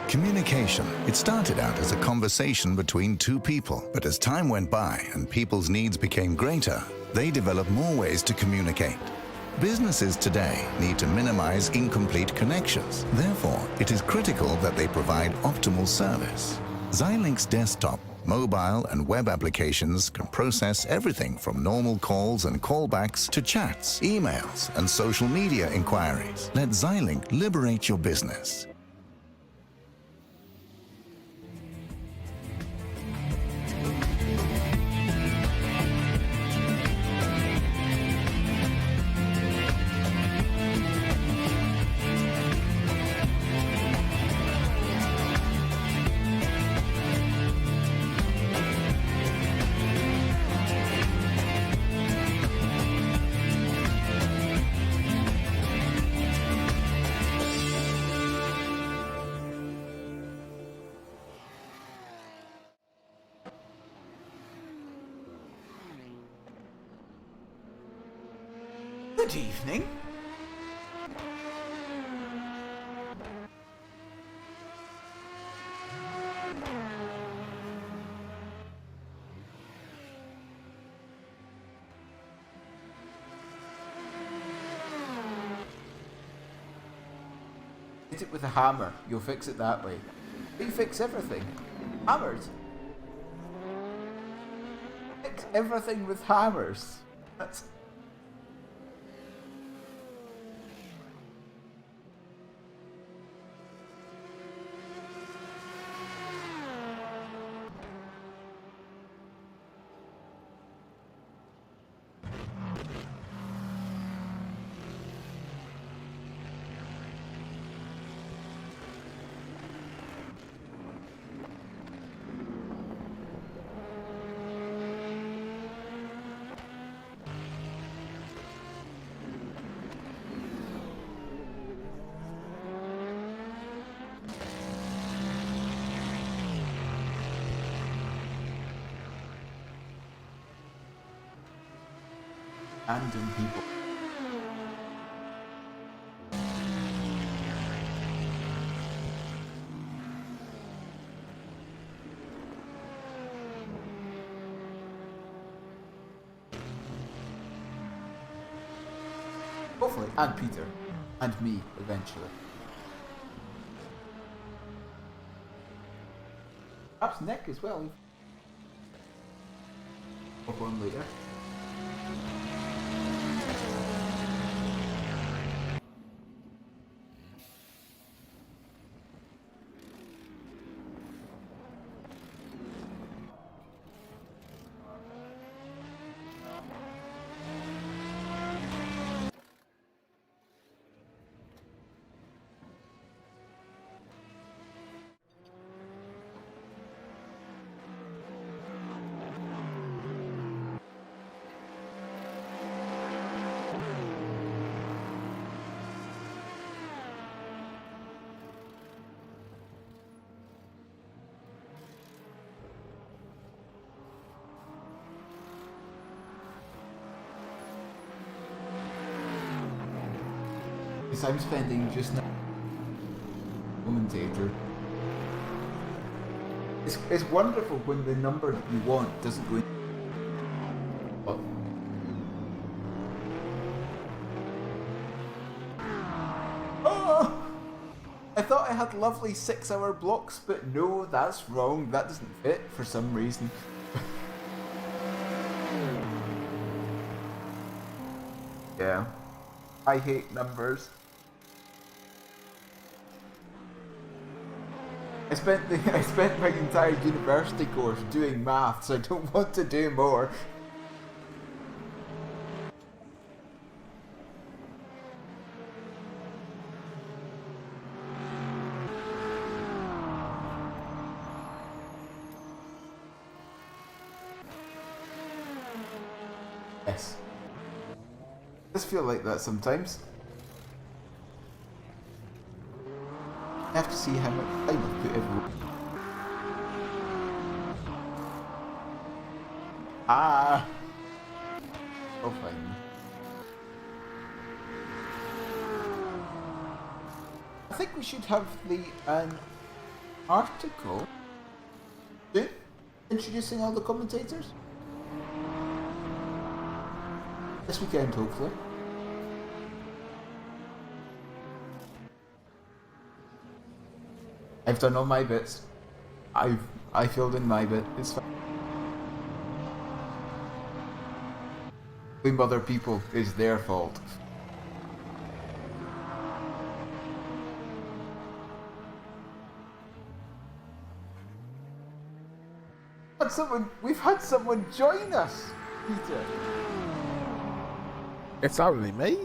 Communication. It started out as a conversation between two people, but as time went by and people's needs became greater, they developed more ways to communicate. Businesses today need to minimize incomplete connections. Therefore, it is critical that they provide optimal service. Xilinx desktop, mobile and web applications can process everything from normal calls and callbacks to chats, emails and social media inquiries. Let Xilinx liberate your business. Good evening. Hit it with a hammer. You'll fix it that way. You fix everything. Hammers. Fix everything with hammers. That's... Random people. Hopefully, and Peter, and me eventually. Perhaps Nick as well. Hop on later. Because I'm spending just now commentator. It's wonderful when the number that you want doesn't go in. Oh. Oh! I thought I had lovely 6-hour blocks, but no, that's wrong. That doesn't fit for some reason. Yeah. I hate numbers. I spent my entire university course doing maths. I don't want to do more. Yes. I just feel like that sometimes. I have to see how much time I've put everywhere. Ah! Oh, fine. I think we should have the article. Soon? Introducing all the commentators? This weekend, hopefully. I've done all my bits. I filled in my bit. It's fine. Blame other people is their fault. We've had someone join us, Peter. It's only me.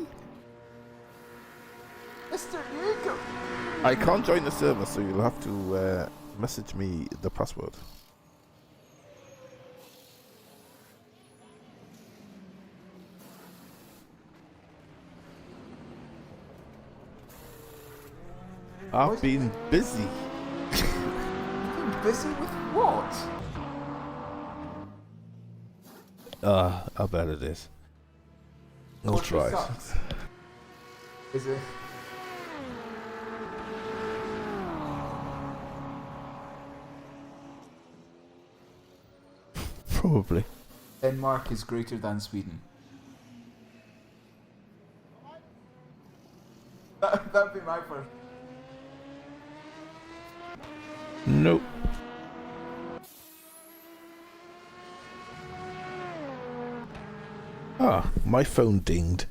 Mr. Hugo. I can't join the server, so you'll have to message me the password. I've been busy. Busy with what? I bet it is. I'll What try. sucks? Is it? Probably. Denmark is greater than Sweden. That'd be my first. Nope. Ah, my phone dinged.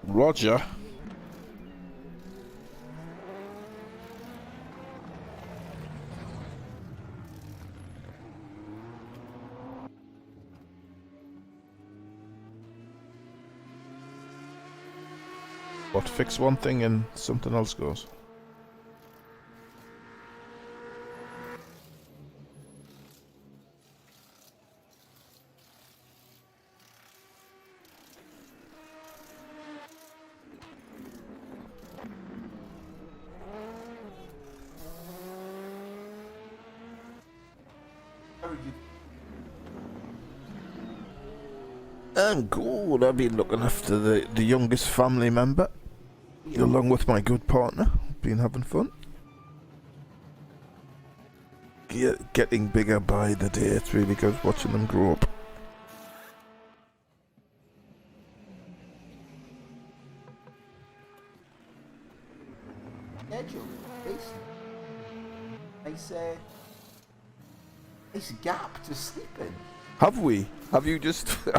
Roger. What, fix one thing and something else goes? How are you? I'm good. I've been looking after the youngest family member, along with my good partner. Been having fun. Getting bigger by the day. It's really good watching them grow up. Schedule. Nice, nice gap to sleep in. Have we? Have you just No,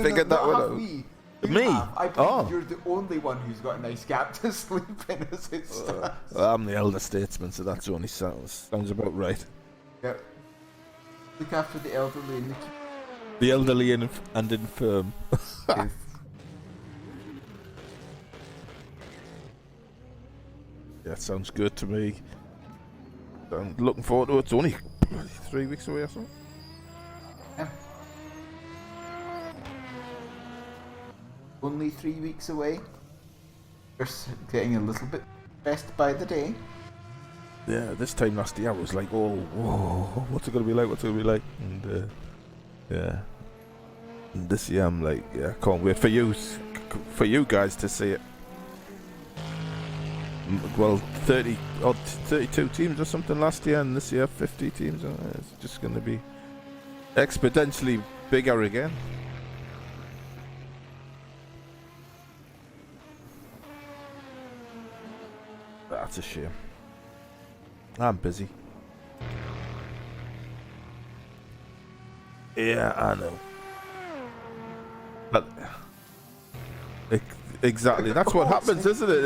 figured that not one have out? me. Me? I believe Oh. you're the only one who's got a nice gap to sleep in as it stands. Well, I'm the elder statesman, so that's only sounds about right. Yep. Look after the elderly and the The elderly and infirm. kids. Yeah, sounds good to me. I'm looking forward to it. It's only 3 weeks away or something. Yeah. Only 3 weeks away. We're getting a little bit stressed by the day. Yeah, this time last year I was like, oh, whoa, what's it gonna be like? What's it gonna be like? And yeah, and this year I'm like, yeah, can't wait for you guys to see it. Well, 32 teams or something last year, and this year 50 teams. It's just gonna be exponentially bigger again. That's a shame. I'm busy. Yeah, I know. But exactly, that's what happens, isn't it?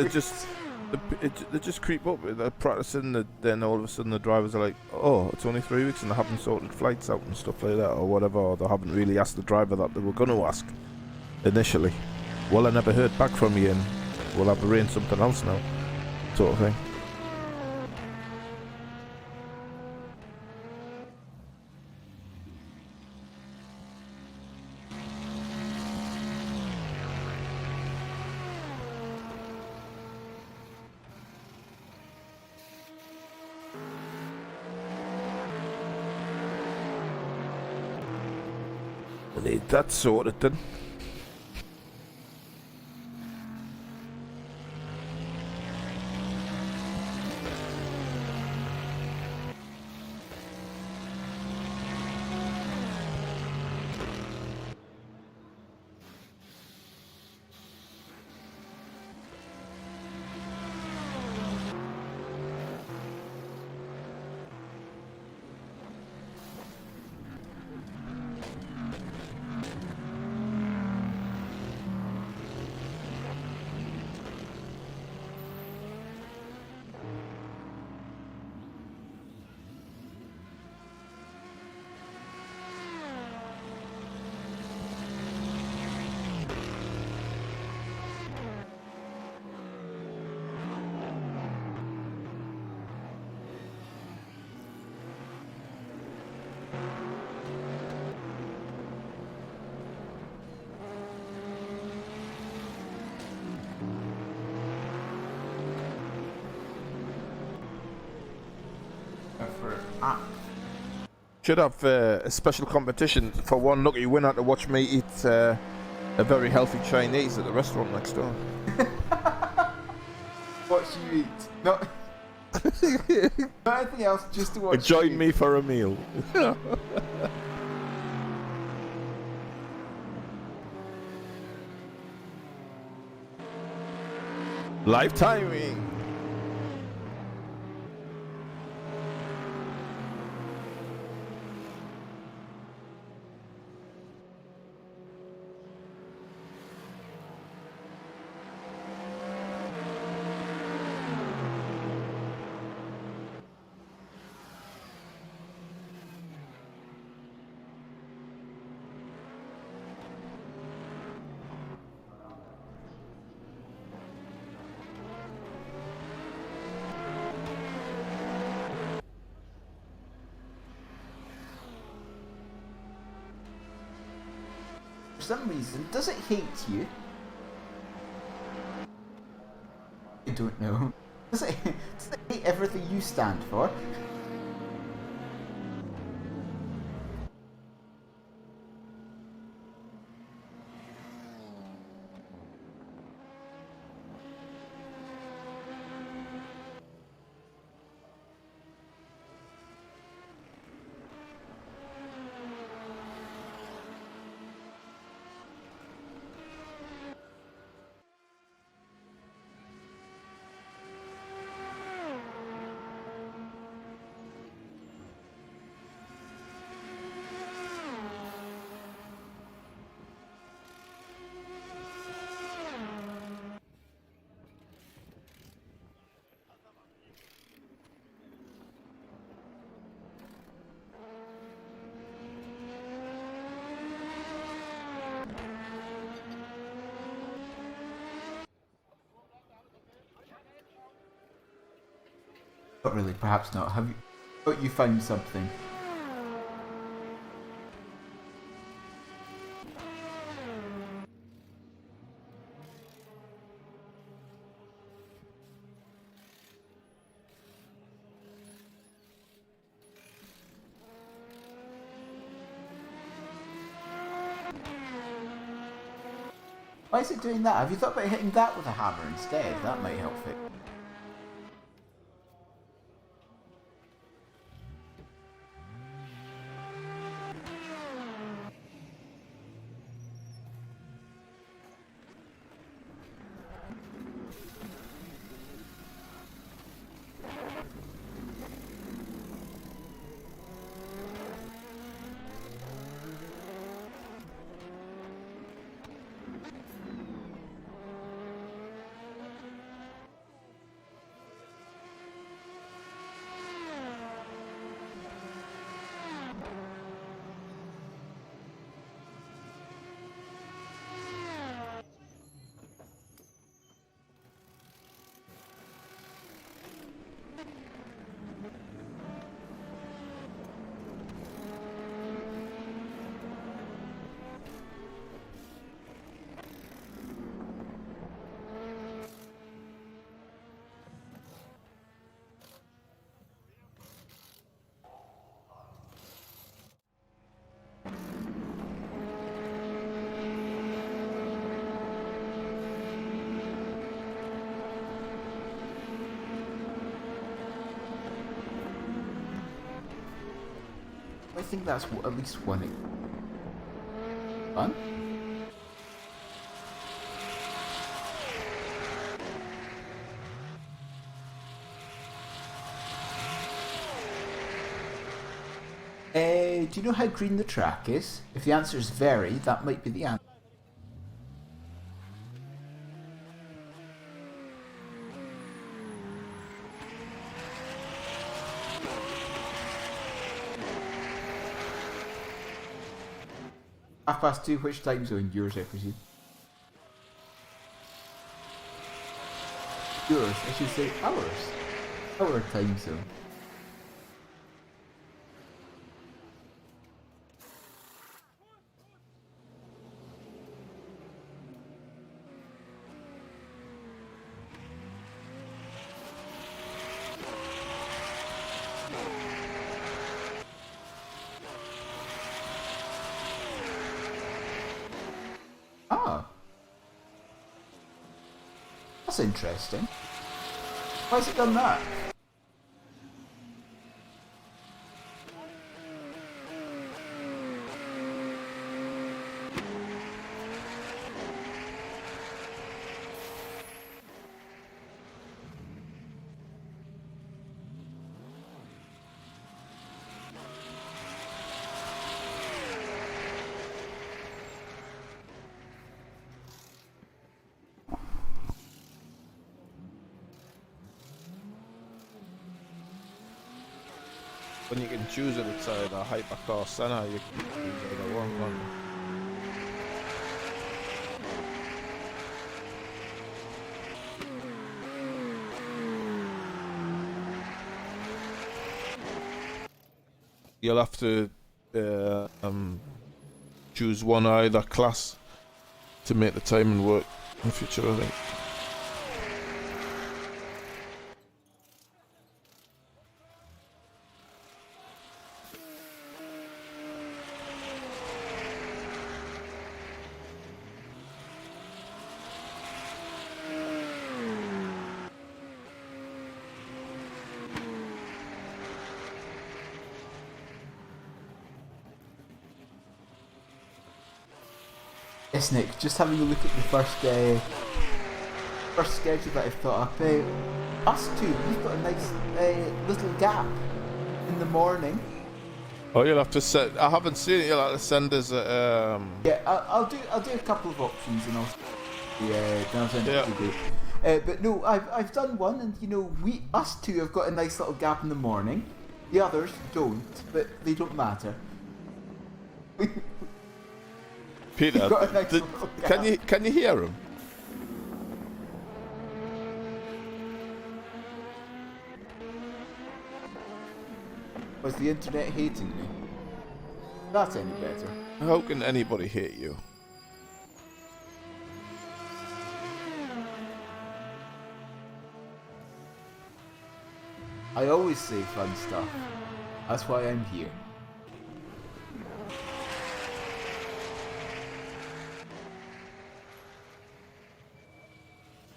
They just creep up. They're practicing, then all of a sudden the drivers are like, "Oh, it's only 3 weeks," and they haven't sorted flights out and stuff like that, or whatever. Or they haven't really asked the driver that they were going to ask initially. Well, I never heard back from you, and we'll have to arrange something else now, sort of thing. need that sorted then. Should have a special competition for one lucky winner to watch me eat a very healthy Chinese at the restaurant next door. Watch you eat. Not anything else, just to watch you Join eat. me for a meal. Live timing. For some reason, does it hate you? I don't know. Does it hate everything you stand for? Not really, perhaps not. Have you? But you found something. Why is it doing that? Have you thought about hitting that with a hammer instead? That might help fix. I think that's at least one. Fun? Do you know how green the track is? If the answer is very, that might be the answer. Half past 2, which time zone? Yours, I presume. Yours, I should say ours. Our time zone. Ah. That's interesting. Why has it done that? When you can choose it, it's either Hypercar Senna, you can choose either one. You'll have to choose one either class to make the timing work in the future, I think. Yes, Nick, just having a look at the first schedule that I've thought up. Us two, we've got a nice little gap in the morning. Oh, you'll have to set. I haven't seen it. You'll have to send us a. Yeah, I'll do a couple of options and I'll. Yeah, then I'll send it to the group. But no, I've done one, and you know, us two have got a nice little gap in the morning. The others don't, but they don't matter. Peter, nice can you hear him? Was the internet hating me? That's any better. How can anybody hate you? I always say fun stuff. That's why I'm here.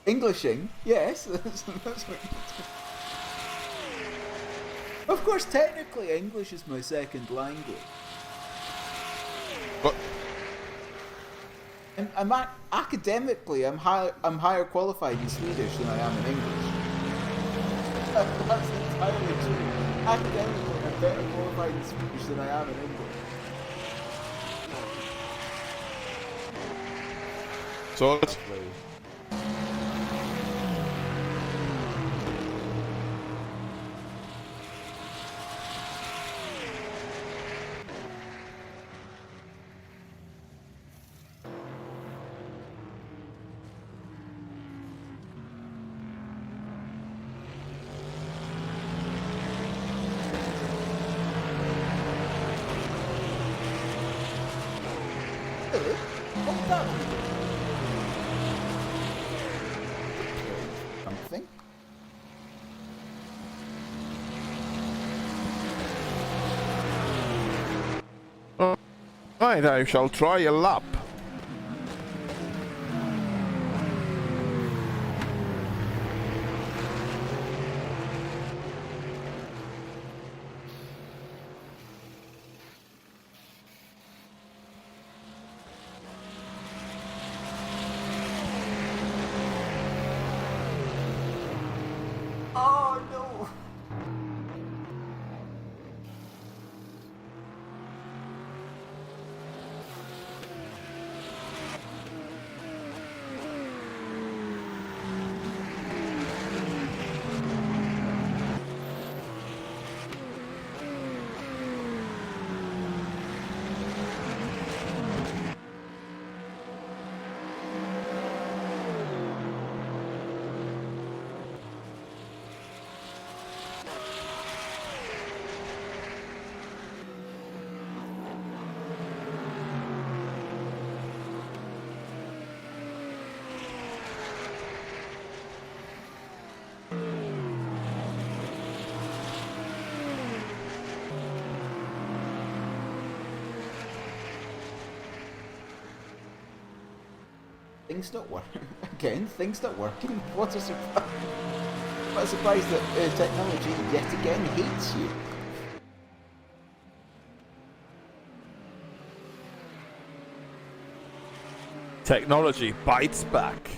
Englishing? Yes. That's what Of course, technically English is my second language. But Academically, I'm higher qualified in Swedish than I am in English. That's entirely true. Academically, I'm better qualified in Swedish than I am in English. so Really? What's that? Something? right, I shall try a lap. Things not working. Again, things not working. What a surprise. What a surprise that technology yet again hates you. Technology bites back.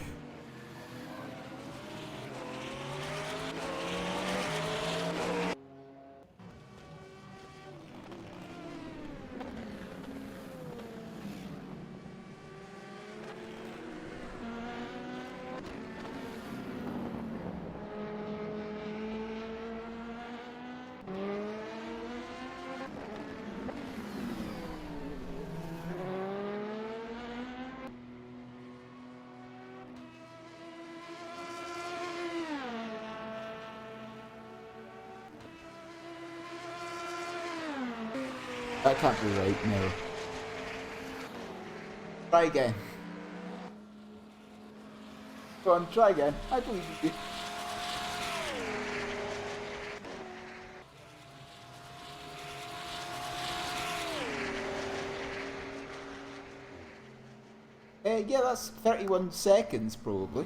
That can't be right, no. Try again. Go on, try again. I believe you. Yeah, that's 31 seconds probably.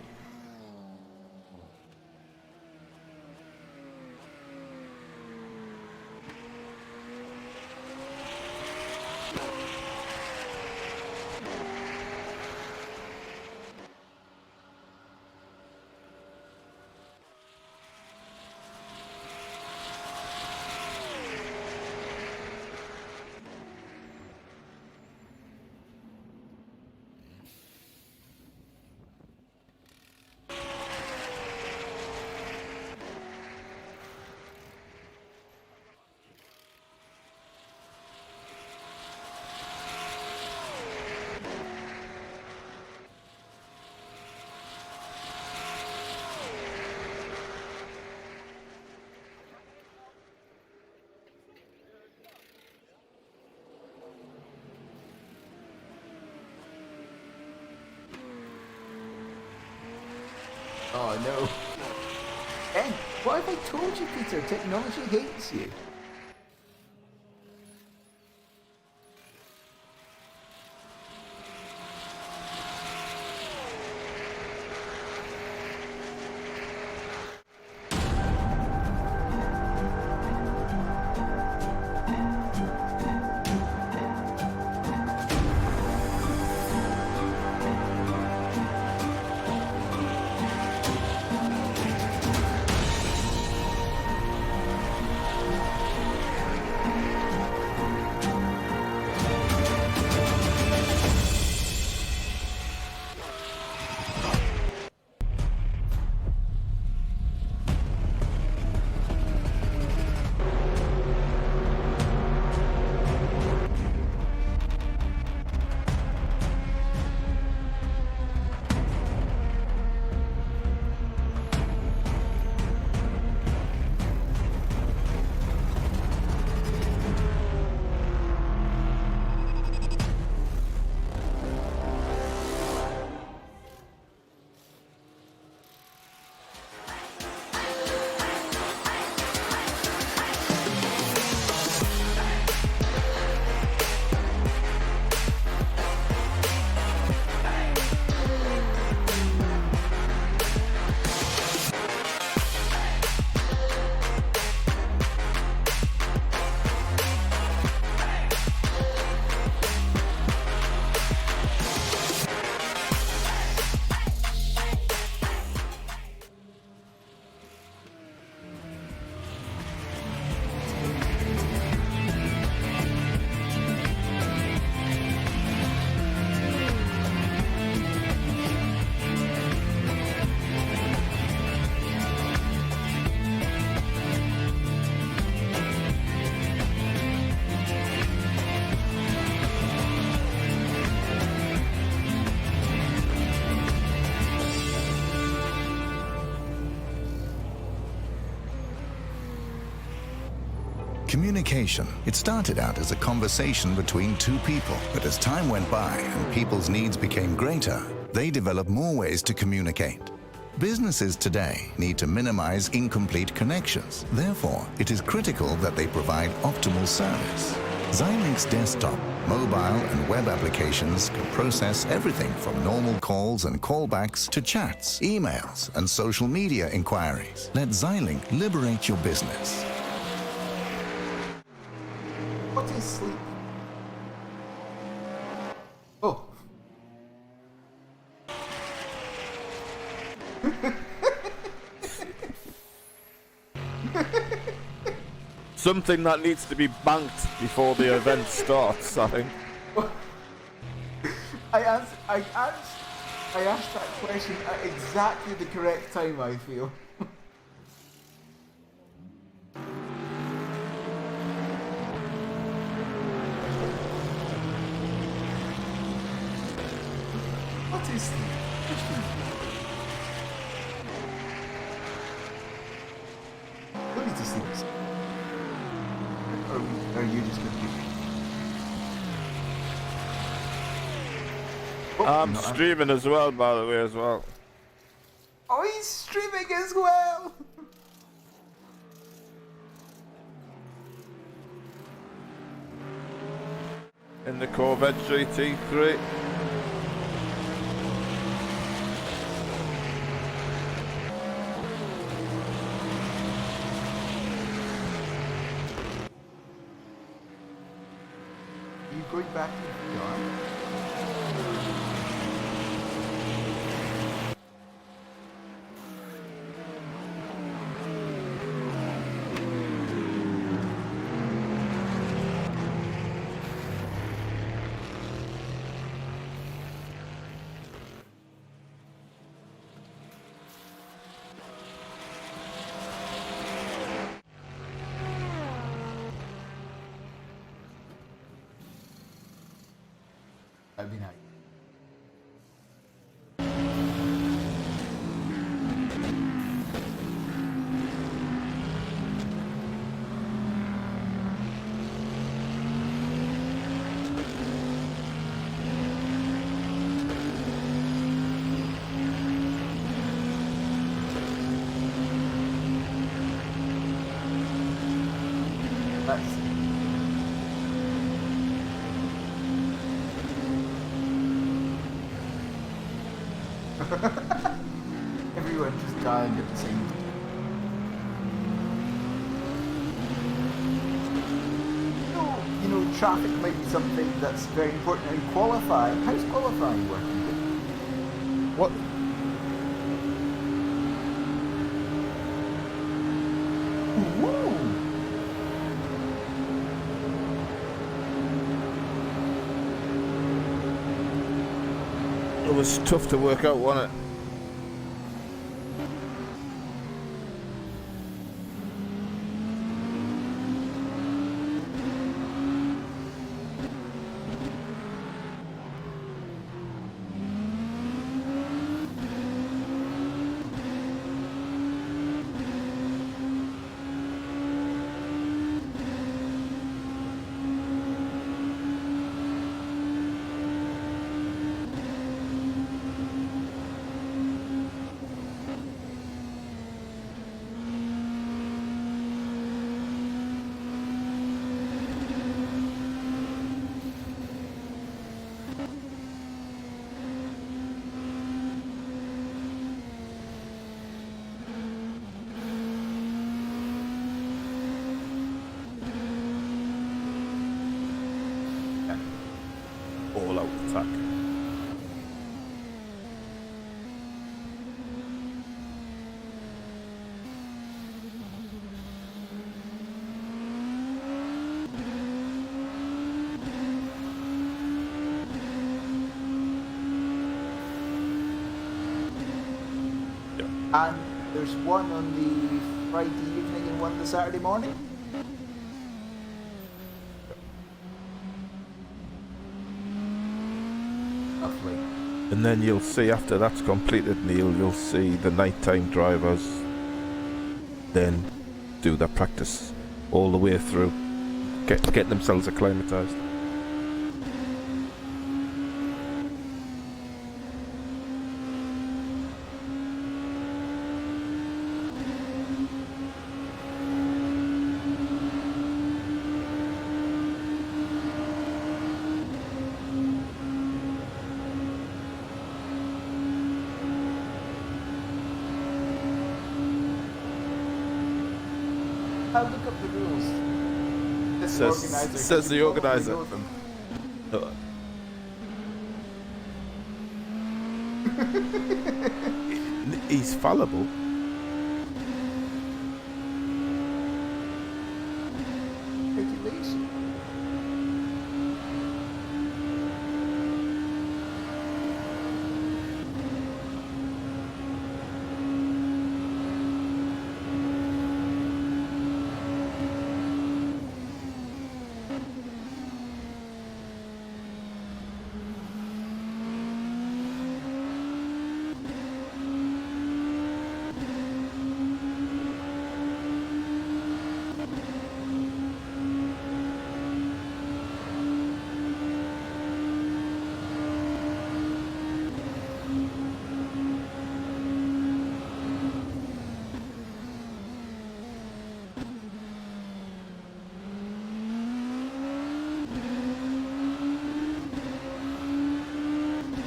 Oh no. Ben, what have I told you, Peter? Technology hates you. Communication. It started out as a conversation between two people, but as time went by and people's needs became greater, they developed more ways to communicate. Businesses today need to minimize incomplete connections. Therefore, it is critical that they provide optimal service. Xilinx desktop, mobile and web applications can process everything from normal calls and callbacks to chats, emails, and social media inquiries. Let Xilinx liberate your business. What is sleep? Oh. Something that needs to be banked before the event starts, I think. I asked that question at exactly the correct time, I feel. What is the question? Don't need to sleep. Or are you just going to be... I'm streaming as well, by the way, as well. Oh, he's streaming as well! In the Corvette GT3. Are you going back to the VR? That'd be nice. Nice. Everyone just dying at the same time. You know, traffic might be something that's very important in qualifying. How's qualifying working? What? Ooh. It was tough to work out, wasn't it? All out attack. And there's one on the Friday evening and one the Saturday morning? Lovely. And then you'll see after that's completed, Neil, you'll see the nighttime drivers then do their practice all the way through, get themselves acclimatized. look up the rules. This Says the organizer. He's fallible. Regulation.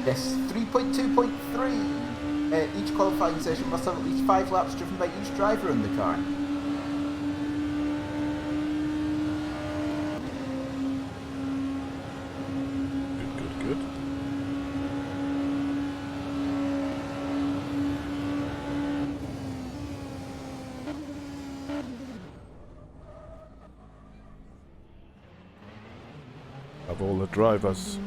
Yes, 3.2.3. Each qualifying session must have at least 5 laps driven by each driver in the car. Good. Of all the drivers.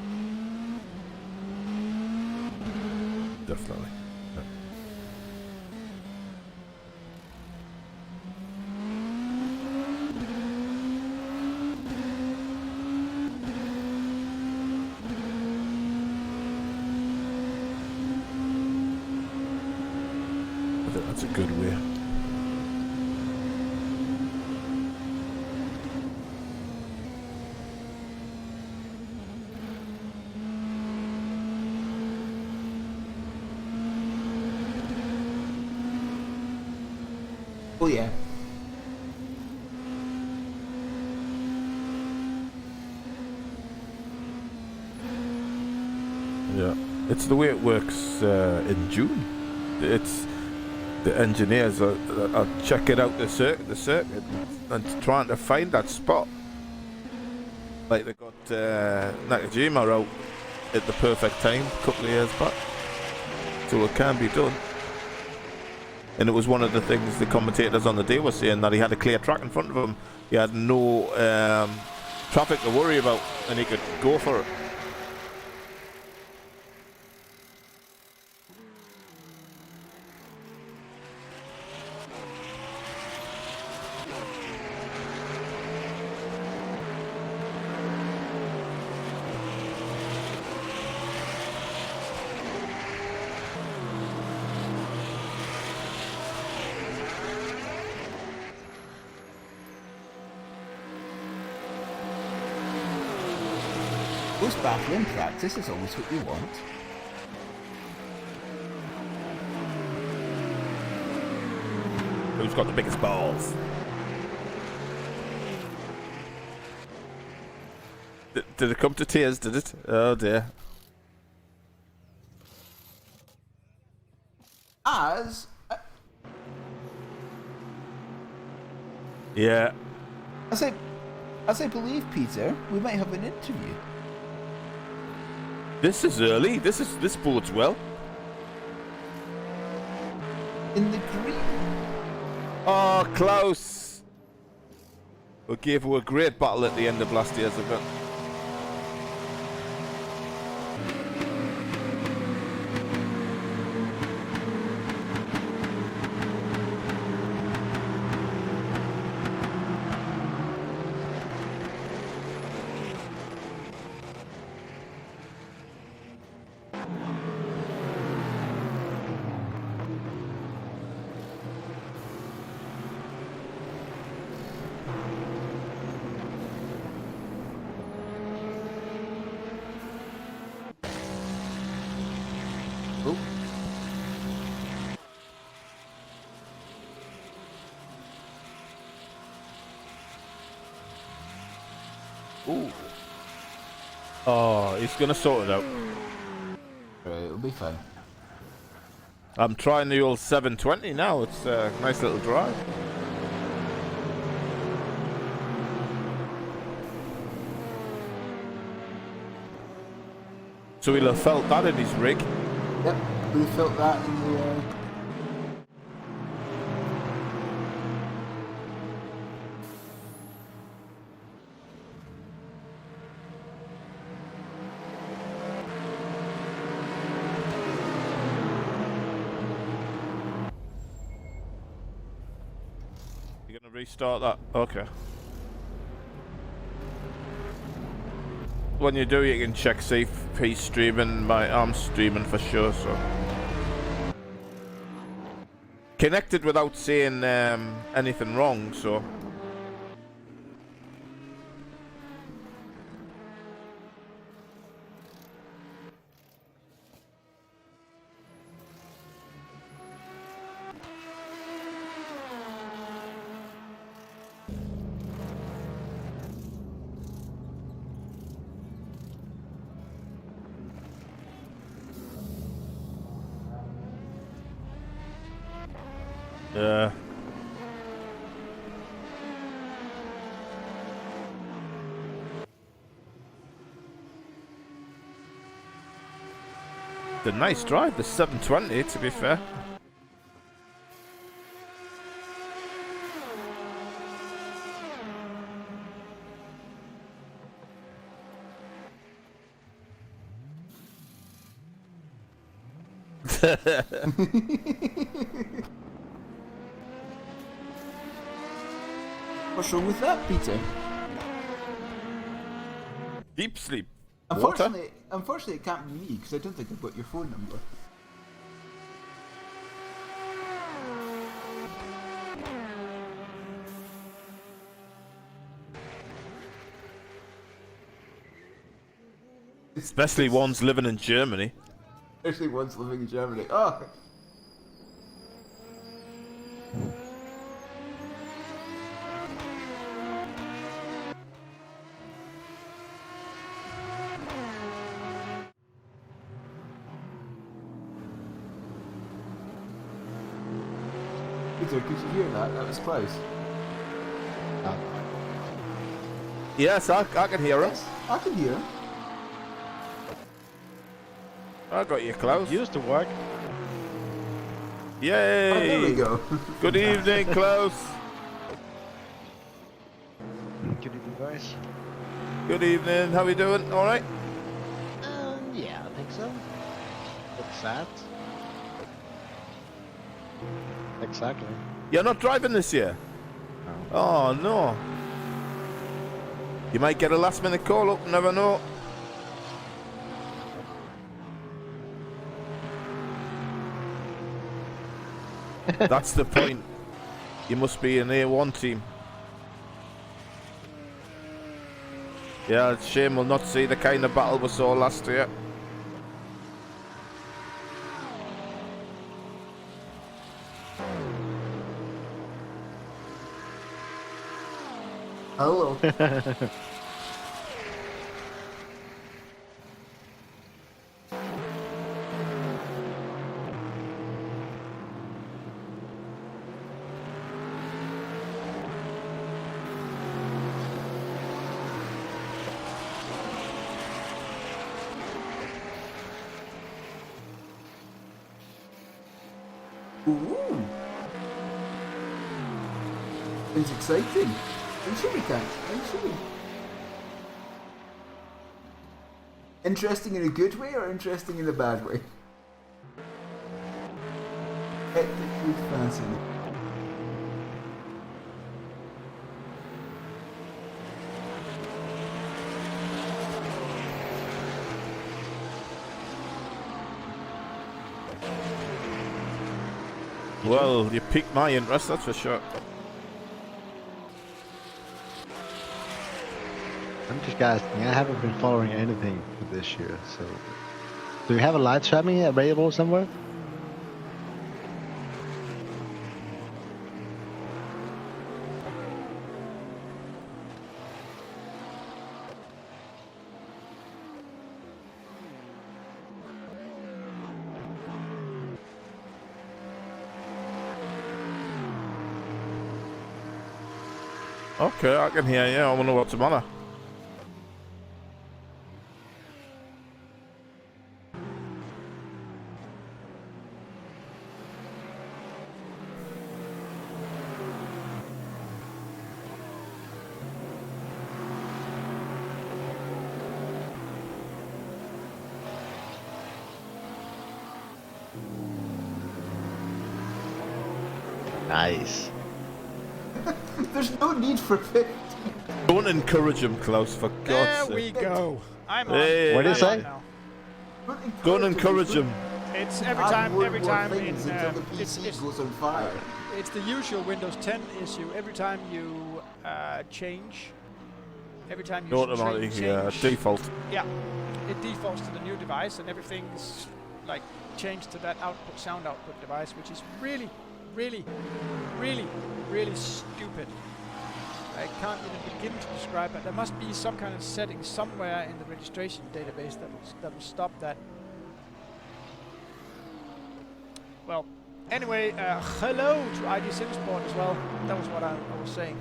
Definitely. Yeah. I think that's a good way. Oh yeah. Yeah, it's the way it works in June. It's the engineers are checking out the circuit, and trying to find that spot. Like they got Nakajima out at the perfect time a couple of years back, so it can be done. And it was one of the things the commentators on the day were saying, that he had a clear track in front of him. He had no traffic to worry about, and he could go for it. Most battle in practice is always what you want. Who's got the biggest balls? Did it come to tears, did it? Oh dear. As Yeah. As I believe, Peter, we might have an interview. This is early. This bodes well. In the green. Oh, close. We gave her a great battle at the end of last year's event. Ooh. Oh, he's gonna sort it out. Right, it'll be fun. I'm trying the old 720 now. It's a nice little drive. So he'll have felt that in his rig. Yep, we felt that in the. You're gonna restart that? Okay. When you do, you can check see if he's streaming. I'm streaming for sure, so. Connected without saying anything wrong, so. Yeah. It's a nice drive, the 720 to be fair. What's wrong with that, Peter? Deep sleep. Unfortunately, it can't be me because I don't think I've got your phone number. Especially ones living in Germany. Especially ones living in Germany. Oh. Peter, could you hear that? That was close. Yes, I can hear him. Yes, I can hear him. I got you, Klaus. Used to work. Yay! Oh, there we go. Good evening, Klaus. Good evening, guys. Good evening. How are you doing? All right? Yeah, I think so. What's that? Exactly. You're not driving this year? No. Oh, no. You might get a last minute call up, never know. That's the point. You must be an A1 team. Yeah, it's a shame we'll not see the kind of battle we saw last year. Hello. Ooh. It's exciting. I'm sure we can. I'm sure we. Interesting in a good way or interesting in a bad way? Technically fascinating. Well, you piqued my interest, that's for sure. I'm just asking. I haven't been following anything for this year, so. Do you have a live streaming available somewhere? Okay, I can hear you. I wonder what's the matter. Nice. There's no need for 50. Don't encourage him, Klaus, for There God's we sake. go. I'm on. Hey. What did I'm you on say? now. Don't encourage him. It's Add every more time in things until the PC it's goes on fire. it's the usual Windows 10 issue. Every time you change, every time you Automatically, change, default. yeah, it defaults to the new device, and everything's like changed to that output sound output device, which is really, really, really, really stupid. I can't even begin to describe it. There must be some kind of setting somewhere in the registration database that will stop that. Well, anyway, hello to ID SimSport as well. That was what I was saying.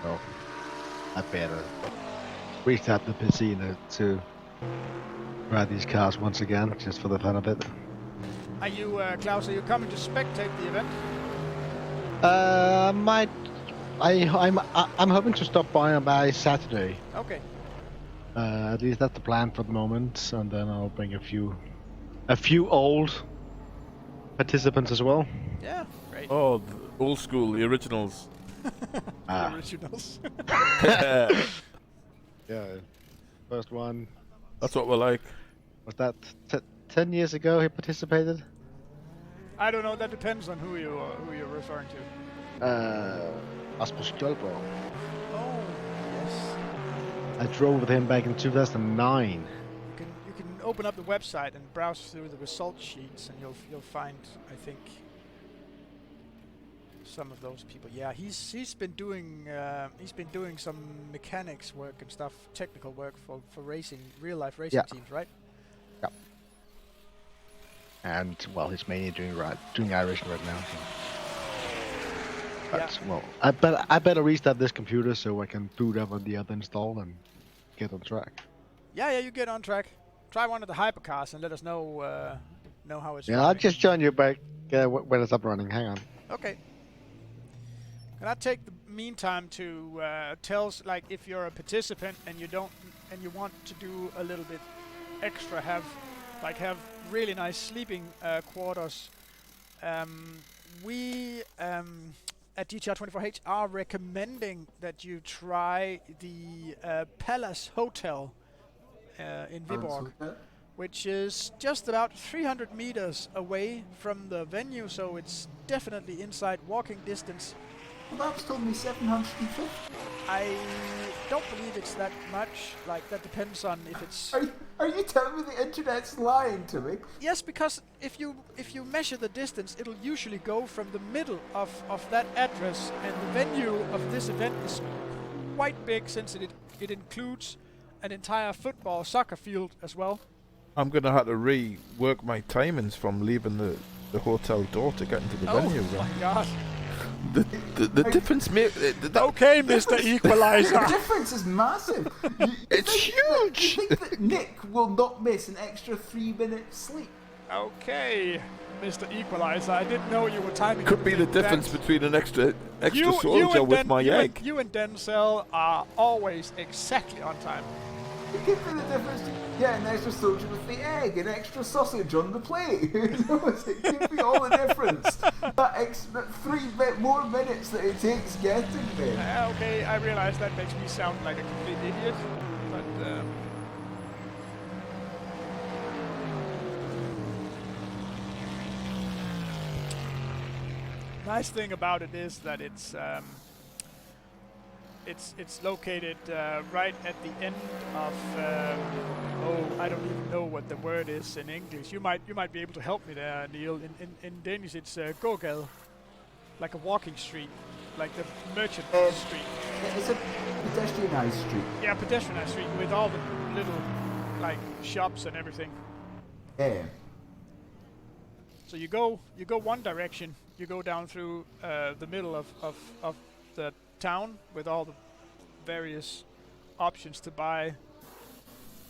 Oh, I better restart the PC to ride these cars once again, just for the fun of it. Are you, Klaus, are you coming to spectate the event? I'm hoping to stop by Saturday. Okay. At least that's the plan for the moment, and then I'll bring a few old participants as well. Yeah, great. Oh, the old school, the originals. Ah, Originals. yeah. First one That's what we're like. was that 10 years ago he participated. I don't know. That depends on who you're referring to. Rasmus Kjølborg. Oh, yes. I drove with him back in 2009. You can open up the website and browse through the result sheets, and you'll find, I think, some of those people. Yeah, he's been doing some mechanics work and stuff, technical work for racing, real life racing Yeah. teams, right? And well, he's mainly doing Irish right now. So. But well, I better restart this computer so I can boot up on the other install and get on track. Yeah, you get on track. Try one of the hypercars and let us know how it's. Yeah, I'll running. just join you back when it's up running. Hang on. Okay. Can I take the meantime to tell like if you're a participant and you want to do a little bit extra, have really nice sleeping quarters. We at GTR24H are recommending that you try the Palace Hotel in Viborg, which is just about 300 meters away from the venue, so it's definitely inside walking distance. Well, that was told me 750. I don't believe it's that much. Like, that depends on if it's... Are you telling me the internet's lying to me? Yes, because if you measure the distance, it'll usually go from the middle of that address, and the venue of this event is quite big since it includes an entire football soccer field as well. I'm going to have to rework my timings from leaving the hotel door to get into the venue. Oh my god. The difference, mate. Okay, Mr. Equalizer. The difference is massive. It's huge. You think that Nick will not miss an extra 3 minutes sleep? Okay, Mr. Equalizer. I didn't know you were timing. Could be the difference between an extra soldier and with my egg. You and Denzel are always exactly on time. It could be the difference. Yeah, an extra soldier with the egg, an extra sausage on the plate. Who knows? It could be all the difference. That 3 more minutes that it takes getting there. Okay, I realize that makes me sound like a complete idiot, but nice thing about it is that it's located right at the end of I don't even know what the word is in English. You might be able to help me there, Neil. In Danish it's gågade, like a walking street, like the merchant street. It's a pedestrianised street. Yeah, pedestrianised street with all the little like shops and everything. Yeah. So you go one direction. You go down through the middle of the town with all the various options to buy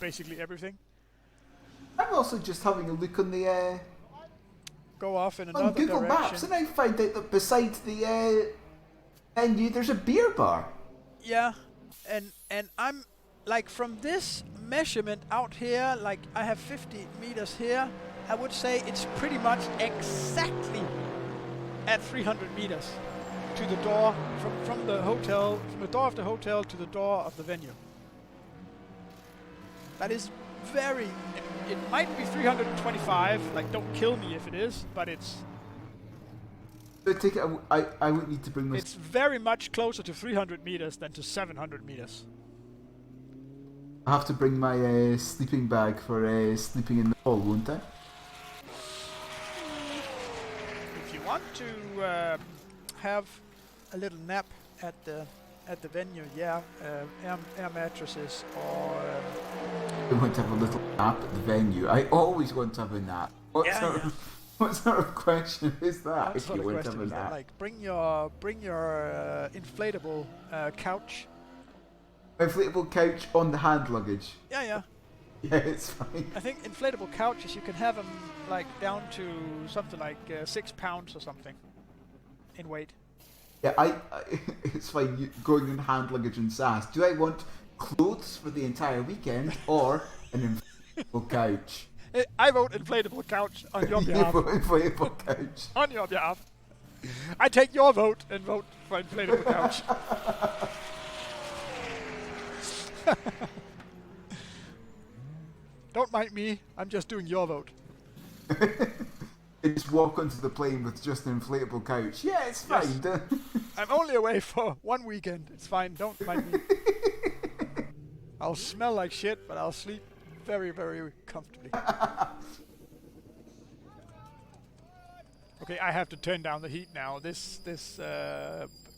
basically everything. I'm also just having a look on the Go off in on another Google direction. Maps, and I find out that besides the venue, there's a beer bar. Yeah, and I'm like from this measurement out here, like I have 50 meters here. I would say it's pretty much exactly at 300 meters to the door from the hotel, from the door of the hotel to the door of the venue. That is very. It might be 325. Like, don't kill me if it is, but it's. I take it. I would need to bring this. It's very much closer to 300 meters than to 700 meters. I have to bring my sleeping bag for sleeping in the hall, won't I? If you want to have a little nap at the venue, yeah, air mattresses or. I want to have a little nap at the venue. I always want to have a nap. What sort of question is that? What If sort you of want to question have a is that? nap, Like, bring your inflatable couch. inflatable couch on the hand luggage. Yeah. Yeah, it's fine. I think inflatable couches, you can have them like down to something like 6 pounds or something in weight. Yeah, it's fine. Going in hand luggage and SAS. Do I want clothes for the entire weekend or an inflatable couch? I vote inflatable couch on your behalf. Inflatable couch. On your behalf. I take your vote and vote for inflatable couch. Don't mind me. I'm just doing your vote. Just walk onto the plane with just an inflatable couch. Yeah, it's fine. Yes. I'm only away for 1 weekend. It's fine. Don't mind me. I'll smell like shit, but I'll sleep very, very comfortably. Okay, I have to turn down the heat now. This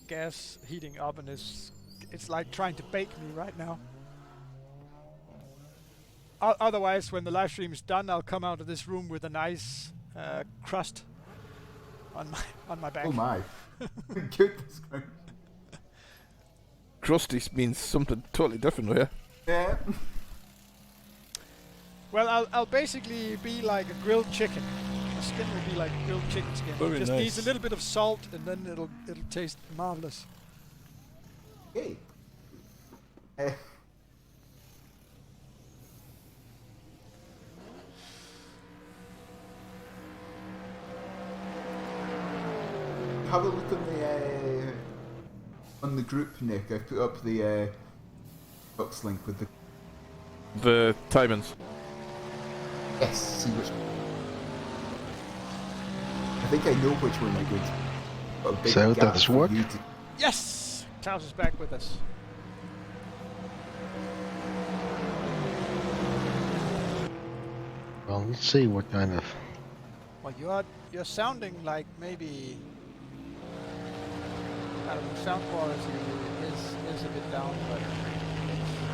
gas heating oven it's like trying to bake me right now. Otherwise, when the live stream is done, I'll come out of this room with a nice crust on my back. Oh my. Goodness gracious. Crusty means something totally different here. Yeah. Well, I'll basically be like a grilled chicken. The skin will be like grilled chicken skin. Very Just nice. needs a little bit of salt, and then it'll taste marvelous. Okay. Have a look on the group, Nick. I put up the box link with The Tymans. Yes. See which. I think I know which one you're going to. Got a big So gap that's for work? you to- Yes, Klaus is back with us. Well, let's see what kind of. Well, you're sounding like maybe. I don't know, sound quality is a bit down, but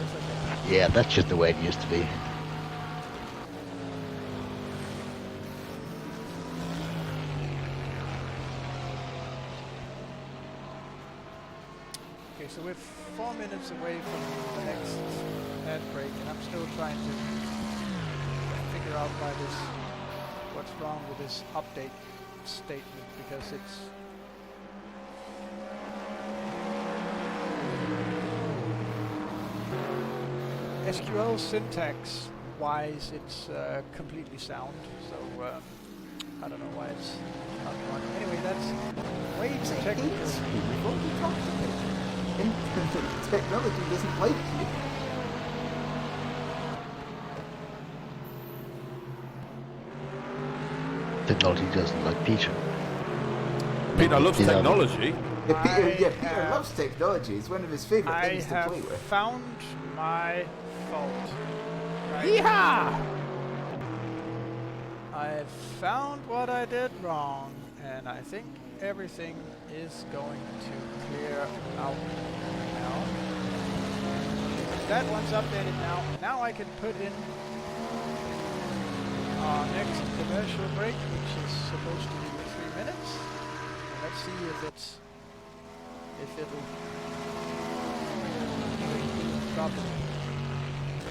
it's okay. Yeah, that's just the way it used to be. Okay, so we're 4 minutes away from the next ad break, and I'm still trying to figure out what's wrong with this update statement, because it's SQL syntax wise, it's completely sound, so I don't know why it's not running. Anyway, that's way too technical. We've already talked about it. Technology doesn't like you. Technology doesn't like Peter. Peter loves Yeah. technology. Yeah, Peter have- loves technology. It's one of his favourite I things to have play with. found my fault. Right? Yeehaw! I found what I did wrong, and I think everything is going to clear out now. That one's updated now. Now I can put in our next commercial break, which is supposed to be 3 minutes. Let's see if it'll drop it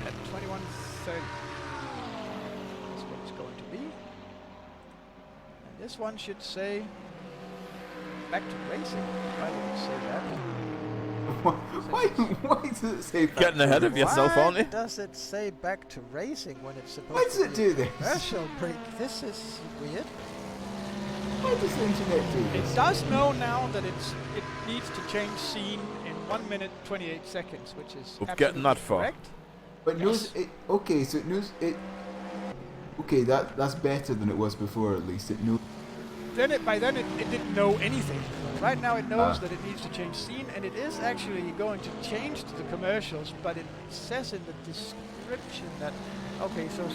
at 21:30. That's what it's going to be. And this one should say back to racing. Why would it say that? Why does it say back Getting to ahead of yourself, Why aren't you? does it say back to racing when it's supposed Why does to it be do this? commercial break? This is weird. Why why does the internet do It this? does know now that it needs to change scene in 1 minute 28 seconds, which is Of getting that absolutely far. correct. But Yes. knows it. Okay, so it knows it. Okay, that's better than it was before. At least it knows. By then it didn't know anything. Right now it knows that it needs to change scene, and it is actually going to change to the commercials, but it says in the description that, okay, so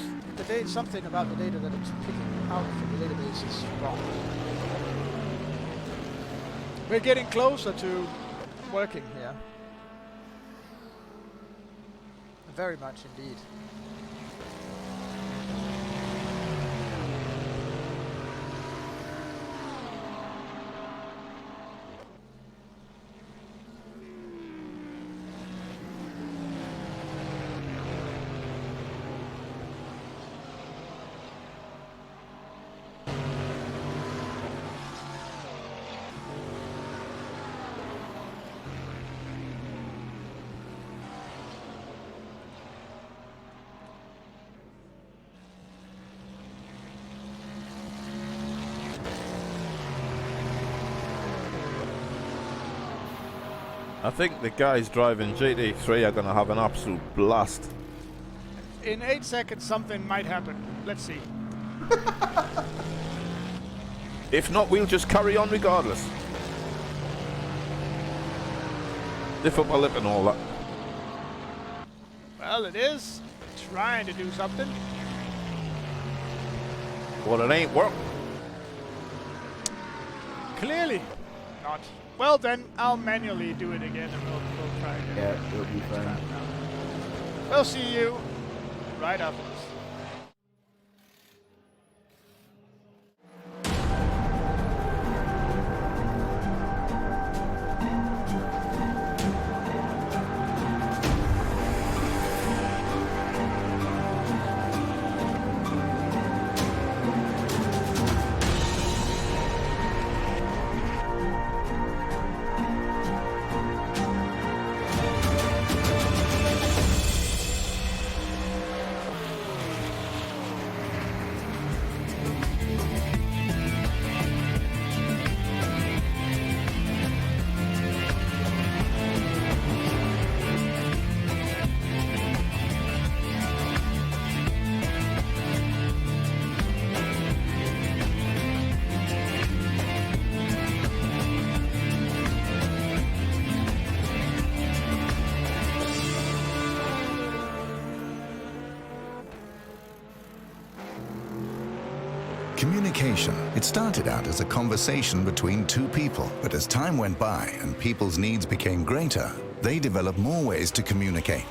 something about the data that it's picking out from the database is wrong. We're getting closer to working here. Very much indeed. I think the guys driving GT3 are going to have an absolute blast. In 8 seconds something might happen. Let's see. If not, we'll just carry on regardless. Lift up our lip and all that. Well, it is trying to do something. But it ain't work. Clearly not. Well then, I'll manually do it again and we'll try again. Yeah, it'll be fine. We'll see you right after this. Communication. It started out as a conversation between two people, but as time went by and people's needs became greater, they developed more ways to communicate.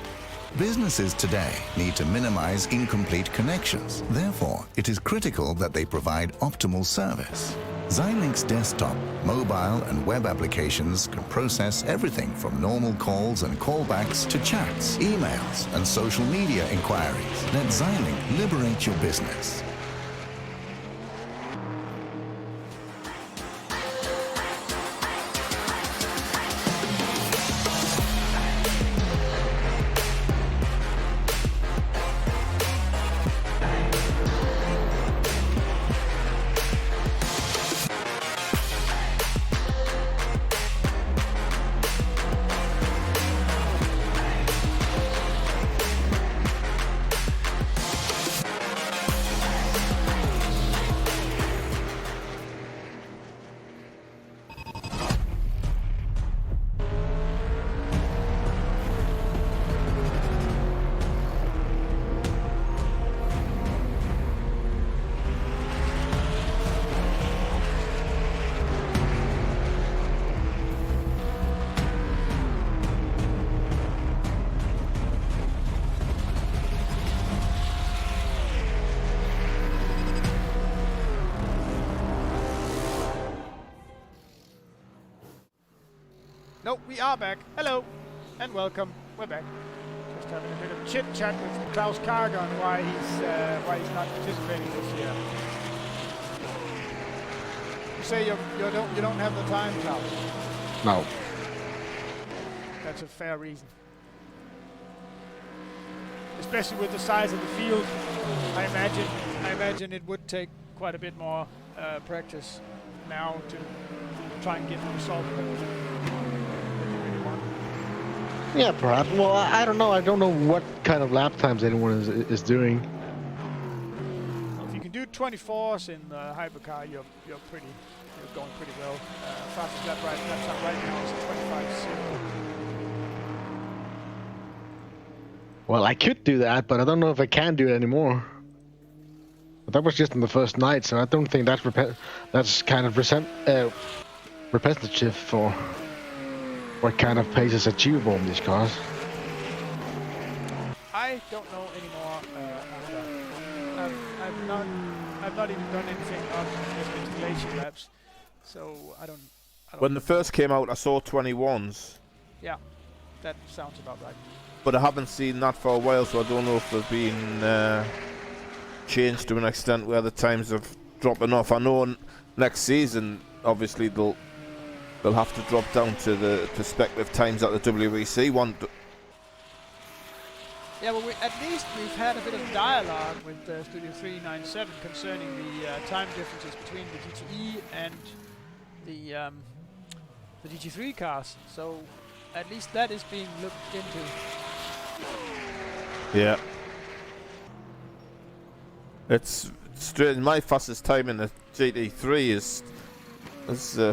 Businesses today need to minimize incomplete connections. Therefore, it is critical that they provide optimal service. Xilinx desktop, mobile and web applications can process everything from normal calls and callbacks to chats, emails and social media inquiries. Let Xilinx liberate your business. No, we are back. Hello and welcome. We're back. Just having a bit of chit chat with Klaus Karger on why he's not participating this year. You say you don't have the time, Klaus. No. That's a fair reason. Especially with the size of the field, I imagine it would take quite a bit more practice now to try and get the result that you really want. Yeah, perhaps. Well, I don't know. I don't know what kind of lap times anyone is doing. If you can do 24s in the hypercar, you're going pretty well. Fastest lap time right now is 25.0. Well, I could do that, but I don't know if I can do it anymore. But that was just in the first night, so I don't think that's kind of representative for what kind of pace is achievable in these cars. I don't know anymore. I've not even done anything on the installation labs, so I don't. When the first came out, I saw 21s, Yeah, that sounds about right. but I haven't seen that for a while, so I don't know if they've been changed to an extent where the times are dropping off. I know next season, obviously, they'll have to drop down to the prospective times that the WEC want. Yeah, well, at least we've had a bit of dialogue with Studio 397 concerning the time differences between the GTE and the GT3 cars. So at least that is being looked into. Yeah. It's strange. My fastest time in the GT3 is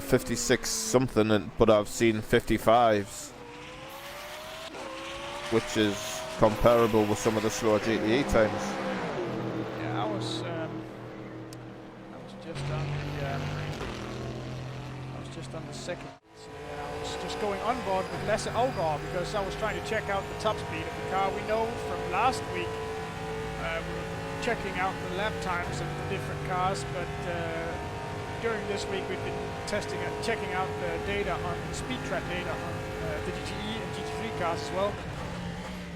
56 something, but I've seen 55s, which is comparable with some of the slower GTE times. Yeah, I was just on the second. So, yeah, I was just going on board with Lasse Augard because I was trying to check out the top speed of the car. We know from last week we were checking out the lap times of the different cars, but during this week we've been testing and checking out the data on the speed track data on the GTE and GT3 cars as well.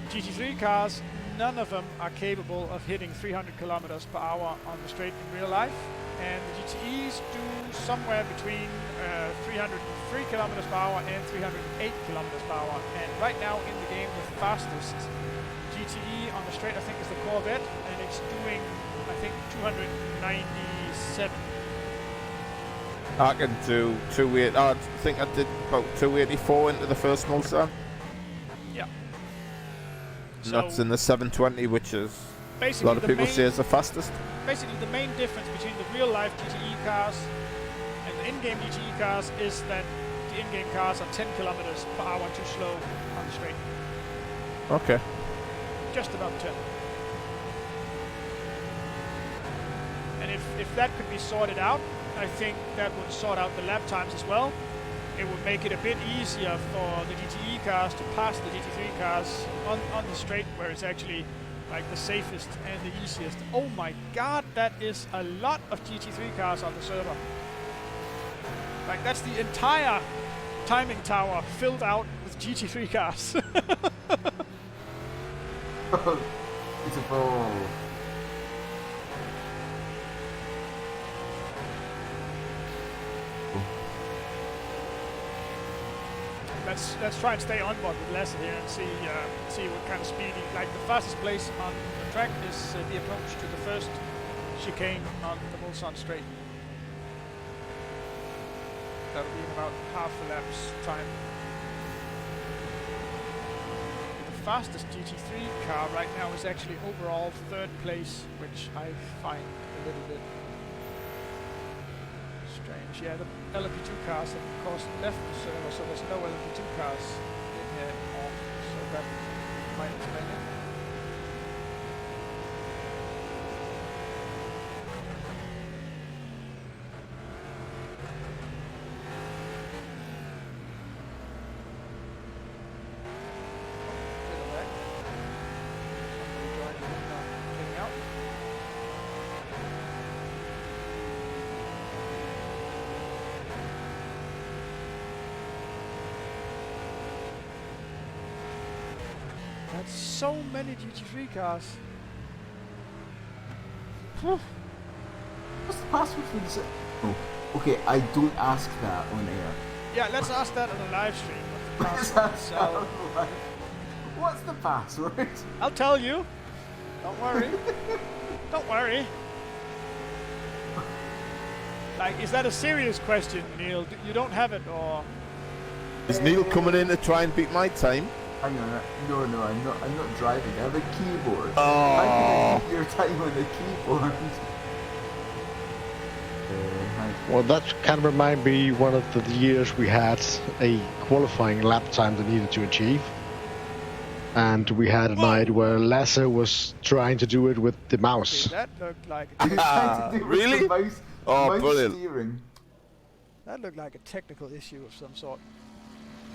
GT3 cars, none of them are capable of hitting 300 kilometers per hour on the straight in real life, and the GTEs do somewhere between 303 kilometers per hour and 308 kilometers per hour. And right now in the game, the fastest GTE on the straight, I think, is the Corvette, and it's doing, I think, 297. I can do 280. I think I did about 284 into the first Mulsanne. Yeah. And that's in the 720, which is a lot of people say is the fastest. Basically, the main difference between the real-life GTE cars and the in-game GTE cars is that the in-game cars are 10 kilometers per hour too slow on the straight. Okay. Just about 10. And if that could be sorted out, I think that would sort out the lap times as well. It would make it a bit easier for the GTE cars to pass the GT3 cars on the straight, where it's actually like the safest and the easiest. Oh my god, that is a lot of GT3 cars on the server. Like, that's the entire timing tower filled out with GT3 cars. Beautiful. Let's try and stay on board with Lasse here and see what kind of speed. Like, the fastest place on the track is the approach to the first chicane on the Mulsanne straight. That'll be in about half a lap's time. The fastest GT3 car right now is actually overall third place, which I find a little bit strange. Yeah, the LMP2 cars have of course left the server, so there's no LMP2 cars in here anymore, so that might explain it. That's so many GT3 cars. What's the password for this? Oh, okay, I don't ask that on air. Yeah, let's ask that on a live stream. What the Let's password ask is. that So on live. What's the password? I'll tell you. Don't worry. Don't worry. Like, is that a serious question, Neil? You don't have it, or? Is Neil coming in to try and beat my time? Hang on, no, I'm not driving. I have a keyboard. Oh. How can I keep your time on the keyboard? Well, that kind of remind me one of the years we had a qualifying lap time that needed to achieve. And we had a night where Lasse was trying to do it with the mouse. That looked like Really? The mouse, Oh, mouse brilliant. steering. that looked like a technical issue of some sort.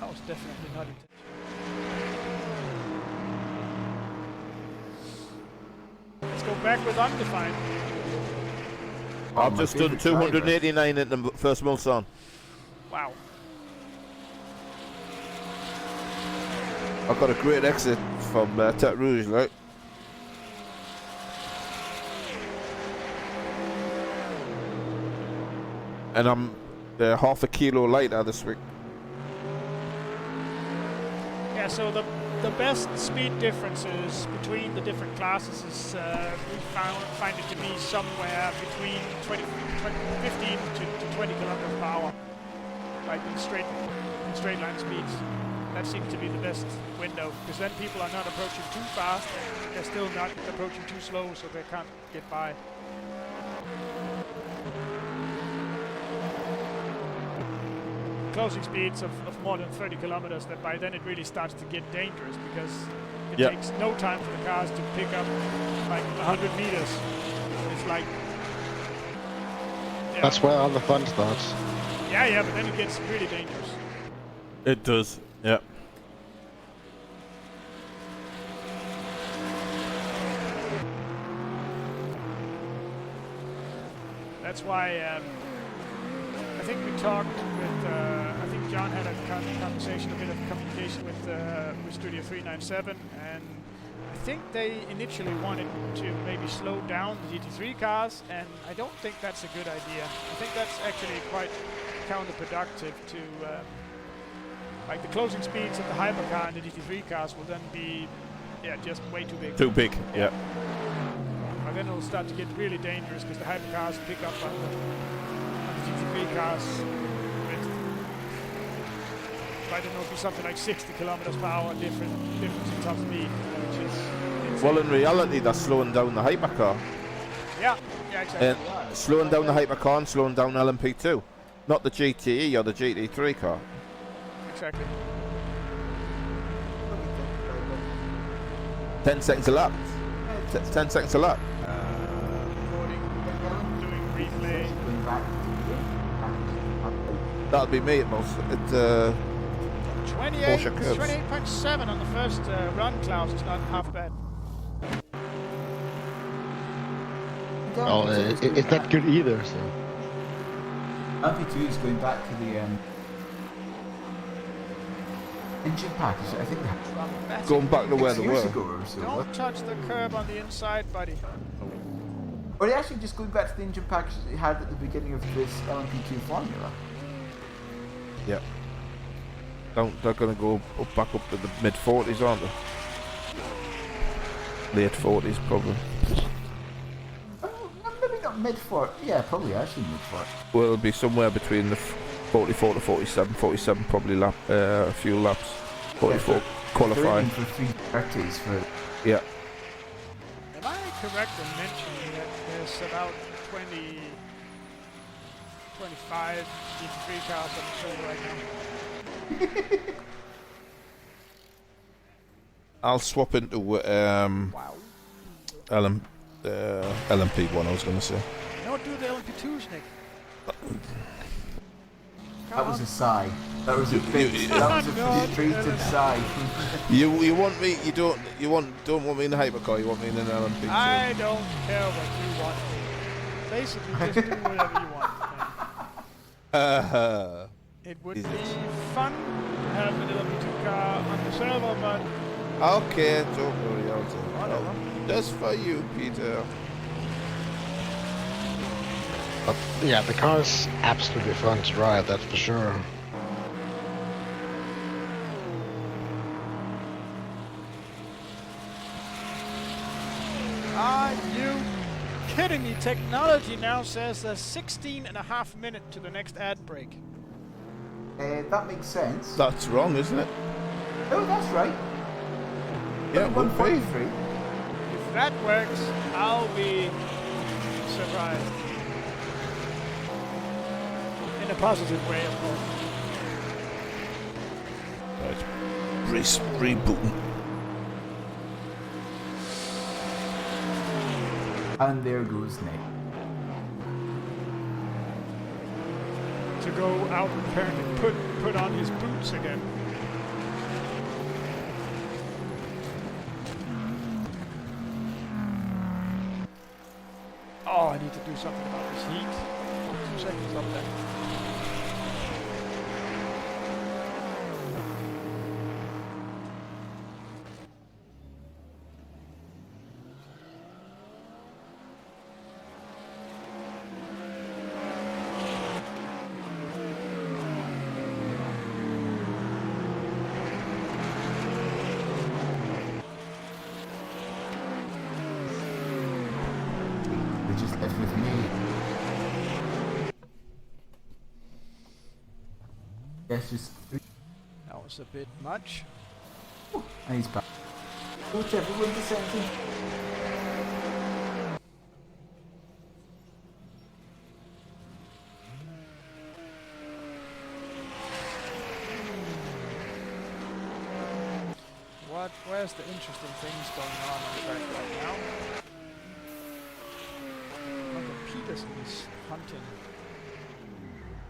That was definitely not intentional. Let's go back with undefined. I've my just done favourite driver. 289 at the first Mulsanne. Wow. I've got a great exit from Tete Rouge, right? And I'm half a kilo lighter this week. Yeah, so the best speed differences between the different classes is we find it to be somewhere between 15 to 20 kilometers per hour, like in straight line speeds. That seems to be the best window, because then people are not approaching too fast, they're still not approaching too slow, so they can't get by. Closing speeds of more than 30 kilometers, that by then it really starts to get dangerous, because it takes no time for the cars to pick up like 100 meters. It's like... Yeah. That's where all the fun starts. Yeah, but then it gets really dangerous. It does, yeah. That's why I think we talked with, I think John had a conversation, a bit of communication with Studio 397, and I think they initially wanted to maybe slow down the GT3 cars, and I don't think that's a good idea. I think that's actually quite counterproductive to, like the closing speeds of the hypercar and the GT3 cars will then be, just way too big. Too big, yeah. And then it'll start to get really dangerous, because the hypercars pick up on the GT3 cars with, I don't know, be something like 60 kilometers per hour difference in top speed, which is insane. Well, in reality, they're slowing down the hypercar. Yeah, exactly. And slowing down the hypercar and slowing down LMP2. Not the GTE or the GT3 car. Exactly. 10 seconds a lap. 10 seconds a lap. Recording, doing replay. Going back to That'll be me at most. Porsche curves. 28.7 on the first run, Klaus. It's not half bad. Oh, it's not good either. So. LP2 is going back to the engine package. I think that Going back to where they years were. ago or so. Don't touch the curb on the inside, buddy. Or they actually just going back to the engine package that they had at the beginning of this LMP2 formula. Yeah. They're going to go back up to the mid-40s, aren't they? Late 40s, probably. Maybe not mid-40. Yeah, probably actually mid-40. Well, it'll be somewhere between the 44 to 47. 47 probably a few laps. 44 qualifying. For 330s for... Yeah. Am I correct in mentioning that there's about 25 GT3 cars on the show right now? I'll swap into Wow. LMP1, I was going to say. Don't do the LMP2s, Nick. That was a sigh. That was a big... that was a frustrated sigh. You want me? Don't want me in the hypercar. You want me in an LMP2. I don't care what you want. Basically, just do whatever you want. It would Is be it? fun to have an LMP2 car on the server, but Okay, don't worry. I'll do whatever. it. Just for you, Peter. But yeah, the car is absolutely fun to drive, that's for sure. Are you kidding me? Technology now says there's 16.5 minutes to the next ad break. That makes sense. That's wrong, isn't it? Oh, that's right. Yeah, it would be. 143. If that works, I'll be surprised. In a positive way, of course. Right. Rebooting. And there goes Nick. To go out and apparently put on his boots again. Oh, I need to do something about this heat. 2 seconds up there. They just left with me. Yes, just. That was a bit much. And he's back. What's everyone descending? Where's the interesting things going on track right now? Michael Peterson is hunting.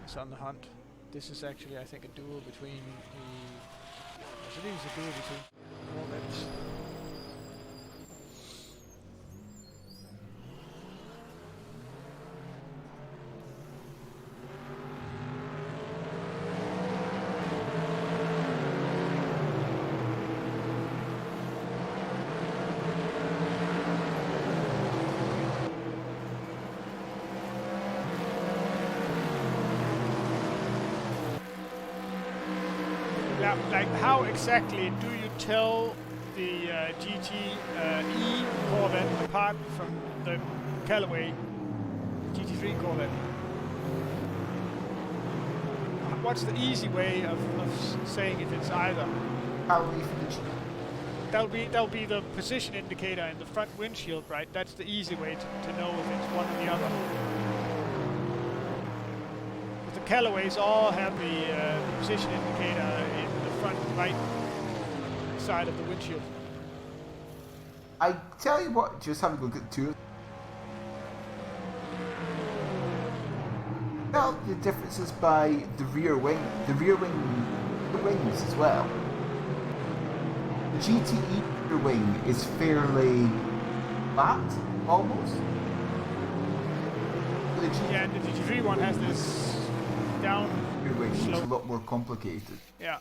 He's on the hunt. This is actually, I think, a duel between the... Yes, it is a duel between Corvettes. Like, how exactly do you tell the GTE Corvette apart from the Callaway GT3 Corvette? What's the easy way of saying if it's either? That'll be the position indicator in the front windshield, right? That's the easy way to know if it's one or the other. But the Callaways all have the position indicator in front right side of the windshield. I tell you what, just have a look at two. Well, the differences by the rear wing, the wings as well. The GTE rear wing is fairly flat, almost. Yeah, and the GT3 one has this down rear wing, slope. it's a lot more complicated. Yeah.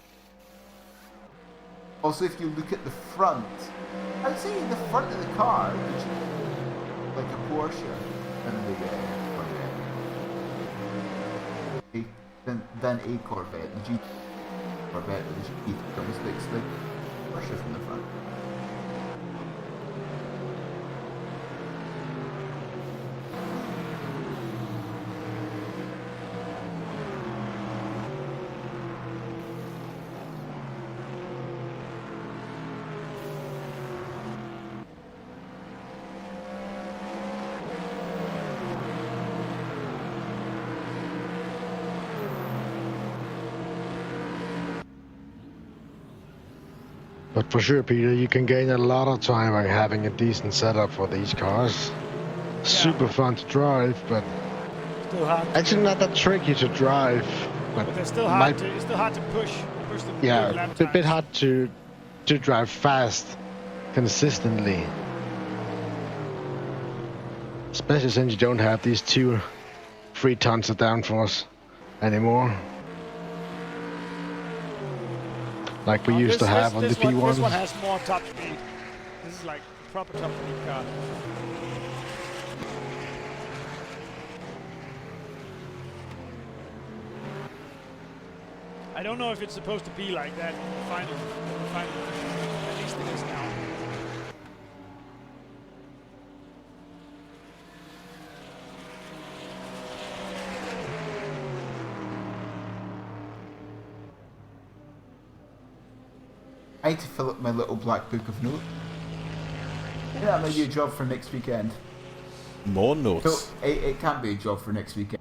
Also, if you look at the front, I'd say the front of the car, which like a Porsche, than a Corvette. The GT Corvette with the GT almost looks like Porsche from the front. But for sure, Peter, you can gain a lot of time by having a decent setup for these cars. Yeah. Super fun to drive, but still hard. Actually, not that tricky to drive. But they're still hard to. It's still hard to push the yeah, it's a bit hard to drive fast, consistently. Especially since you don't have these 2-3 tons of downforce anymore. Like we used to have on the P1s. This one has more top speed. This is like proper top speed car. I don't know if it's supposed to be like that in the final. At least it is now. need to fill up my little black book of notes. Maybe that might be a job for next weekend. More No, notes. it can't be a job for next weekend.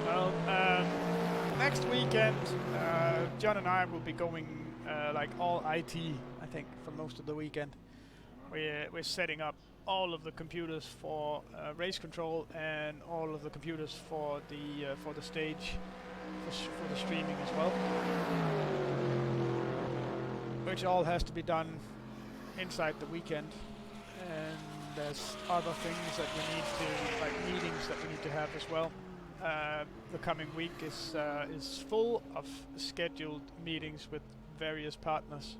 Well, next weekend, John and I will be going like all IT, I think, for most of the weekend. We're setting up all of the computers for race control and all of the computers for the stage, for the streaming as well. Which all has to be done inside the weekend. And there's other things that we need to, like meetings that we need to have as well. The coming week is full of scheduled meetings with various partners.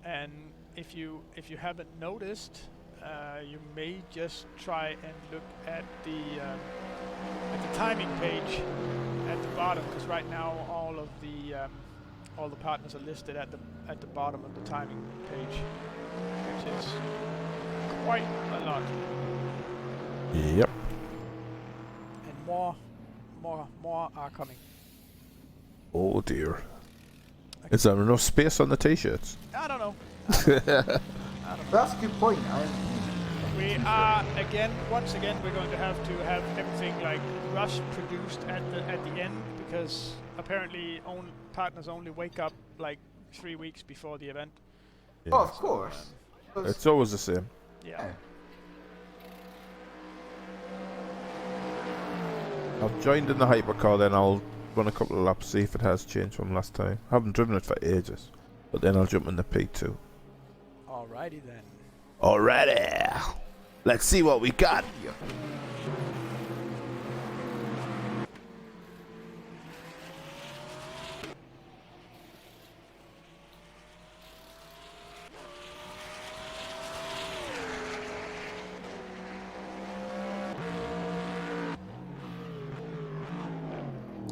And if you haven't noticed, you may just try and look at the timing page at the bottom, because right now all the partners are listed at the bottom of the timing page, which is quite a lot. Yep. And more are coming. Oh dear. Is there enough space on the t-shirts? I don't know. That's a good point. We are once again, we're going to have everything like rush produced at the end, because apparently partners only wake up like 3 weeks before the event. Yeah. Oh, of course. It's always the same. Yeah. I've joined in the hypercar, then I'll run a couple of laps, see if it has changed from last time. I haven't driven it for ages, but then I'll jump in the P2. Alrighty then. Alrighty! Let's see what we got!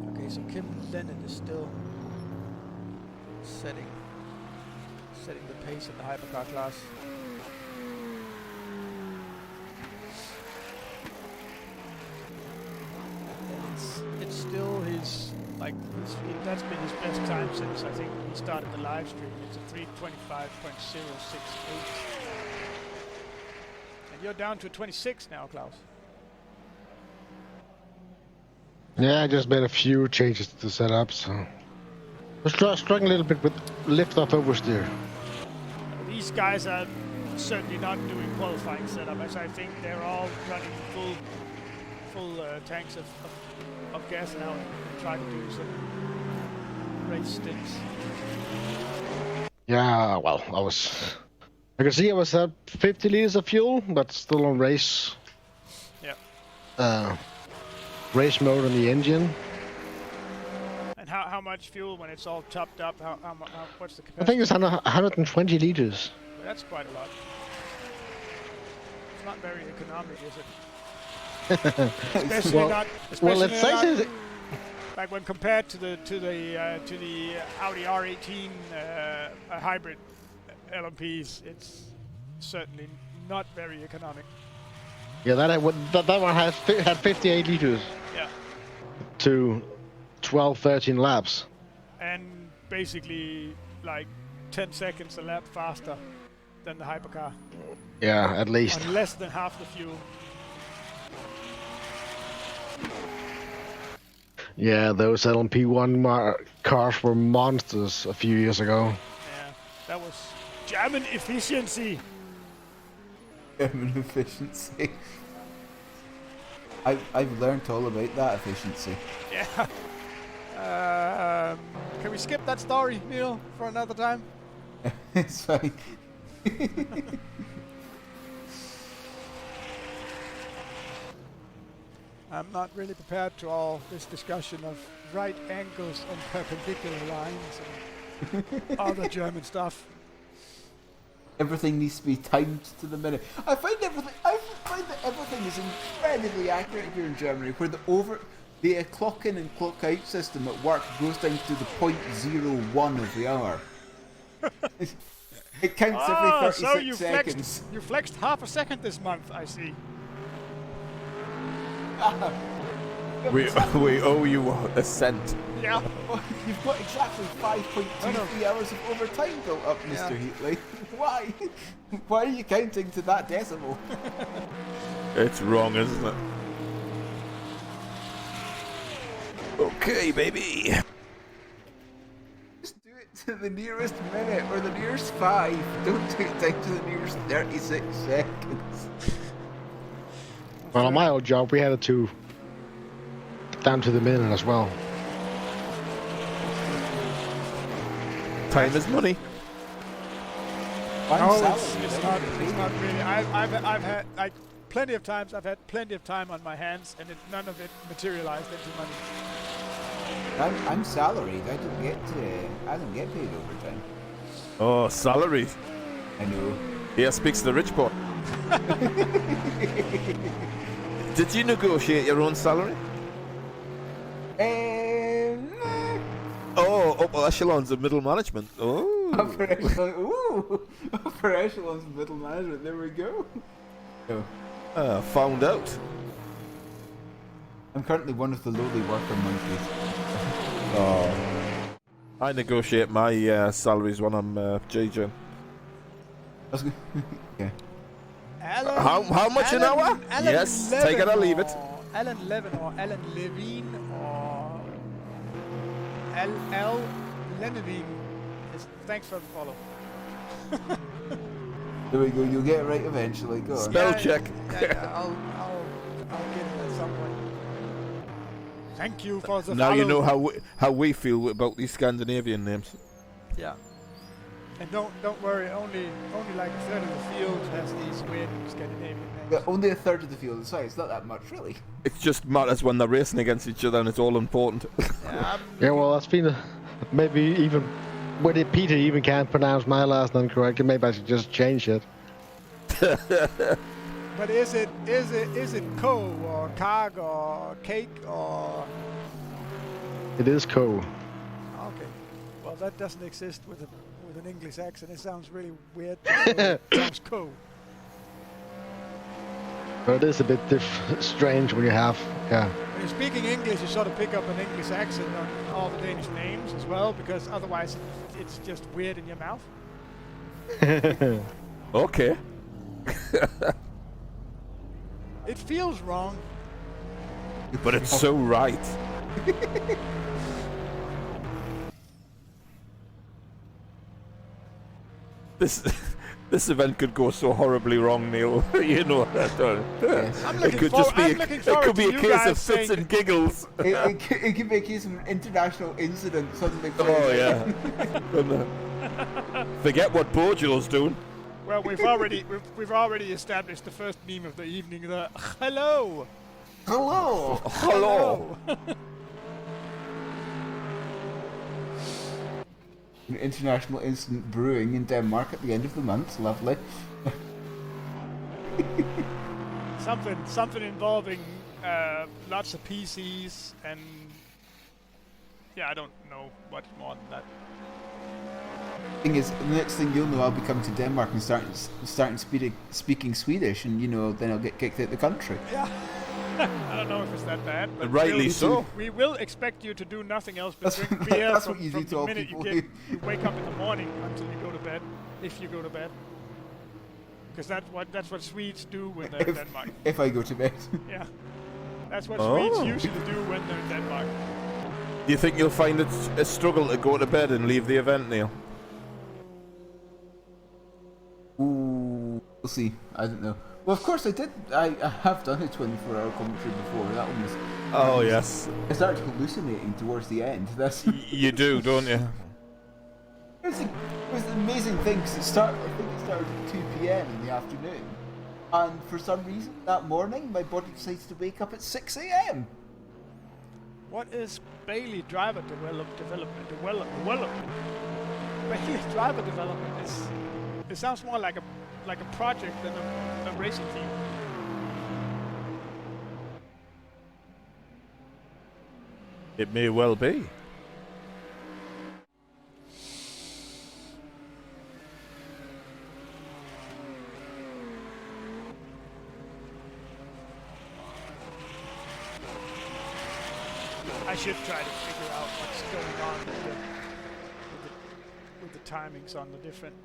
Okay, so Kim Lennon is still setting the pace in the hypercar class. And it's still that's been his best time since I think he started the live stream. It's a 3:25.068. And you're down to 26 now, Klaus. Yeah, I just made a few changes to the setup, so I was struggling a little bit with lift off oversteer. These guys are certainly not doing qualifying setup, as I think they're all running full tanks of gas now and trying to do some race stints. Yeah, well, I can see I was at 50 liters of fuel, but still on race. Yeah. Race mode on the engine. And how much fuel when it's all topped up? How what's the capacity? I think it's 120 liters. Well, that's quite a lot. It's not very economic, is it? Especially Well, not. Well, Especially it says not, it. like when compared to the Audi R18 hybrid LMPs, it's certainly not very economic. Yeah, that one had 58 liters Yeah. to 12, 13 laps. And basically like 10 seconds a lap faster than the hypercar. Yeah, at least. On less than half the fuel. Yeah, those LMP1 cars were monsters a few years ago. Yeah, that was German efficiency. German efficiency. I've learned all about that efficiency. Yeah. Can we skip that story, Neil, for another time? It's fine. I'm not really prepared to all this discussion of right angles and perpendicular lines and other German stuff. Everything needs to be timed to the minute. I find that everything is incredibly accurate here in Germany, where the clock in and clock out system at work goes down to the 0.01 of the hour. It counts every 36 seconds. You flexed half a second this month, I see. We owe you a cent. Yeah. You've got exactly 5.23 hours of overtime built up, Mr. Heatley. Why? Why are you counting to that decimal? It's wrong, isn't it? Okay, baby. Just do it to the nearest minute or the nearest 5. Don't do it down to the nearest 36 seconds. Well, on my old job, we had it to down to the minute as well. Time is money. No, it's not really. I've had like plenty of times. I've had plenty of time on my hands, and none of it materialized into money. I'm salaried. I don't get paid overtime. Oh, salary. I know. Here speaks the rich boy. Did you negotiate your own salary? Oh, upper echelons of middle management. Oh. Upper echelons of middle management. There we go. No. Found out. I'm currently one of the lowly worker monkeys. Oh. I negotiate my salaries when I'm JJ. Yeah. Alan, How much an hour? Alan Yes, Levin take it or leave it. Alan Levin or Alan Levine or L. Lenevine. Thanks for the follow. There we go. You'll get it right eventually. Go on. Spell check. Yeah, I'll get it at some point. Thank you for the Now follow. you know how we feel about these Scandinavian names. Yeah. And don't worry, only like a third of the field has these weird Scandinavian names. Yeah, only a third of the field is it's not that much, really. It just matters when they're racing against each other and it's all important. Yeah, well, that's been maybe even when Peter even can't pronounce my last name correctly. Maybe I should just change it. But is it co or cog or cake or? It is Co. Okay. Well, that doesn't exist with an English accent. It sounds really weird. It sounds co. But it is a bit strange when you have, yeah. When you're speaking English, you sort of pick up an English accent on all the Danish names as well, because otherwise it's just weird in your mouth. Okay. It feels wrong. But it's so right. This event could go so horribly wrong, Neil. You know that. Yes. It could just be I'm looking it forward could be to a you case guys of fits saying- and giggles. It could be a case of an international incident suddenly. Oh yeah. Forget what Bojo's doing. Well, we've already established the first meme of the evening. The hello. Hello. Hello. An international incident brewing in Denmark at the end of the month. Lovely. Something involving lots of PCs and yeah, I don't know much more than that. Thing is, the next thing you'll know, I'll be coming to Denmark and starting speaking Swedish, and then I'll get kicked out of the country. Yeah. I don't know if it's that bad, but Rightly so. We will expect you to do nothing else but That's- drink beer that's from, what you from do to the all minute people you wake up in the morning until you go to bed, if you go to bed. Because that's what Swedes do when they're in Denmark. If I go to bed. Yeah. That's what Oh. Swedes usually do when they're in Denmark. Do you think you'll find it a struggle to go to bed and leave the event, Neil? Ooh, we'll see. I don't know. Well, of course I did. I have done a 24-hour commentary before. That one was. Oh yes. I started hallucinating towards the end. That's. You do, don't you? It was an amazing thing because I think it started at 2 p.m. in the afternoon, and for some reason that morning my body decides to wake up at 6 a.m. What is Bailey driver development? Bailey driver development it sounds more like a project than a racing team. It may well be. I should try to figure out what's going on with the timings on the different,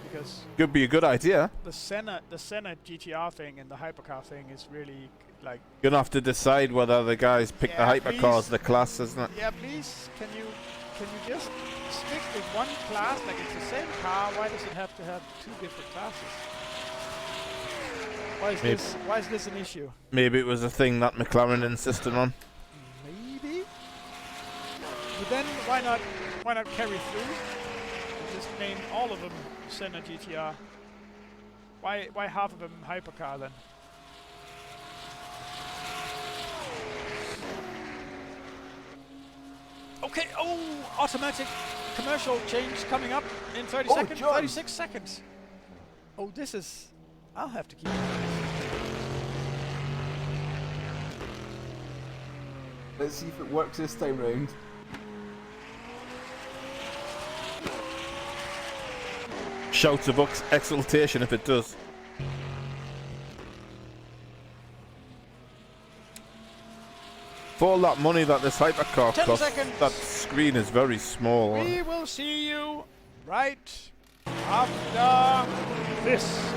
because Could be a good idea. the Senna GTR thing and the hypercar thing is really like. You're gonna have to decide whether the guys pick Yeah, the hypercars, please. the class, isn't it? Yeah, please, can you just stick with one class? Like, it's the same car. Why does it have to have two different classes? Why is this an issue? Maybe it was a thing that McLaren insisted on. Maybe. But then why not carry through? Just name all of them Senna GTR. Why half of them hypercar then? Okay, automatic commercial change coming up in 30 seconds. John. 36 seconds. Oh, this is... I'll have to keep... Let's see if it works this time round. Shouts of exultation if it does. For all that money that this hypercar 10 costs, seconds. that screen is very small. We will see you right after this.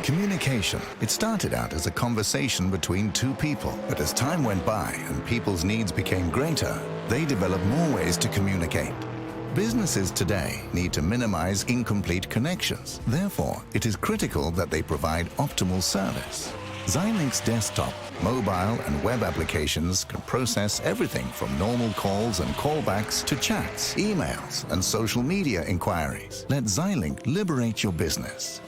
Communication. It started out as a conversation between two people, but as time went by and people's needs became greater, they developed more ways to communicate. Businesses today need to minimize incomplete connections. Therefore, it is critical that they provide optimal service. Xilinx desktop, mobile and web applications can process everything from normal calls and callbacks to chats, emails, and social media inquiries. Let Xilinx liberate your business.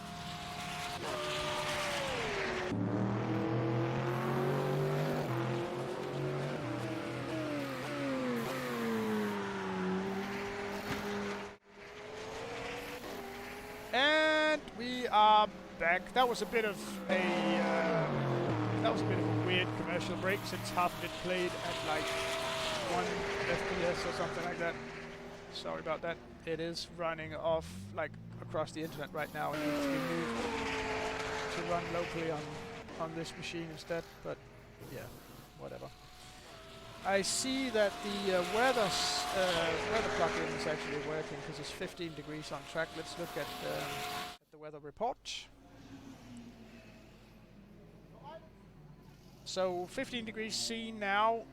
And we are back. That was a bit of a weird commercial break, since half of it played at like 1 FPS or something like that. Sorry about that. It is running off like across the internet right now and needs to be moved to run locally on this machine instead. But yeah, whatever. I see that the weather plugin is actually working because it's 15 degrees on track. Let's look at the weather report. So 15 degrees C now,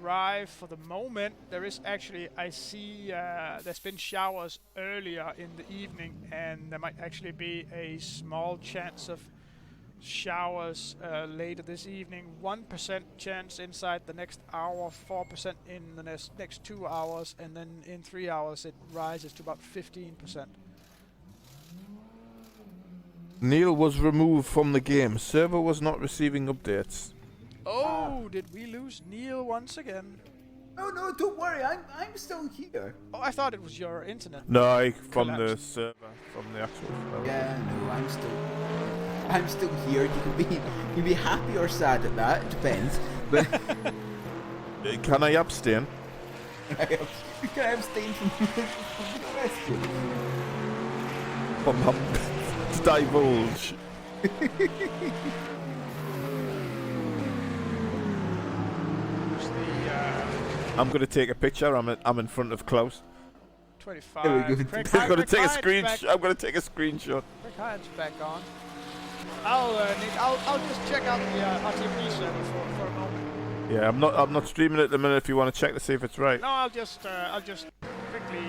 dry for the moment. There is actually, I see there's been showers earlier in the evening, and there might actually be a small chance of showers later this evening. 1% chance inside the next hour, 4% in the next 2 hours, and then in 3 hours it rises to about 15%. Neil was removed from the game. Server was not receiving updates. Oh, did we lose Neil once again? Oh no, don't worry, I'm still here. Oh, I thought it was your internet. No, from the Collapsed. server, from the actual server. Yeah, no, I'm still here. You can be happy or sad at that. It depends. But Can I abstain? can I abstain from the question? To divulge. Who's the I'm gonna take a picture. I'm in front of Klaus. 25? There we go. Craig I'm gonna take a Hyatt's back. screenshot. I'm gonna take a screenshot. Craig Hyatt's back on. I'll just check out the RTP server for a moment. Yeah, I'm not streaming it at the minute. If you want to check to see if it's right. No, I'll just quickly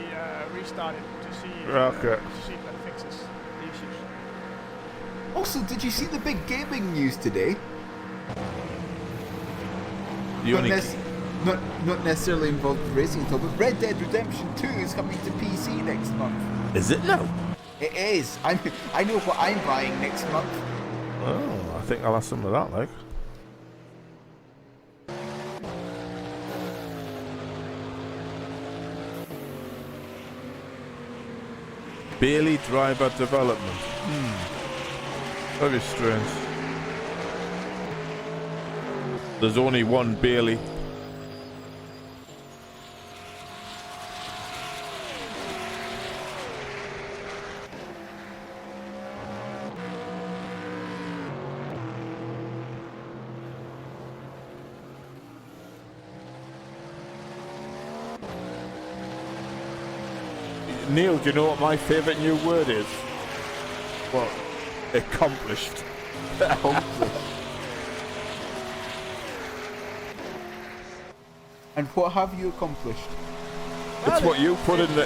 restart it to see Okay. to see if that fixes the issues. Also, did you see the big gaming news today? The only Not necessarily involved with racing at all, but Red Dead Redemption 2 is coming to PC next month. is it now? It is. I know what I'm buying next month. Oh, I think I'll have some of that. Like. Bailey Driver Development. Very strange. There's only one Bailey. Neil, do you know what my favourite new word is? What? Accomplished. And what have you accomplished? It's what you put in the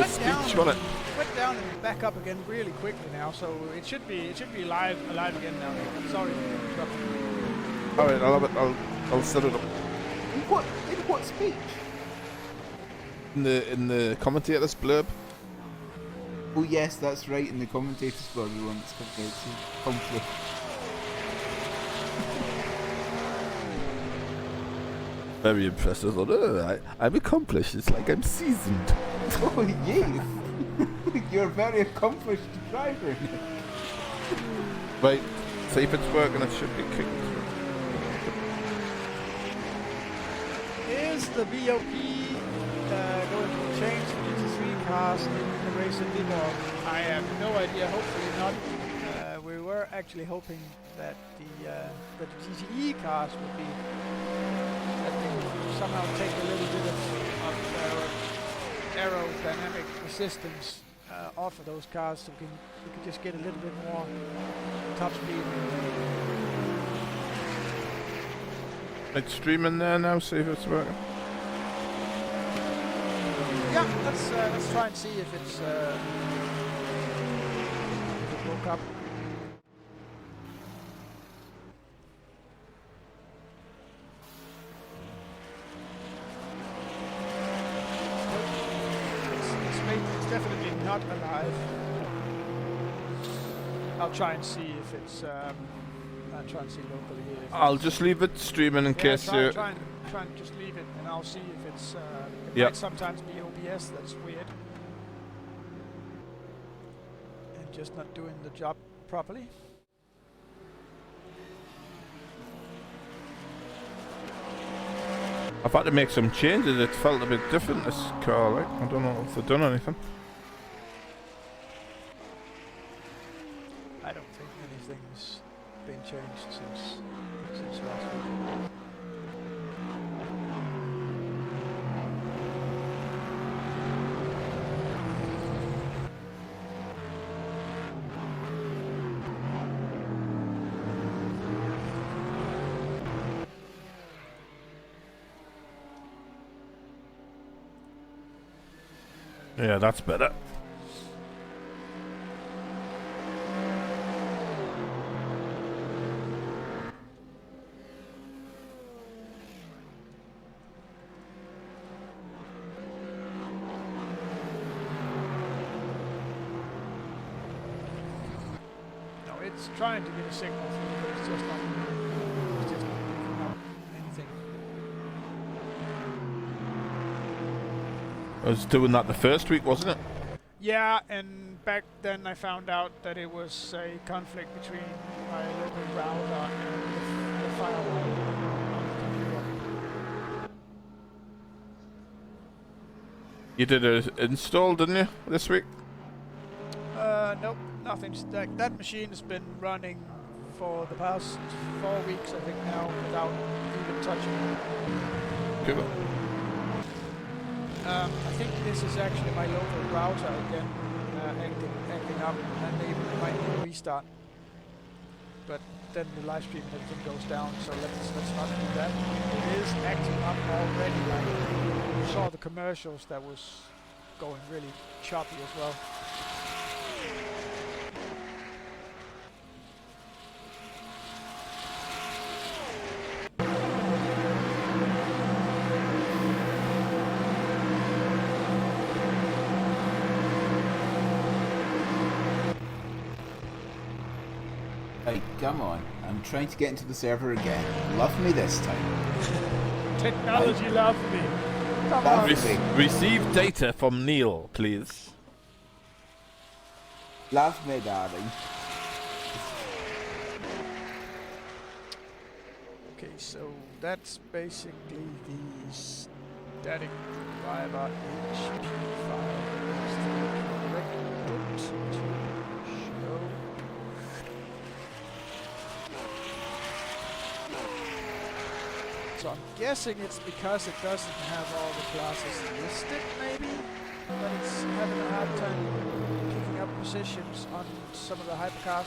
speech speech, wasn't it? It went down and back up again really quickly now, so it should be alive again now. Sorry for interrupting. All right, I'll have it. I'll set it up In what speech? in the commentator's blurb. Oh yes, that's right. In the commentators blog, the one that's compared to conflict. Very impressive. I'm accomplished. It's like I'm seasoned. Oh yes, you're a very accomplished driver. Right, see if it's working. It should be kicking through. Is the BOP going to change the GT3 cars in the race at Viborg? I have no idea. Hopefully not. We were actually hoping that the GTE cars would be that they would somehow take a little bit of aerodynamic resistance off of those cars, so we could just get a little bit more top speed. It's streaming there now. See if it's working. Yeah, let's try and see if it's if it woke up. It's definitely not alive. I'll try and see if it's. I'll try and see locally here. I'll just leave it streaming in case you. Try and just leave it, and I'll see if it's. It Yep. might sometimes be OBS. That's weird. And just not doing the job properly. I've had to make some changes. It felt a bit different, this car, like. I don't know if they've done anything. I don't think anything's been changed since last week. Yeah, that's better. it's trying to get a signal through, but it's just not picking up anything. I was doing that the first week, wasn't it? Yeah, and back then I found out that it was a conflict between my local router and the firewall on the computer. You did an install, didn't you, this week? Nope, nothing. That machine has been running for the past 4 weeks, I think now, without even touching it. Cool. I think this is actually my local router again, acting up, and they might need a restart. But then the live stream and everything goes down, so let's not do that. It is acting up already. Like you saw the commercials, that was going really choppy as well. Right, come on. I'm trying to get into the server again. Love me this time. Technology love me. Come Love on. me. Receive data from Neil, please. Love me, darling. Okay, so that's basically the static driver HP file. Is the correct input to show. So I'm guessing it's because it doesn't have all the classes listed, maybe, but it's having a hard time picking up positions on some of the hypercars.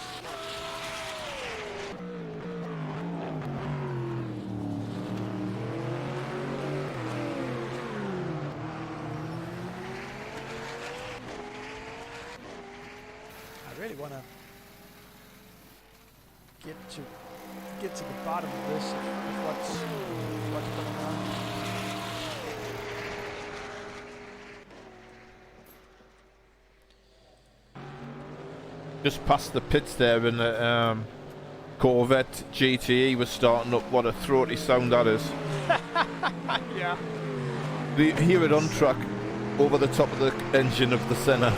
I really want to get to the bottom of this, of what's going on. Just past the pits there, and the Corvette GTE was starting up. What a throaty sound that is. Yeah. You hear it on track over the top of the engine of the Senna.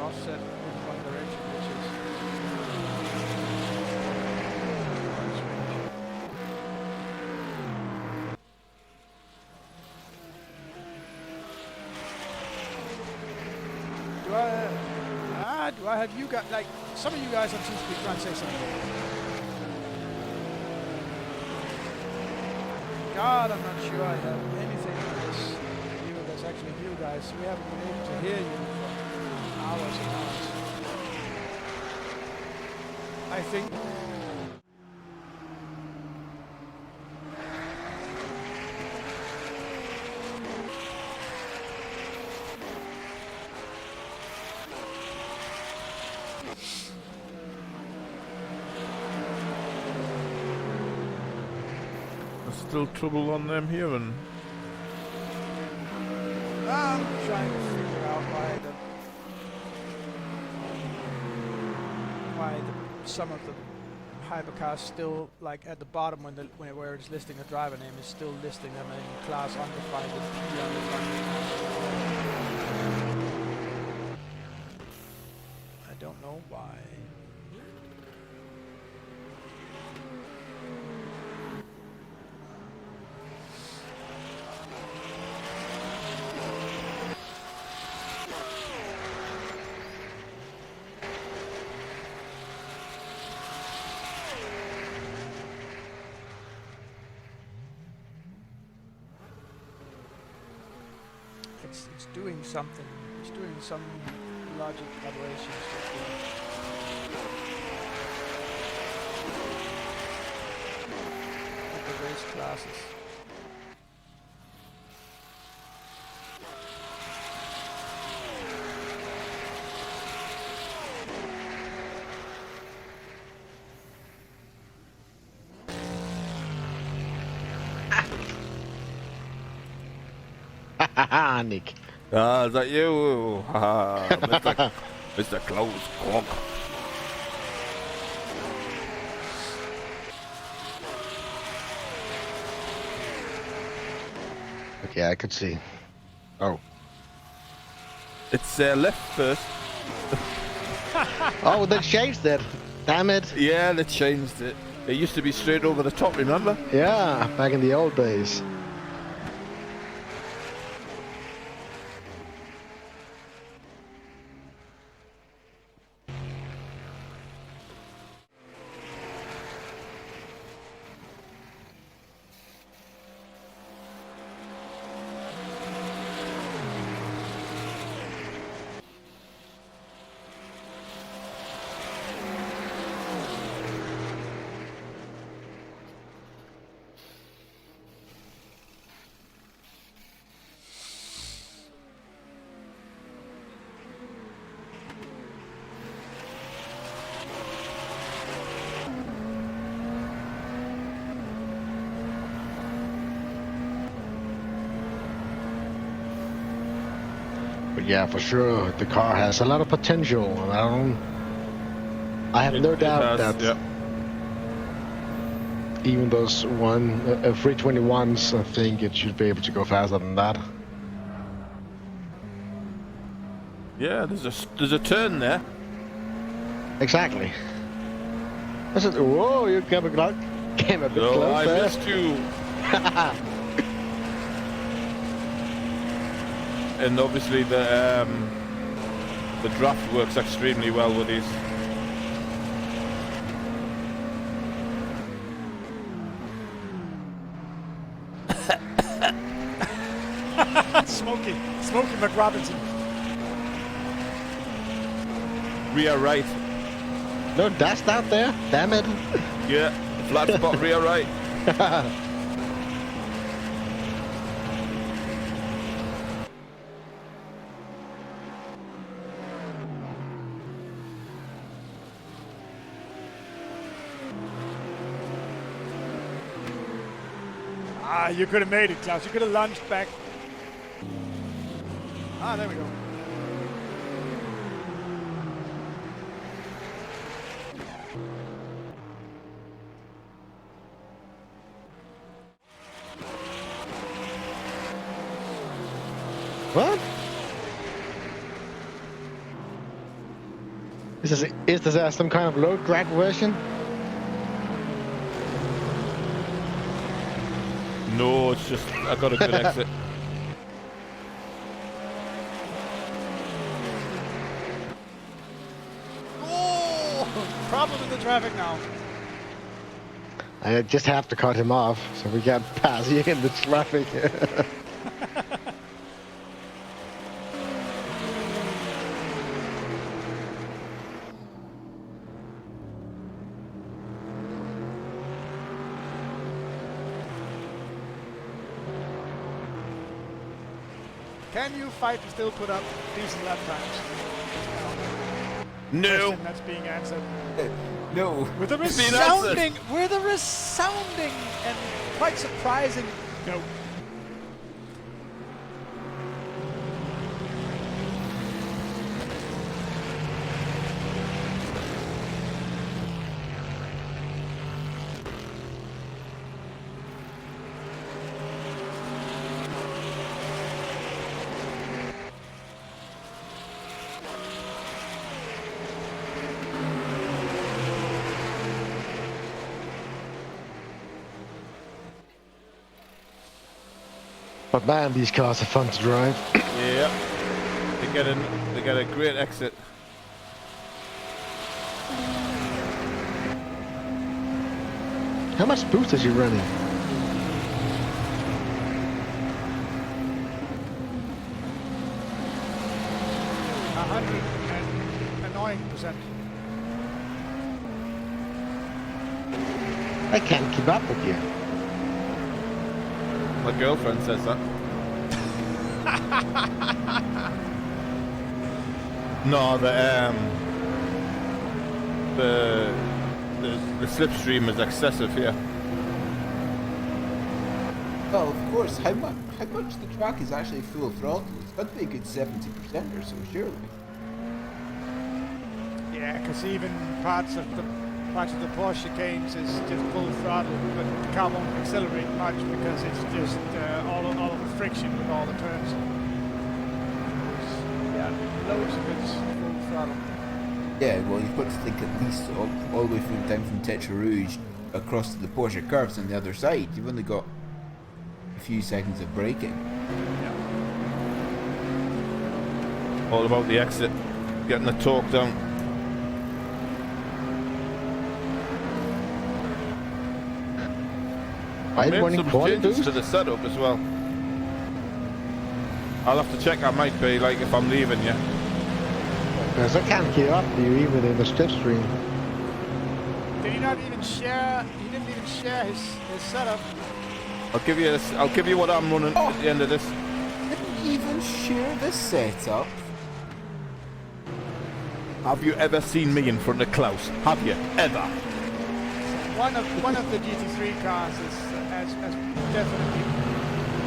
offset in one direction, which is quite strange. Do I have you got like some of you guys on TeamSpeak trying to say something? God, I'm not sure I have anything on this view that's actually you guys. We haven't been able to hear you for hours and hours. I think. Still trouble on them here, and I'm trying to figure out why some of the hypercars still, like at the bottom where it's listing a driver name, is still listing them in class undefined and P undefined. I don't know why. It's doing something. It's doing some logic operations with the race classes. Haha, Nick. ah, is that you? Haha, Mr. Close Quack. Okay, I could see. Oh. It's left first. Oh, they changed it. Damn it. Yeah, they changed it. It used to be straight over the top, remember? Yeah, back in the old days. But yeah, for sure, the car has a lot of potential, and I have no doubt that yeah. even those 321s, I think it should be able to go faster than that. Yeah, there's a turn there. Exactly. I said, whoa, you came a bit No, close I there. missed you. And obviously the draft works extremely well with these. Smokey McRobinson. Rear right. No dust out there? Damn it. Yeah, flat spot rear right. Ah, you could have made it, Klaus. You could have lunged back. Ah, there we go. What? Is this some kind of low drag version? No, it's just I got a good exit. Oh, problem in the traffic now. I just have to cut him off so we can't pass you in the traffic. Can you fight and still put up decent lap times? No. Question that's being answered. No. With a being answered. resounding and quite surprising no. But man, these cars are fun to drive. Yeah. They get a great exit. How much boost is you running? %. I can't keep up with you. My girlfriend says that. No, the slipstream is excessive here. Well, of course. How much the track is actually full throttle? It's got to be a good 70% or so, surely. Yeah, because even parts of the Porsche chicanes is just full throttle, but the car won't accelerate much because it's just all of the friction with all the turns. Yeah, loads of it's full throttle. Yeah, well, you've got to think at least all the way down from Tetra Rouge across to the Porsche curves on the other side. You've only got a few seconds of braking. Yeah. All about the exit, getting the torque down. I made some changes to the setup as well. I'll have to check. I might be like if I'm leaving you. Because I can't keep up with you even in the slipstream. Did he not even share? He didn't even share his setup. I'll give you this. I'll give you what I'm running at the end of this. Didn't even share the setup. Have you ever seen me in front of Klaus? Have you ever? One of the GT3 cars has definitely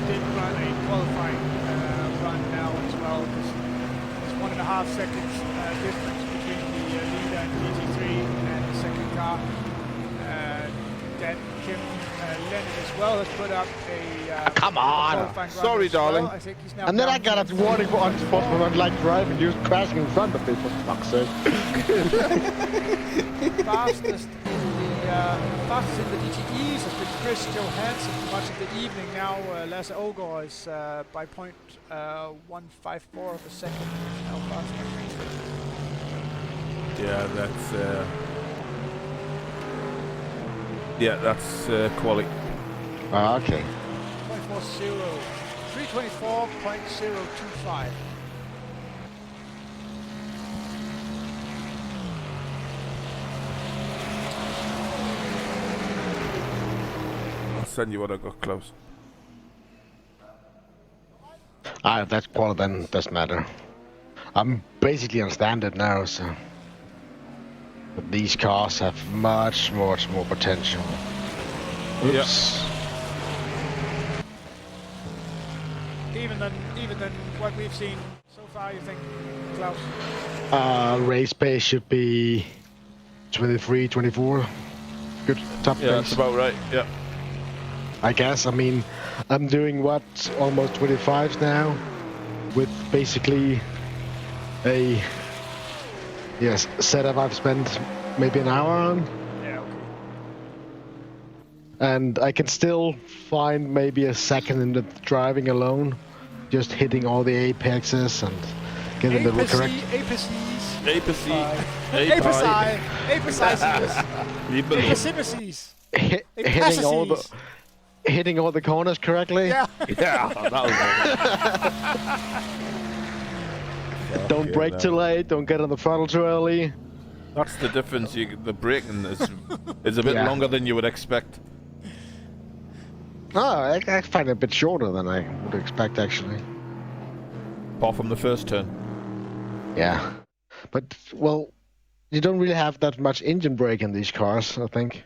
did run a qualifying run now as well. There's 1.5 seconds difference between the leader and GT3 and the second car. Then Kim Lennon as well has put up a come on! qualifying run Sorry, as well. darling. I think he's now And then I down got to a warning on spot when I like driving, you crashing in front of me, for fuck's sake. fastest in the DTEs has been Chris Johansson for much of the evening. Now Lasse Ågaard is by 0.154 of a second now faster. Yeah, that's quality. Okay. 324.025. I'll send you what I got close. That's quality, then doesn't matter. I'm basically on standard now, so. But these cars have much more potential. Oops. Even than what we've seen so far, you think, Klaus? Race pace should be 23, 24. Good top pace. Yeah, that's about right. Yeah. I guess. I mean, I'm doing what, almost 25 now, with basically a Yes, setup I've spent maybe an hour on. Yeah, okay. And I can still find maybe a second in the driving alone, just hitting all the apexes and getting the correct. Apices. Hitting all the corners correctly. Yeah. Yeah, that was Don't brake too late. Don't get on the throttle too early. That's the difference. The braking is a bit Yeah. longer than you would expect. Oh, I find it a bit shorter than I would expect actually. Apart from the first turn. Yeah, but well, you don't really have that much engine brake in these cars, I think.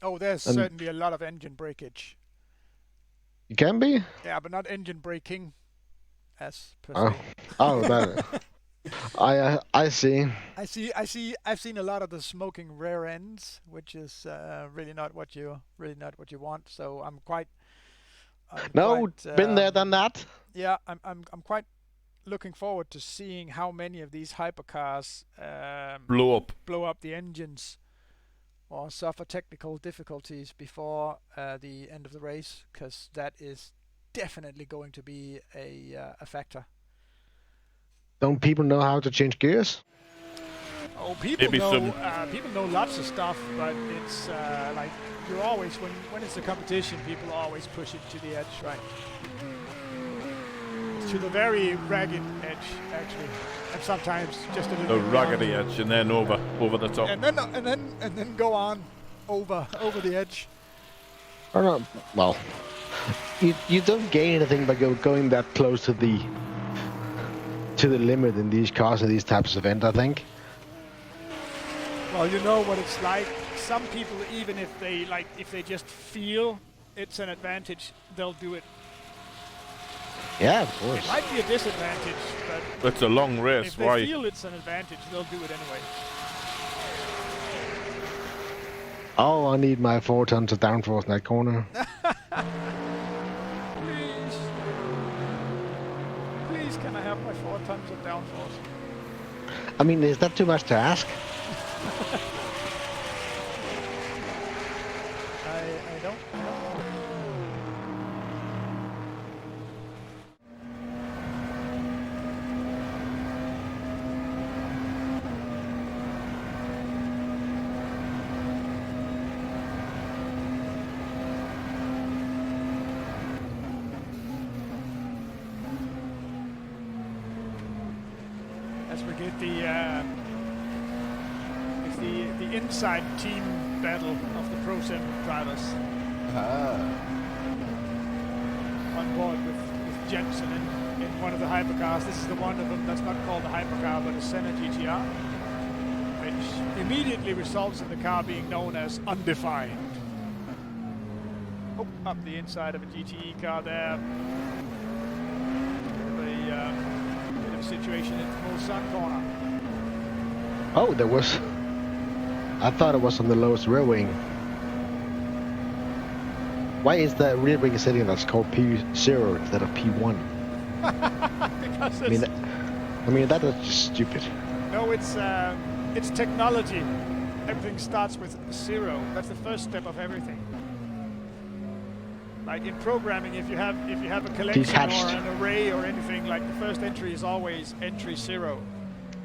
Oh, there's And- certainly a lot of engine breakage. You can be. Yeah, but not engine braking, as per Oh, se. oh, that. I see. I've seen a lot of the smoking rear ends, which is really not what you want. So I'm quite. Been there, done that. Yeah, I'm quite looking forward to seeing how many of these hypercars Blow up. blow up the engines or suffer technical difficulties before the end of the race, because that is definitely going to be a factor. Don't people know how to change gears? Oh, people Maybe know some- people know lots of stuff, but it's like you're always when it's a competition, people always push it to the edge, right? To the very ragged edge, actually, and sometimes just a little. The bit raggedy beyond. edge and then over the top. And then go on over the edge. Or not? Well, you don't gain anything by going that close to the limit in these cars and these types of events, I think. Well, you know what it's like. Some people, even if they just feel it's an advantage, they'll do it. Yeah, of It course. might be a disadvantage, but It's a long race. if they Why? feel it's an advantage, they'll do it anyway. Oh, I need my 4 tons of downforce in that corner. Please, can I have my 4 tons of downforce? I mean, is that too much to ask? I don't know. As we get the inside team battle of the Pro Sim drivers on board with Jensen in one of the hypercars. This is the one of them that's not called a hypercar but a Senna GTR, which immediately results in the car being known as undefined. Oh, up the inside of a GTE car there. Bit of a situation in the Mulsanne corner. Oh, there was. I thought it was on the lowest rear wing. Why is the rear wing setting that's called P0 instead of P1? Because I mean that is just stupid. no, it's technology. Everything starts with 0. That's the first step of everything. Like in programming, if you have a collection Detached. or an array or anything, like the first entry is always entry 0.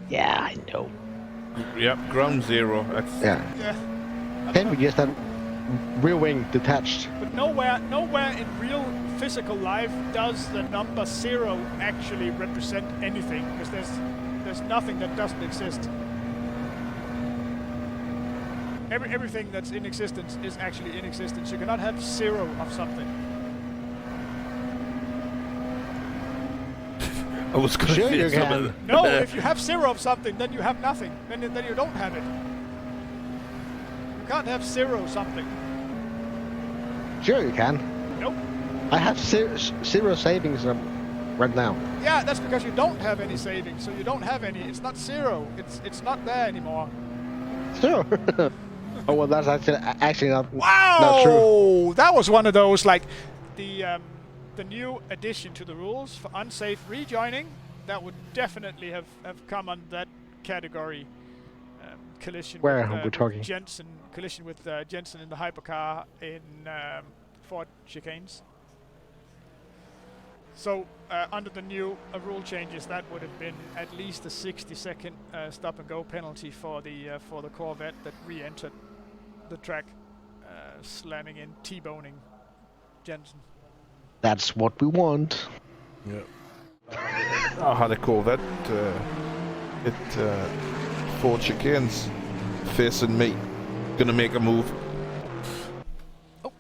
Yeah, I know. Yep, ground zero. That's Yeah. Yeah. Then we just have rear wing detached. But nowhere in real physical life does the number 0 actually represent anything, because there's nothing that doesn't exist. Everything that's in existence is actually in existence. You cannot have 0 of something. I was going to Sure say you something. can. No, if you have 0 of something, then you have nothing. Then you don't have it. You can't have 0 something. Sure you can. Nope. I have zero savings right now. Yeah, that's because you don't have any savings, so you don't have any. It's not 0. It's not there anymore. Sure. Oh well, that's actually not Wow! not true. That was one of those, like the new addition to the rules for unsafe rejoining. That would definitely have come on that category collision. Where with, we're talking? Jensen collision with Jensen in the hypercar in Ford chicanes. So under the new rule changes, that would have been at least a 60-second stop and go penalty for the Corvette that re-entered the track, slamming in, T-boning Jensen. That's what we want. Yeah. I had a Corvette at Ford chicanes facing me, gonna make a move. Oh,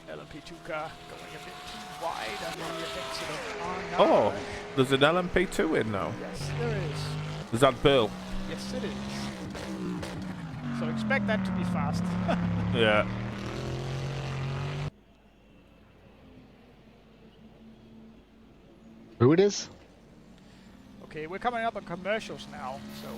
LMP2 car going a bit too wide on the exit of R9. Oh, there's an LMP2 in now. Yes, there is. Is that Bill? Yes, it is. So expect that to be fast. Yeah. Who it is? Okay, we're coming up on commercials now, so.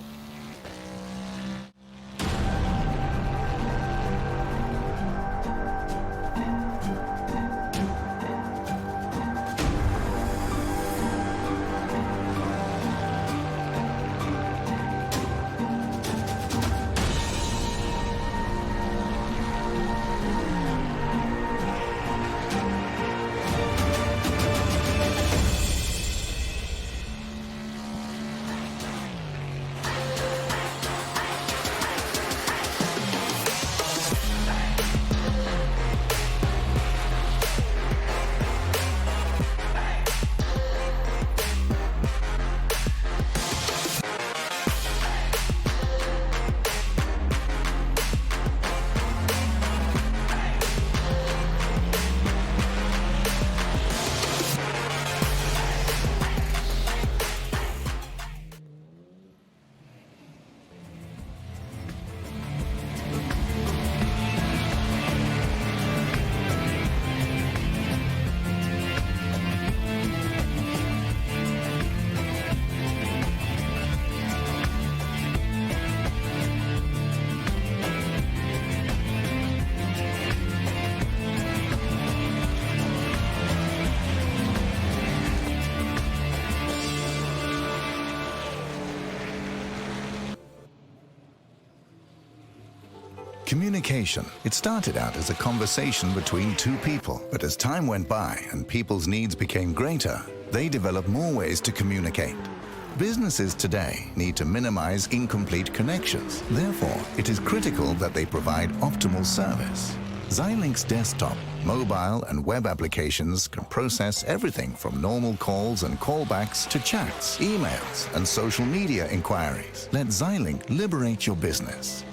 Communication. It started out as a conversation between two people, but as time went by and people's needs became greater, they developed more ways to communicate. Businesses today need to minimize incomplete connections. Therefore, it is critical that they provide optimal service. Xilinx desktop, mobile and web applications can process everything from normal calls and callbacks to chats, emails, and social media inquiries. Let Xilinx liberate your business.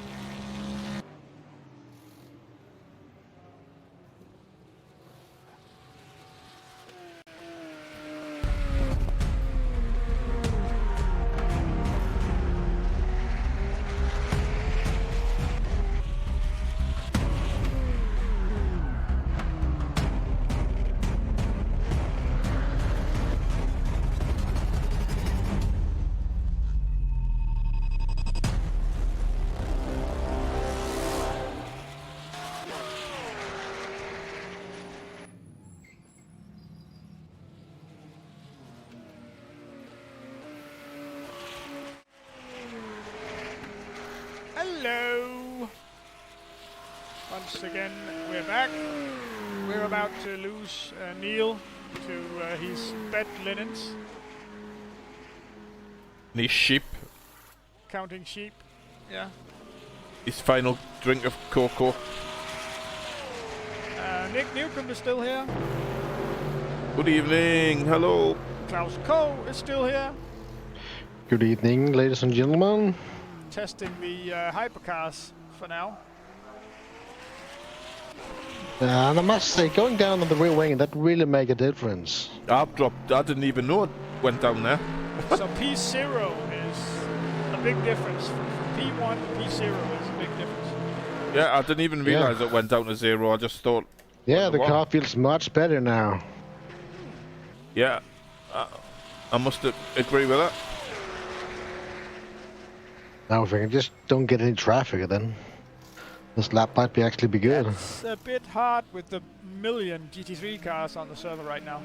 Hello! Once again, we're back. We're about to lose Neil to his bed linens, His sheep. counting sheep. Yeah. His final drink of cocoa. Nick Newcomb is still here. Good evening. Hello. Klaus Koh is still here. Good evening, ladies and gentlemen. Testing the hypercars for now. And I must say, going down on the rear wing, that really make a difference. I've dropped. I didn't even know it went down there. So P0 is a big difference. From P1 to P0 is a big difference. Yeah, I didn't even realise it went down to 0. I just thought. Yeah, the Wow. car feels much better now. Yeah, I must agree with that. Now if I can just don't get any traffic, then this lap might be actually be good. It's a bit hard with the million GT3 cars on the server right now.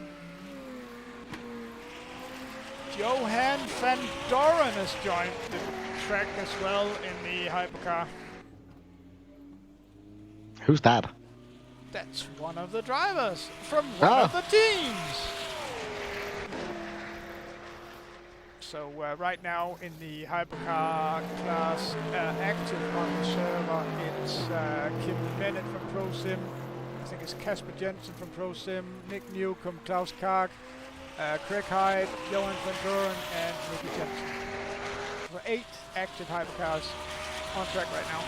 Johan van Doren has joined the track as well in the hypercar. Who's that? That's one of the drivers from one of the teams. So right now in the hypercar class, active on the server, it's Kim Bennett from ProSim. I think it's Kasper Jensen from ProSim, Nick Newcomb, Klaus Karg, Craig Hyde, Johan van Doren, and Nicky Jensen. So 8 active hypercars on track right now.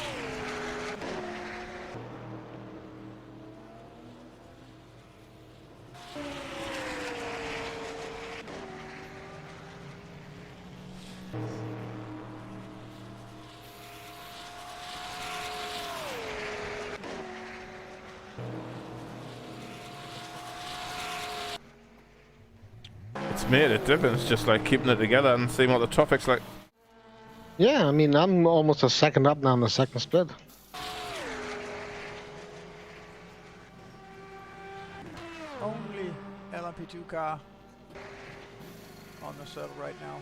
It's made a difference, just like keeping it together and seeing what the traffic's like. Yeah, I mean, I'm almost a second up now in the second split. Only LMP2 car on the server right now.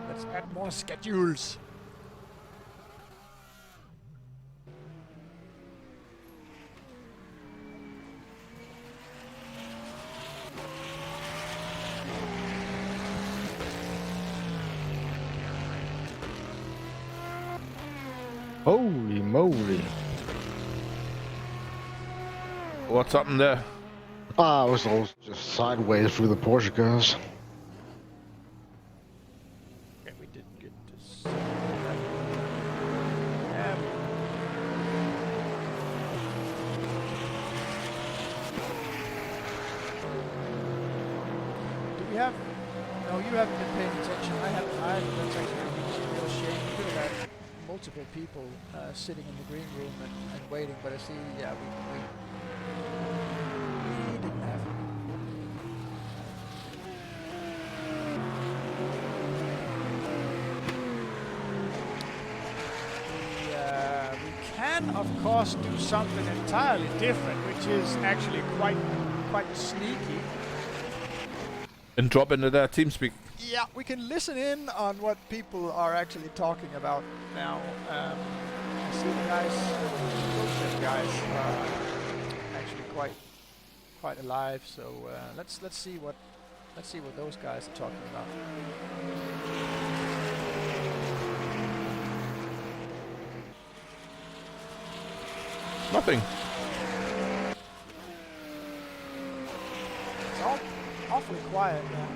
Let's add more schedules. Holy moly. What's happened there? I was all just sideways through the Porsche cars. Okay, we didn't get this. Do we have? No, you haven't been paying attention. I haven't. That's actually a real shame. We could have had multiple people sitting in the green room and waiting, but I see, yeah, we didn't have it. We can, of course, do something entirely different, which is actually quite sneaky. And drop into their TeamSpeak. Yeah, we can listen in on what people are actually talking about now. I see the guys are actually quite alive. So let's see what those guys are talking about. Nothing. It's all awfully quiet now.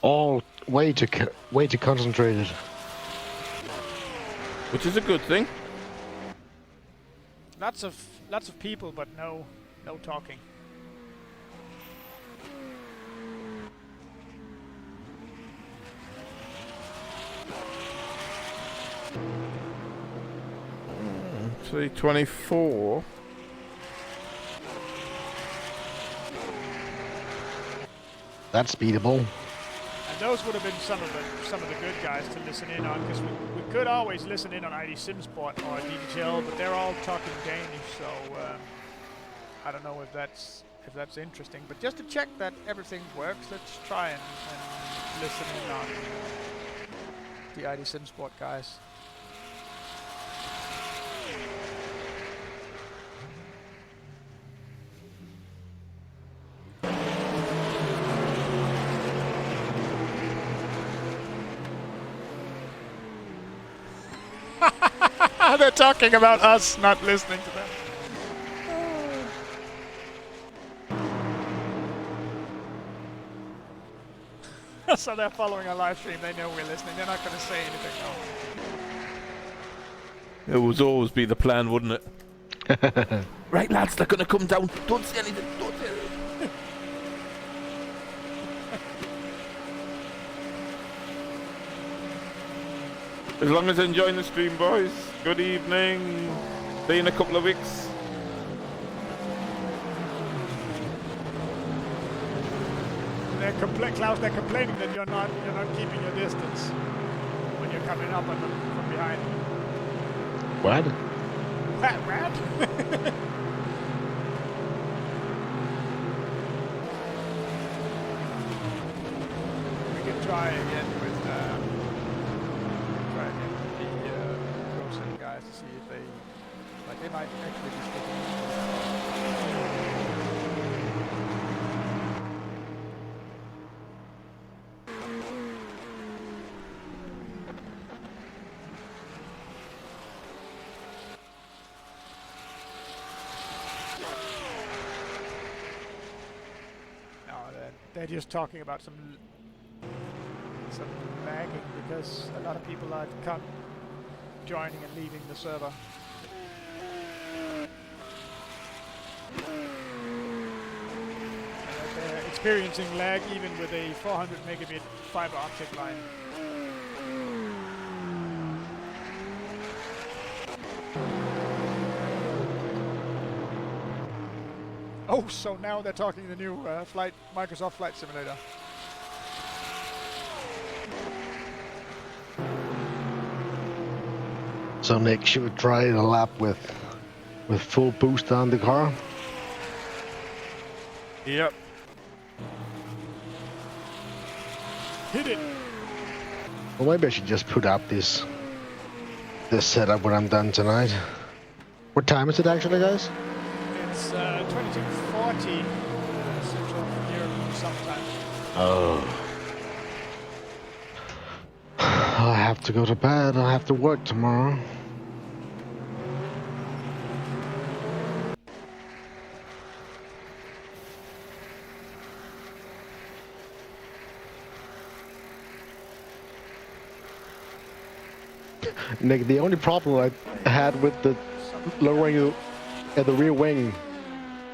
All way too concentrated. Which is a good thing. Lots of people, but no talking. Mm, 324. That's beatable. And those would have been some of the good guys to listen in on, because we could always listen in on ID SimSport or DDTL, but they're all talking Danish, so I don't know if that's interesting. But just to check that everything works, let's try and listen in on the ID SimSport guys. They're talking about us, not listening to them. So they're following our live stream. They know we're listening. They're not going to say anything else. It would always be the plan, wouldn't it? Right, lads, they're going to come down. Don't say anything. Don't say anything. As long as you're enjoying the stream, boys. Good evening. See you in a couple of weeks. Klaus, they're complaining that you're not keeping your distance when you're coming up on them from behind. What? What? We can try again with the Rosen guys to see if they might actually be sticking. They're just talking about some lagging because a lot of people are joining and leaving the server. They're experiencing lag even with a 400 megabit fiber optic line. Oh, so now they're talking the new Microsoft Flight Simulator. So Nick, should we try a lap with full boost on the car? Yep. Hit it! Well, maybe I should just put up this setup when I'm done tonight. What time is it actually, guys? It's 22:40 Central Europe sometime. Oh. I have to go to bed. I have to work tomorrow. Nick, the only problem I had with the lowering at the rear wing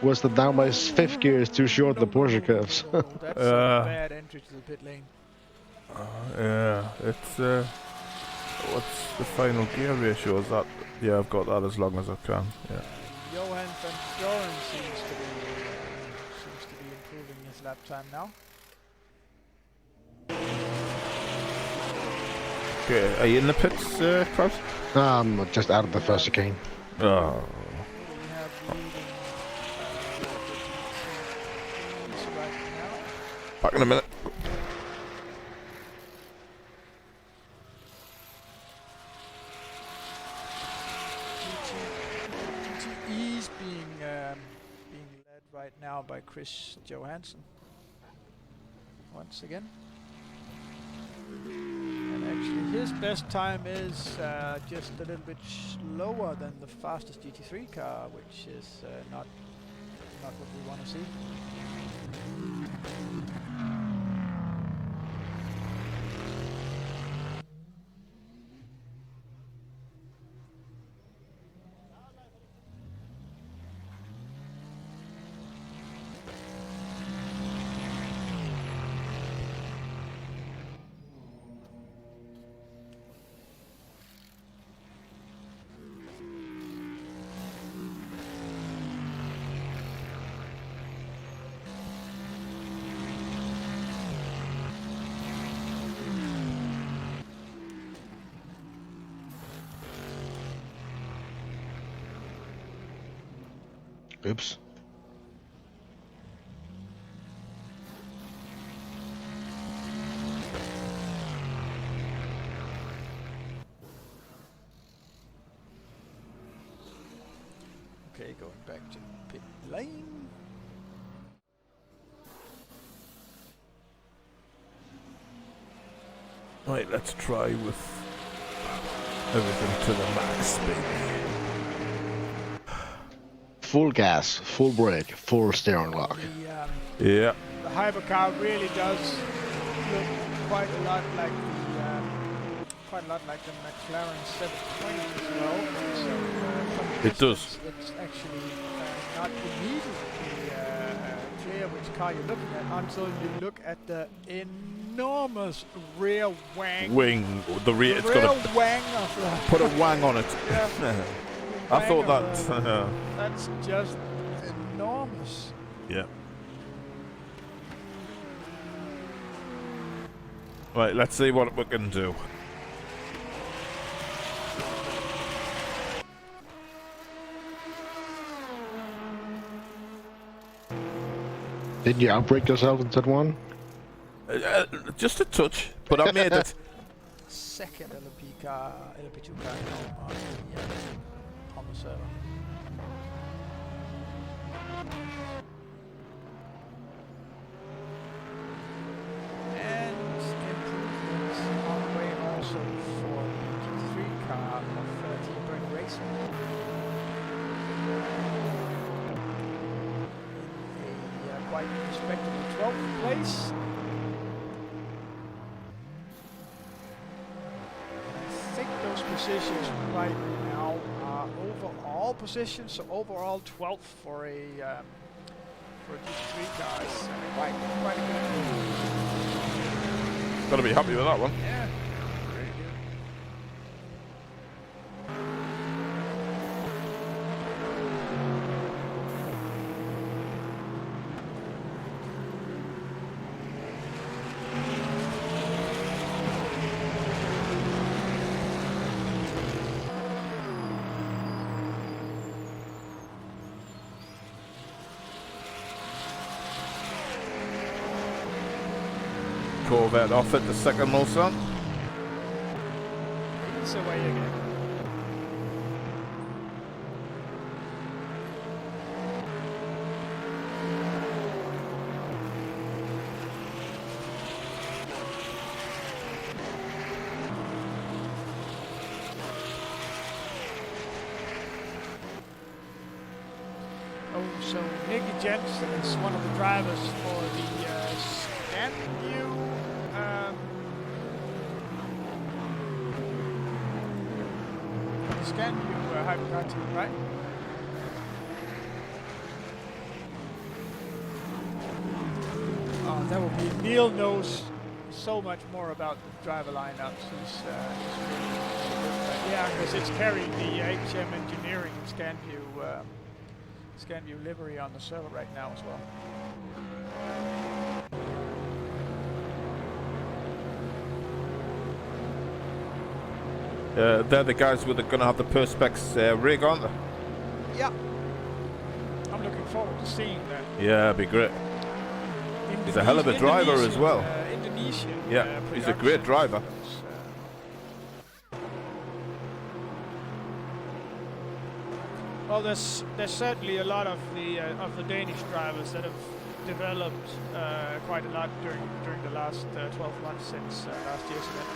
was that now my fifth gear is too short, the Porsche curves. That's a bad entry to the pit lane. Yeah, it's what's the final gear ratio? Is that? Yeah, I've got that as long as I can. Yeah. Johan van Doren seems to be improving his lap time now. Okay, are you in the pits, Klaus? I'm just out of the first chicane. Oh. We have leading right now. Back in a minute. GTE's being led right now by Chris Johansson. Once again. And actually his best time is just a little bit slower than the fastest GT3 car, which is not what we want to see. Oops. Okay, going back to pit lane. Right, let's try with everything to the max, baby. Full gas, full brake, full steering lock. Yeah. The hypercar really does look quite a lot like the McLaren 720 as well. So from It does. It's actually not immediately clear which car you're looking at until you look at the enormous rear wang. Wing, the rear, it's rear got to wang of the. put a wang on it. Yeah. I Wang thought of that. the- That's just enormous. Yeah. Right, let's see what we can do. Didn't you outbreak yourself in that one? Just a touch, but I made it. Second LMP2 car on the server. And improvements on the way also for the GT3 car of Team Bernie Racing. In a quite respectable 12th place. I think those positions right now are overall positions, so overall 12th for a GT3 car is quite a good. Gotta be happy with that one. Yeah, very good. Corvette off at the second Mulsanne. It's away again. Oh, so Nicky Jensen is one of the drivers for the Scanview. Scanview hypercar team, right? Oh, that will be. Neil knows so much more about the driver lineups. He's really good. Yeah, because it's carrying the HM Engineering Scanview livery on the server right now as well. They're the guys with going to have the Perspex rig, aren't they? Yeah. I'm looking forward to seeing that. Yeah, it'd be great. He's a hell of a driver as well. Indonesian. Yeah, he's a great driver. Well, there's certainly a lot of the Danish drivers that have developed quite a lot during the last 12 months since last year's event.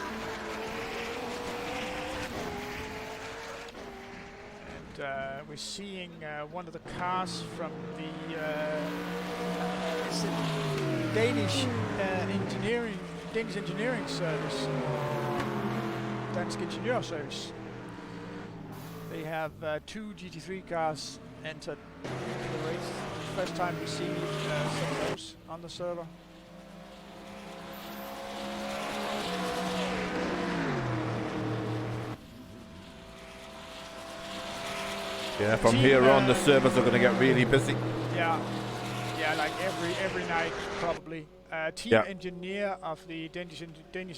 And we're seeing one of the cars from the Danish engineering service, Dansk Ingeniørservice. They have 2 GT3 cars entered into the race. First time we see some of those on the server. Yeah, from here on, the servers are going to get really busy. Yeah, like every night probably. Team engineer of the Danish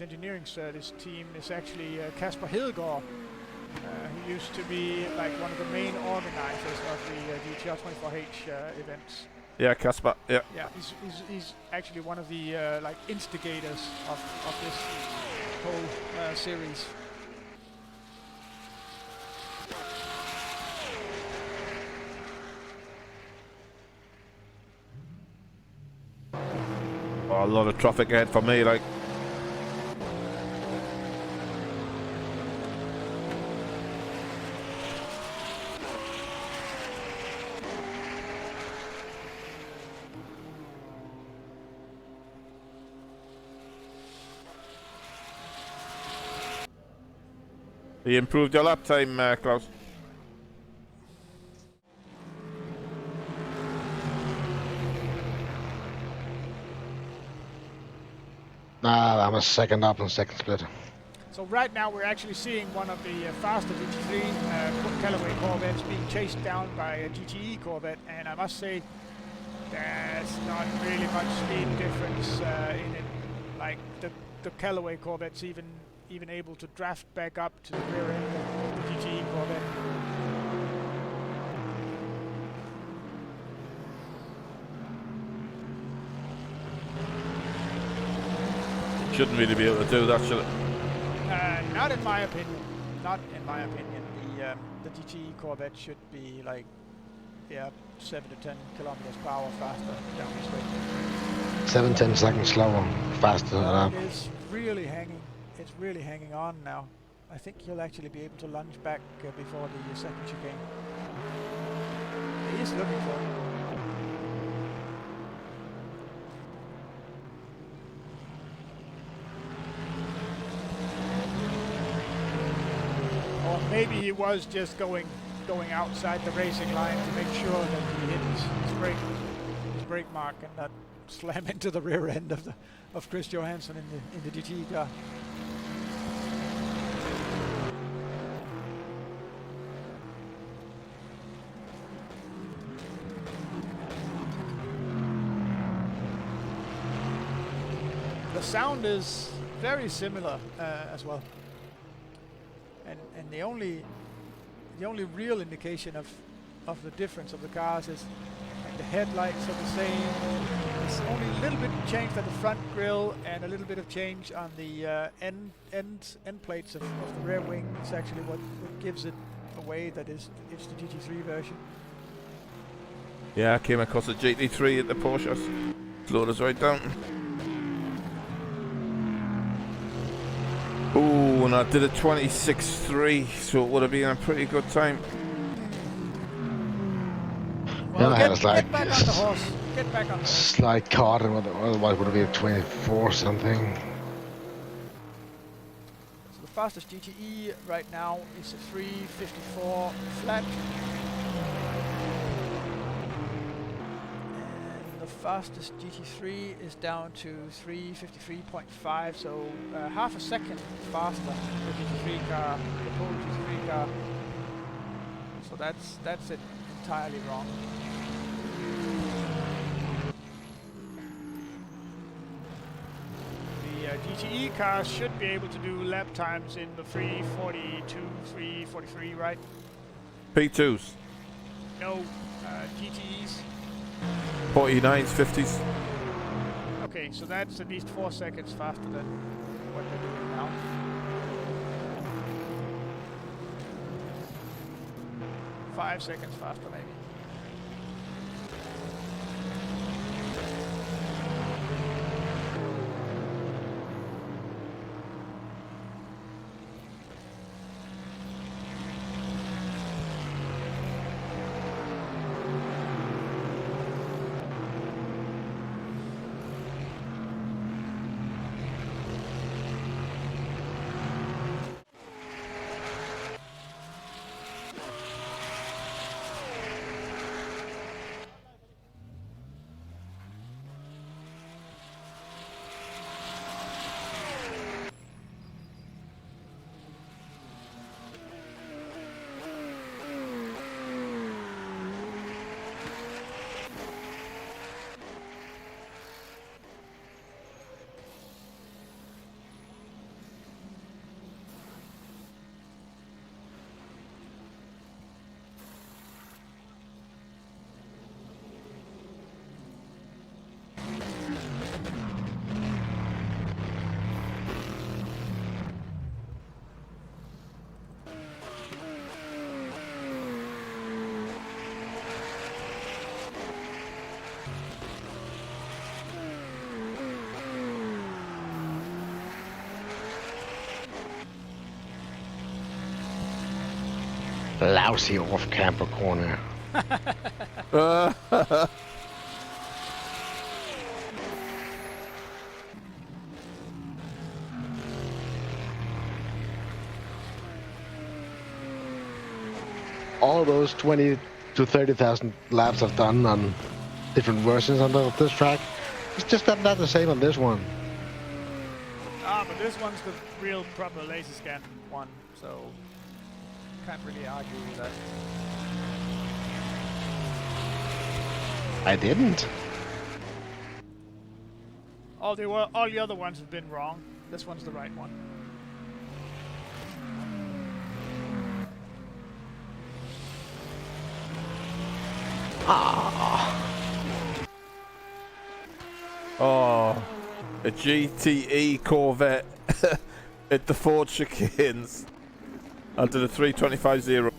engineering service team is actually Kasper Hedegaard, who used to be like one of the main organizers of the GTR24H events. Yeah, Kasper. Yeah. Yeah, he's actually one of the like instigators of this whole series. Oh, a lot of traffic ahead for me, like. You improved your lap time, Klaus. I'm a second up and second split. So right now we're actually seeing one of the faster GT3 Callaway Corvettes being chased down by a GTE Corvette, and I must say there's not really much speed difference in it. Like the Callaway Corvette's even able to draft back up to the rear end of the GTE Corvette. Shouldn't really be able to do that, should it? Not in my opinion. Not in my opinion. The GTE Corvette should be like, 7 to 10 kilometers per hour faster down the straight. 7-10 seconds slower, faster. It is really hanging. It's really hanging on now. I think he'll actually be able to lunge back before the second chicane. He is looking for it. Or maybe he was just going outside the racing line to make sure that he hit his brake mark and not slam into the rear end of Chris Johansson in the GT car. The sound is very similar as well. And the only real indication of the difference of the cars is like the headlights are the same. There's only a little bit of change on the front grille and a little bit of change on the end plates of the rear wing. It's actually what gives it away that it's the GT3 version. Yeah, I came across a GT3 at the Porsche. Slowed us right down. Ooh, and I did a 26.3, so it would have been a pretty good time. Well, Yeah, get back on the horse. Get back on the horse. Slight caught, and otherwise would have been 24 something. So the fastest GTE right now is a 3:54 flat. And the fastest GT3 is down to 3:53.5, so half a second faster than the GT3 car, the Pole GT3 car. So that's it entirely wrong. GTE cars should be able to do lap times in the 3:42, 3:43, right? P2s, No, GTEs. 49s, 50s. Okay, so that's at least 4 seconds faster than what they're doing now. Five seconds faster, maybe. Lousy off-camper corner. All those 20 to 30,000 laps I've done on different versions of this track, it's just not the same on this one. but this one's the real proper laser scan one, so can't really argue with that. I didn't. All the other ones have been wrong. This one's the right one. Oh, a GTE Corvette at the Ford chicanes. I did a 325.0.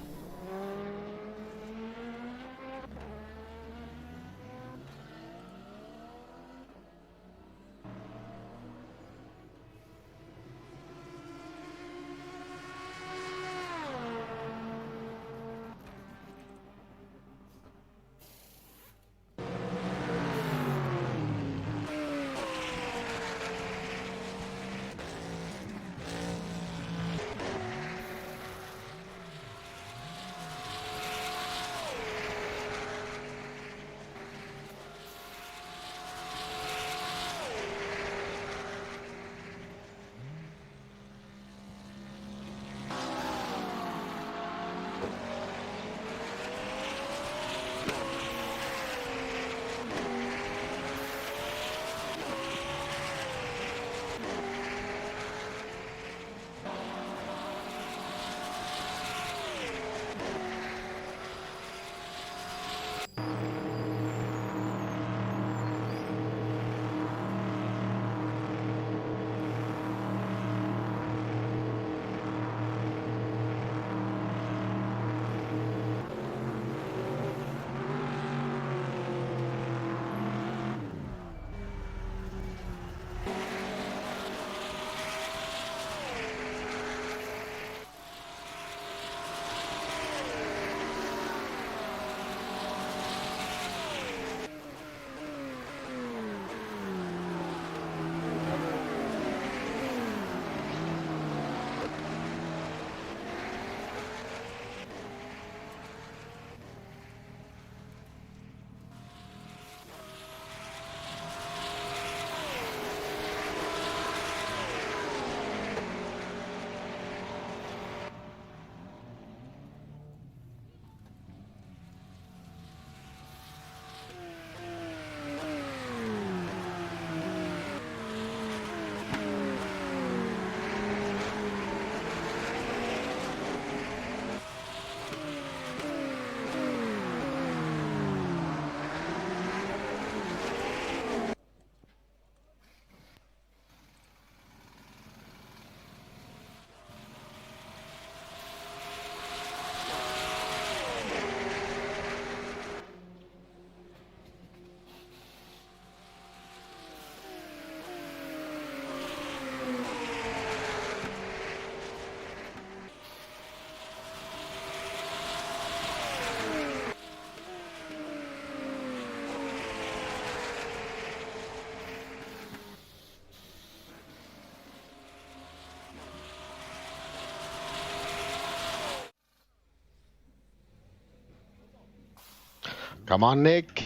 Come on, Nick.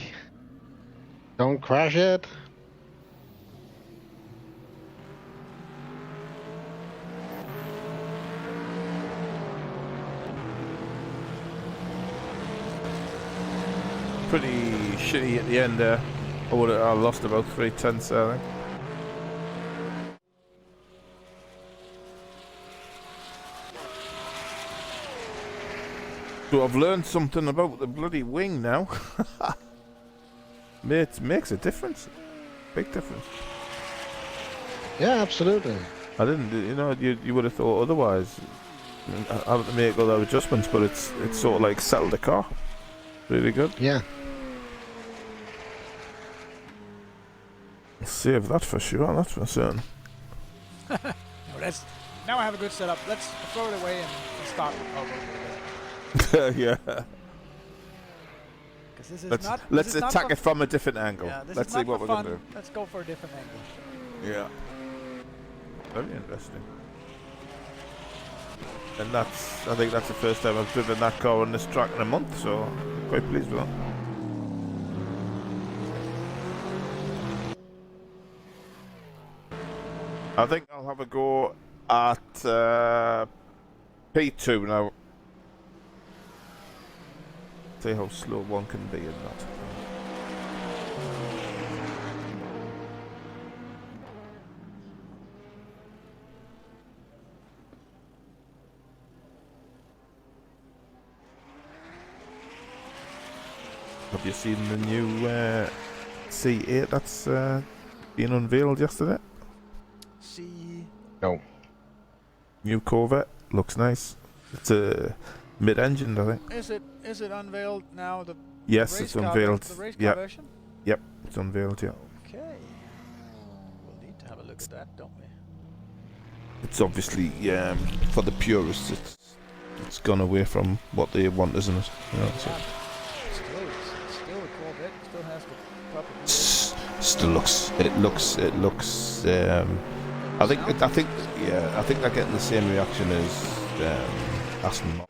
Don't crash it. Pretty shitty at the end there. I lost about 3/10, I think. So I've learned something about the bloody wing now. It makes a difference. Big difference. Yeah, absolutely. I didn't, you would have thought otherwise. I have to make all the adjustments, but it's sort of like settled the car. Really good. Yeah. Save that for sure, that's for certain. Now I have a good setup. Let's throw it away and start over. Yeah. This is Let's attack it from a different angle. Yeah, let's see what we're going to do. Let's go for a different angle. Yeah. Very interesting. And I think that's the first time I've driven that car on this track in a month, so I'm quite pleased with that. I think I'll have a go at P2 now. See how slow one can be in that. Have you seen the new C8 that's been unveiled yesterday? See. No. New Corvette, looks nice. It's a mid-engine, I think. Is it unveiled now? The Yes, race it's car, unveiled. The race car Yep, version. yep, it's unveiled. Yeah, Okay. We'll need to have a look at that, don't we? it's obviously for the purists. It's gone away from what they want, isn't it? You know, so. It's still a Corvette. It still has the proper. Still looks. It looks. I think they're getting the same reaction as Aston Martin.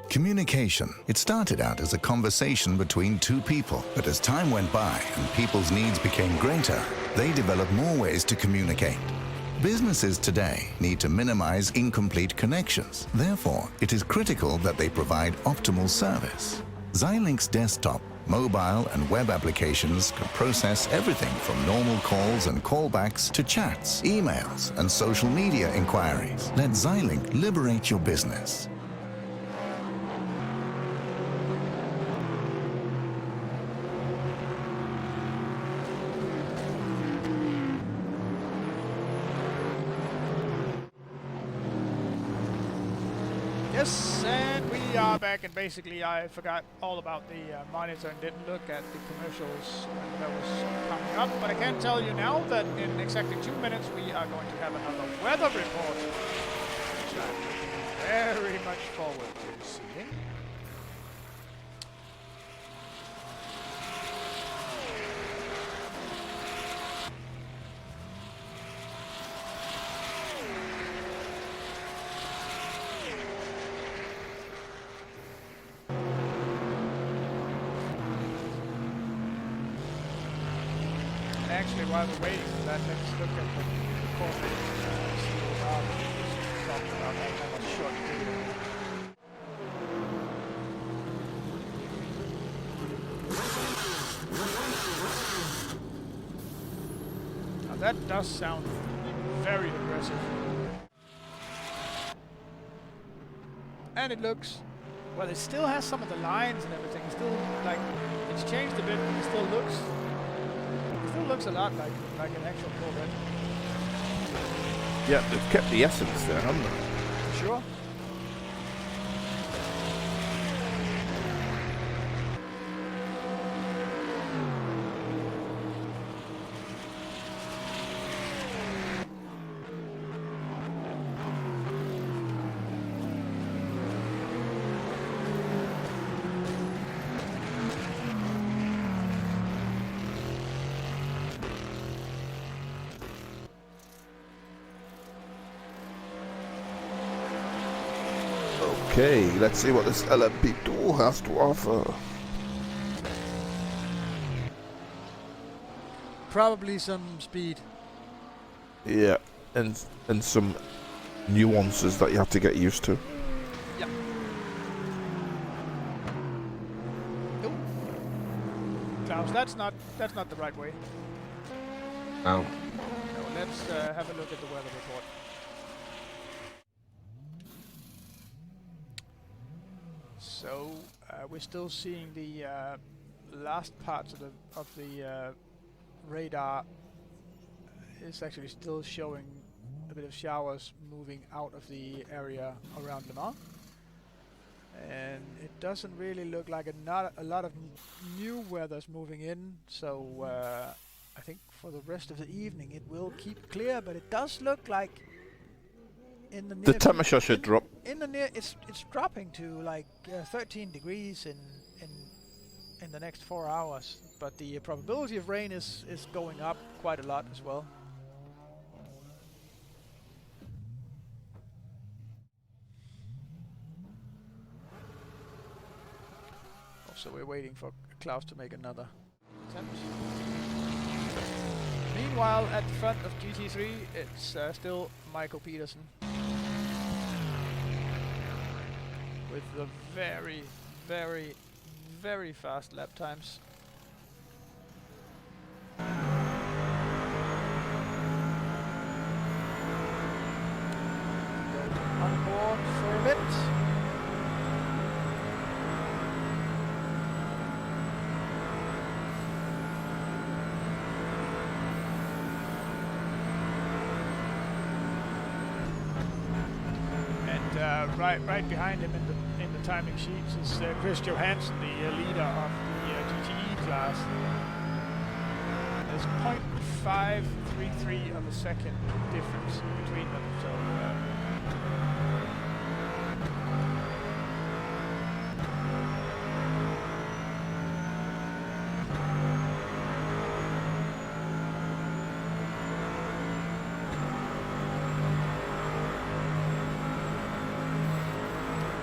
Communication. It started out as a conversation between two people, but as time went by and people's needs became greater, they developed more ways to communicate. Businesses today need to minimize incomplete connections. Therefore, it is critical that they provide optimal service. Xilinx desktop, mobile and web applications can process everything from normal calls and callbacks to chats, emails, and social media inquiries. Let Xilinx liberate your business. Yes, and we are back, and basically I forgot all about the monitor and didn't look at the commercials when that was coming up, but I can tell you now that in exactly 2 minutes we are going to have another weather report, which I'm looking very much forward to seeing. Actually, while we're waiting for that, let's look at the Corvette. See what we're talking about. I have a short video. Now that does sound very aggressive. And it looks, well, it still has some of the lines and everything. It's still like, it's changed a bit, but it still looks still looks a lot like an actual Corvette. Yeah, they've kept the essence there, haven't they? Sure. Okay, let's see what this LMP2 has to offer. Probably some speed. Yeah, and some nuances that you have to get used to. Yeah. Oh. Klaus, that's not the right way. Oh. No, let's have a look at the weather report. So we're still seeing the last parts of the radar is actually still showing a bit of showers moving out of the area around Le Mans, and it doesn't really look like a lot of new weather's moving in. So I think for the rest of the evening it will keep clear, but it does look like in the near The temperature should drop. in the near it's dropping to like 13 degrees in the next 4 hours, but the probability of rain is going up quite a lot as well. Also, we're waiting for Klaus to make another attempt. Meanwhile, at the front of GT3, it's still Michael Peterson with the very, very, very fast lap times. On board for a bit. Right behind him in the timing sheets is Chris Johansson, the leader of the GTE class. There's 0.533 of a second difference between them, so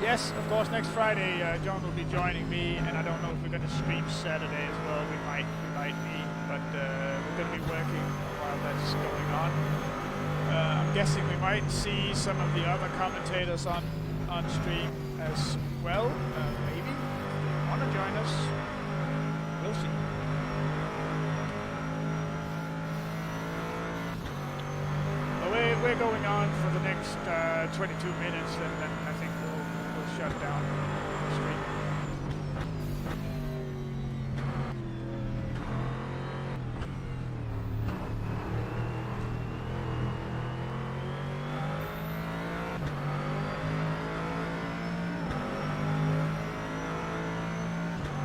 yes, of course, next Friday John will be joining me, and I don't know if we're going to stream Saturday as well. We might be, but we're going to be working while that's going on. I'm guessing we might see some of the other commentators on stream as well. Maybe want to join us. We'll see. We're going on for the next 22 minutes, and then I think we'll shut down the stream.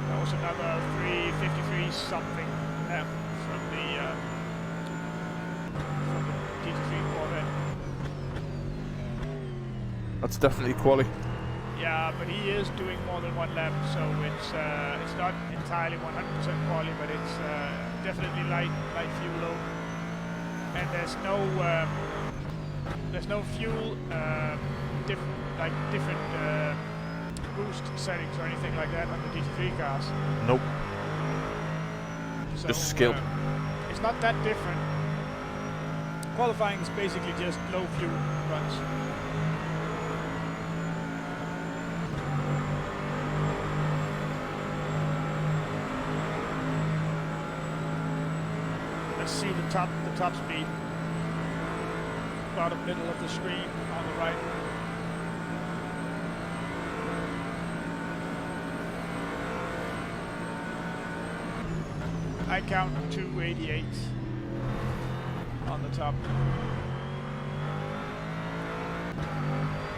That was another 353 something from the GT3 Corvette. That's definitely quality. Yeah, but he is doing more than one lap, so it's not entirely 100% quality, but it's definitely light fuel load, and there's no fuel different boost settings or anything like that on the GT3 cars. Nope. So, Just skill. It's not that different. Qualifying is basically just low fuel runs. Let's see the top speed. Bottom middle of the screen on the right. I count 288 on the top,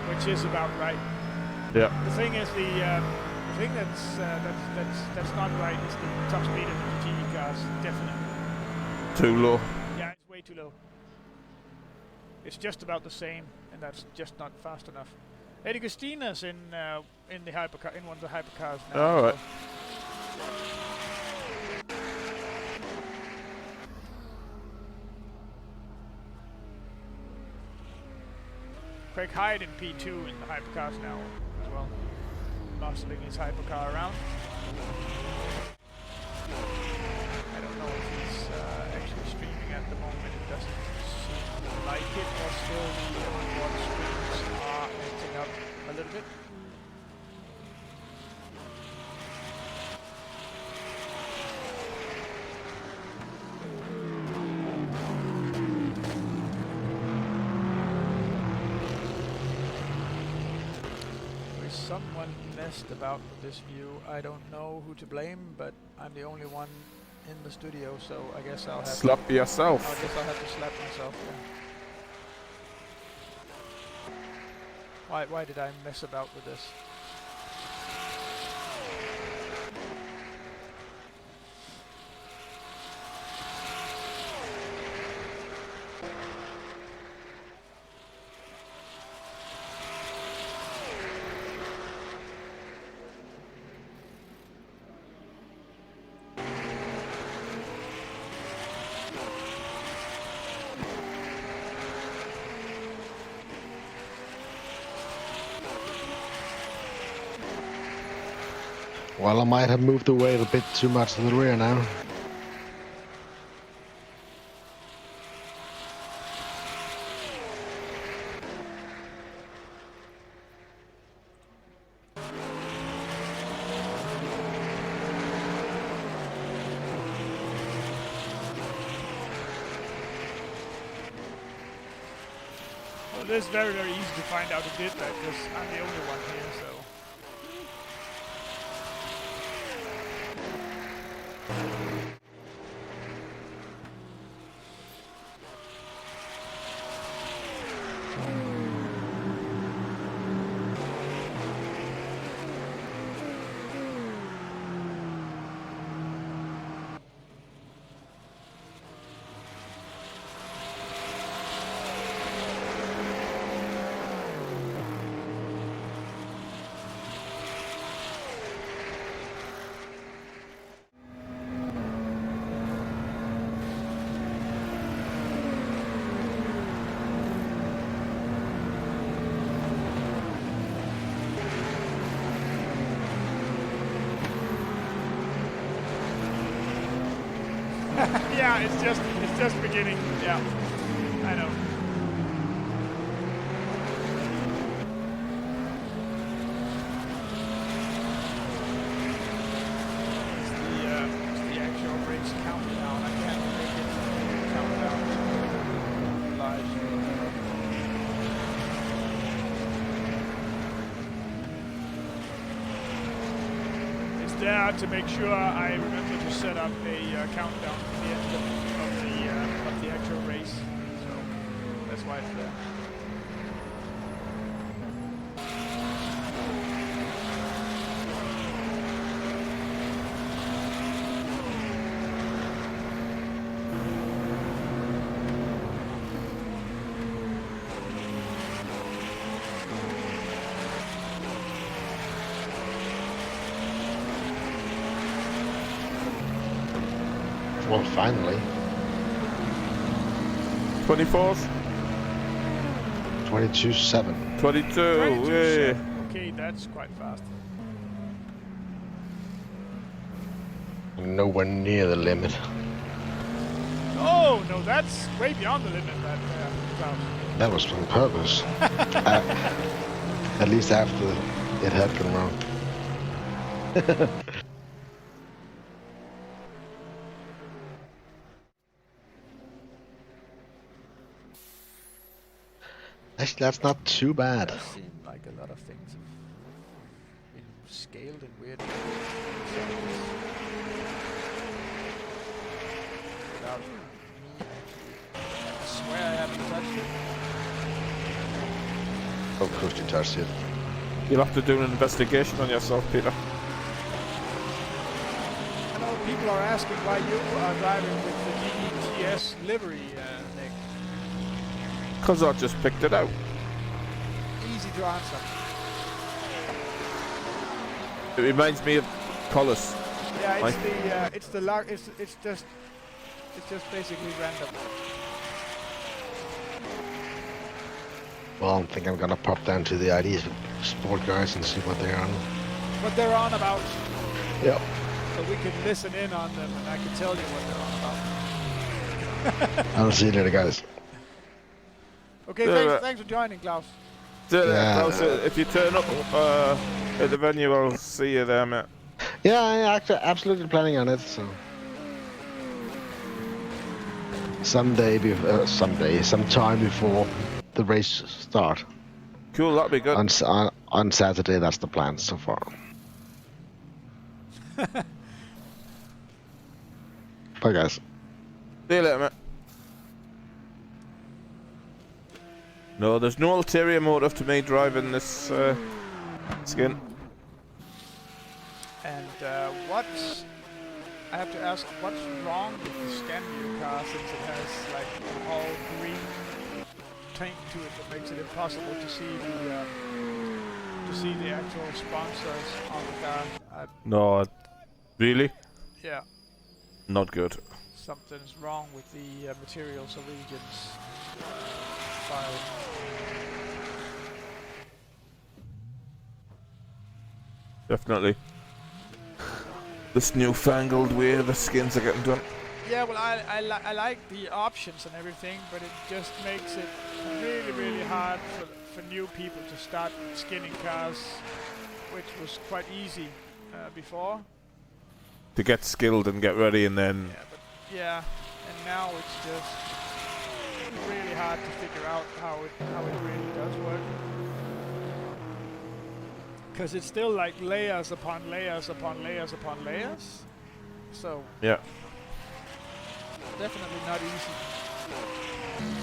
which is about right. Yeah. The thing is, the thing that's not right is the top speed of the GT cars. Definitely. Too low. Yeah, it's way too low. It's just about the same, and that's just not fast enough. Eddie Gustina's in the hypercar, in one of the hypercars now. All right. Craig Hyde in P2 in the hypercars now as well. Marshalling his hypercar around. I don't know if he's actually streaming at the moment. It doesn't seem like it, or still the onboard streams are acting up a little bit. Someone messed about with this view. I don't know who to blame, but I'm the only one in the studio, so I guess I'll have Slap yourself. I guess I'll have to slap myself. Yeah. Why did I mess about with this? Well, I might have moved away a bit too much to the rear now. Well, it is very, very easy to find out who did that, because I'm the only one here, so... Yeah, it's just beginning. Yeah, I know. It's the actual race countdown. I can't make it countdown live. It's there to make sure I remember to set up a countdown at the end of the actual race. So that's why it's there. Well, finally. 24th? 22.7. 22, 22, yeah. okay, that's quite fast. Nowhere near the limit. Oh no, that's way beyond the limit. Klaus. That was on purpose. At least after it had gone wrong. Actually, that's not too bad. It does seem like a lot of things have been scaled in weird ways. without me actually. I swear I haven't touched it. Of course you touched it. You'll have to do an investigation on yourself, Peter. I know people are asking why you are driving with the DETS livery, Nick. Because I just picked it out. Easy to answer. It reminds me of Collis. Yeah, Like- it's just basically random. Well, I think I'm gonna pop down to the IDs sport guys and see what they're on. What they're on about, Yep. so we can listen in on them, and I can tell you what they're on about. I'll see you later, guys. Okay, Yeah, thanks for joining, Klaus. Yeah. Klaus, if you turn up at the venue, I'll see you there, mate. Yeah, I'm actually absolutely planning on it. So sometime before the race start Cool, that'd be good. on Saturday. That's the plan so far. Bye, guys. See you later, mate. No, there's no ulterior motive to me driving this skin. And I have to ask, what's wrong with the Scandio car since it has like all green paint to it that makes it impossible to see the actual sponsors on the car? No, really? Yeah, Not good. something's wrong with the Materials Allegiance file. Definitely. This newfangled way the skins are getting done. Yeah, well, I like the options and everything, but it just makes it really, really hard for new people to start skinning cars, which was quite easy before. To get skilled and get ready and then... Yeah, and now it's just really hard to figure out how it really does work. Because it's still like layers upon layers upon layers upon layers. So Yeah. definitely not easy.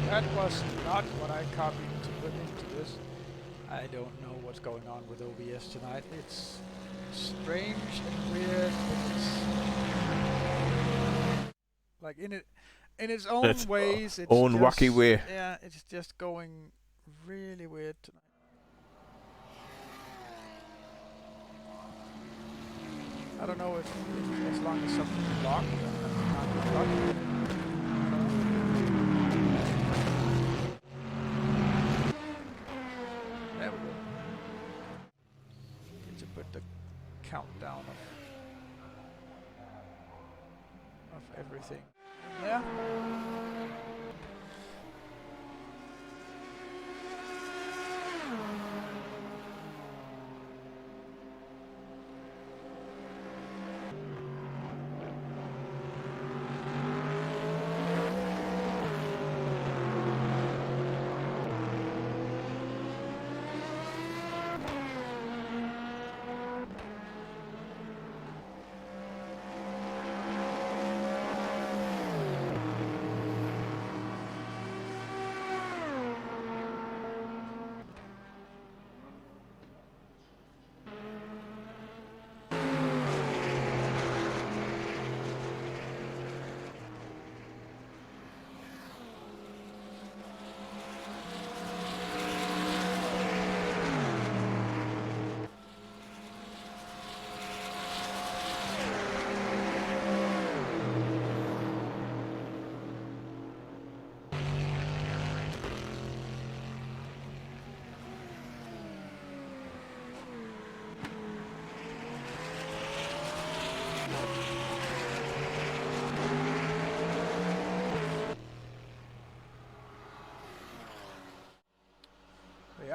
That was not what I copied to put into this. I don't know what's going on with OBS tonight. It's strange and weird. It's like in its own Its ways. It's own just, wacky way. Yeah, it's just going really weird tonight. I don't know if as long as something's locked, not locked. There we go. Get to put the countdown of everything in there.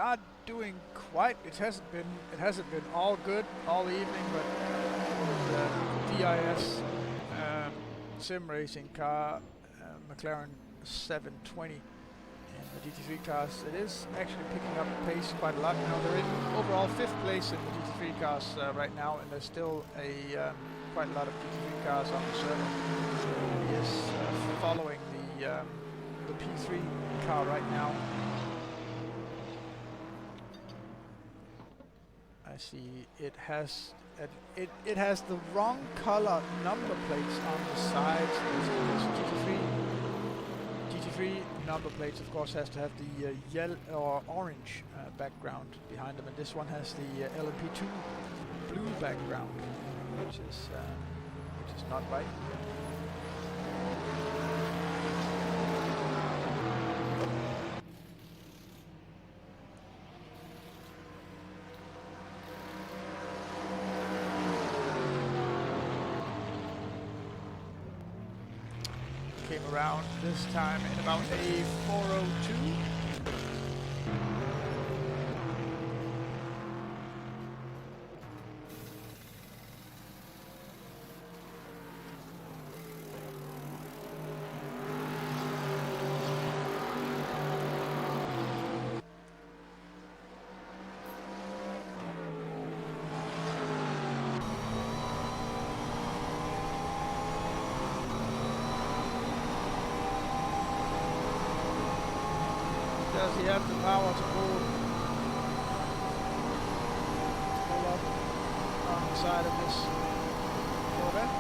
are doing quite. It hasn't been all good all evening, but the DIS sim racing car, McLaren 720 in the GT3 cars, it is actually picking up pace quite a lot now. They're in overall 5th place in the GT3 cars right now, and there's still quite a lot of GT3 cars on the server. He is following the P3 car right now. I see it has the wrong color number plates on the sides. GT3 number plates, of course, has to have the yellow or orange background behind them, and this one has the LMP2 blue background, which is not right. Came around this time in about a 4:02. Does he have the power to pull up on the side of this Corvette?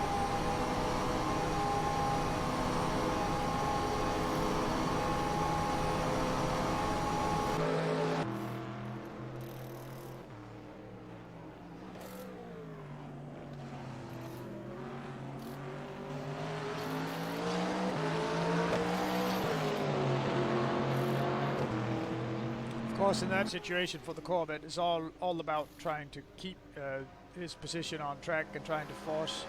Of course, in that situation for the Corvette, it's all about trying to keep his position on track and trying to force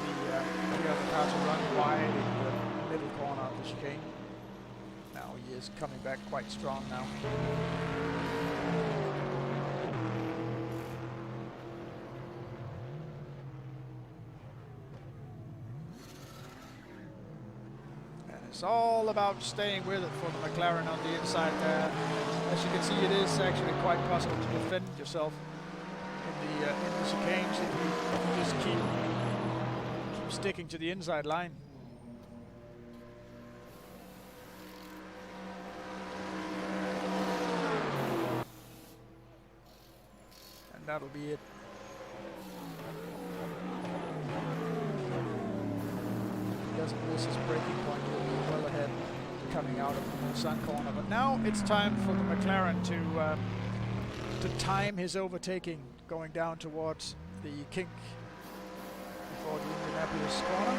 the other car to run wide in the middle corner of the chicane. Now he is coming back quite strong now. It's all about staying with it for the McLaren on the inside there. As you can see, it is actually quite possible to defend yourself in the chicanes if you just keep sticking to the inside line. And that'll be it. Doesn't miss his braking point, he'll be well ahead coming out of the sun corner. But now it's time for the McLaren to time his overtaking going down towards the kink before the Indianapolis corner.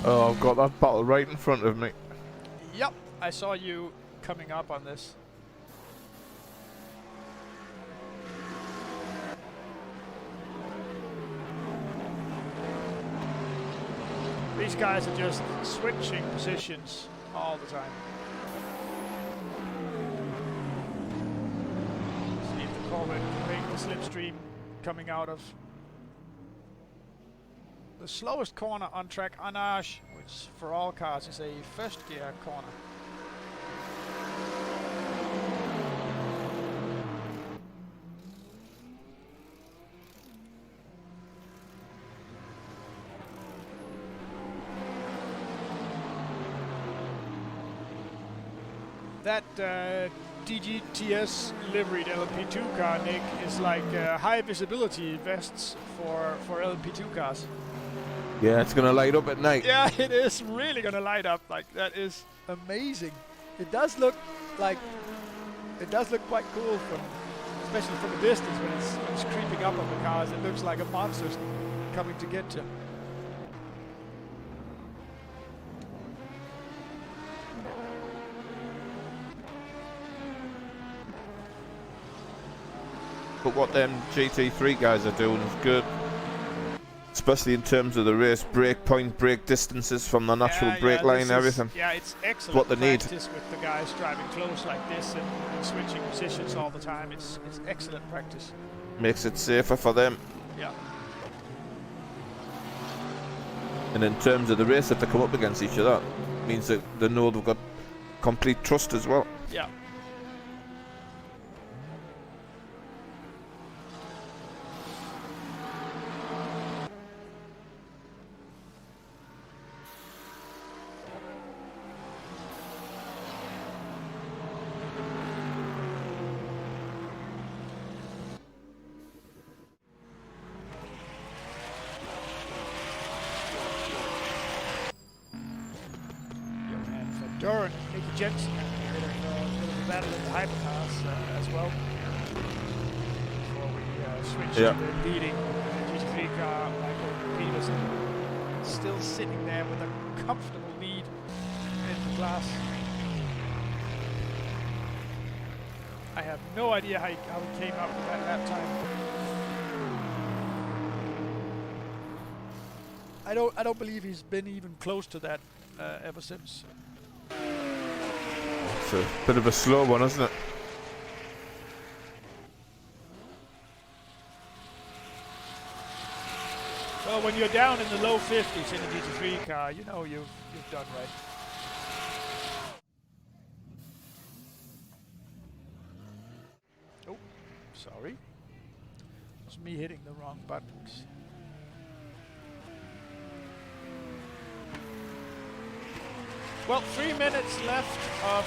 Oh, I've got that battle right in front of me. Yep, I saw you coming up on this. These guys are just switching positions all the time. See if the Corvette can make the slipstream coming out of the slowest corner on track, Anage, which for all cars is a first gear corner. That DGTS liveried LMP2 car, Nick, is like high visibility vests for LMP2 cars. Yeah, it's gonna light up at night. Yeah, it is really gonna light up. Like, that is amazing. It does look quite cool especially from a distance when it's creeping up on the cars. It looks like a monster's coming to get you. But what them GT3 guys are doing is good. especially in terms of the race, break point, break distances from the natural break line, this everything. Yeah, it's excellent What they need. practice with the guys driving close like this and switching positions all the time. It's excellent practice. Makes it safer for them. Yeah. And in terms of the race, if they come up against each other, means that they know they've got complete trust as well. Yeah. Duran and Nicky Jensen had a bit of a battle in the hypercars as well. Before we switch to the leading GT3 car, Michael Peterson, still sitting there with a comfortable lead in the class. I have no idea how he came up with that lap time. I don't believe he's been even close to that ever since. It's a bit of a slow one, isn't it? Well, when you're down in the low 50s in a GT3 car, you know you've done right. Oh, sorry. It was me hitting the wrong buttons. Well, 3 minutes left of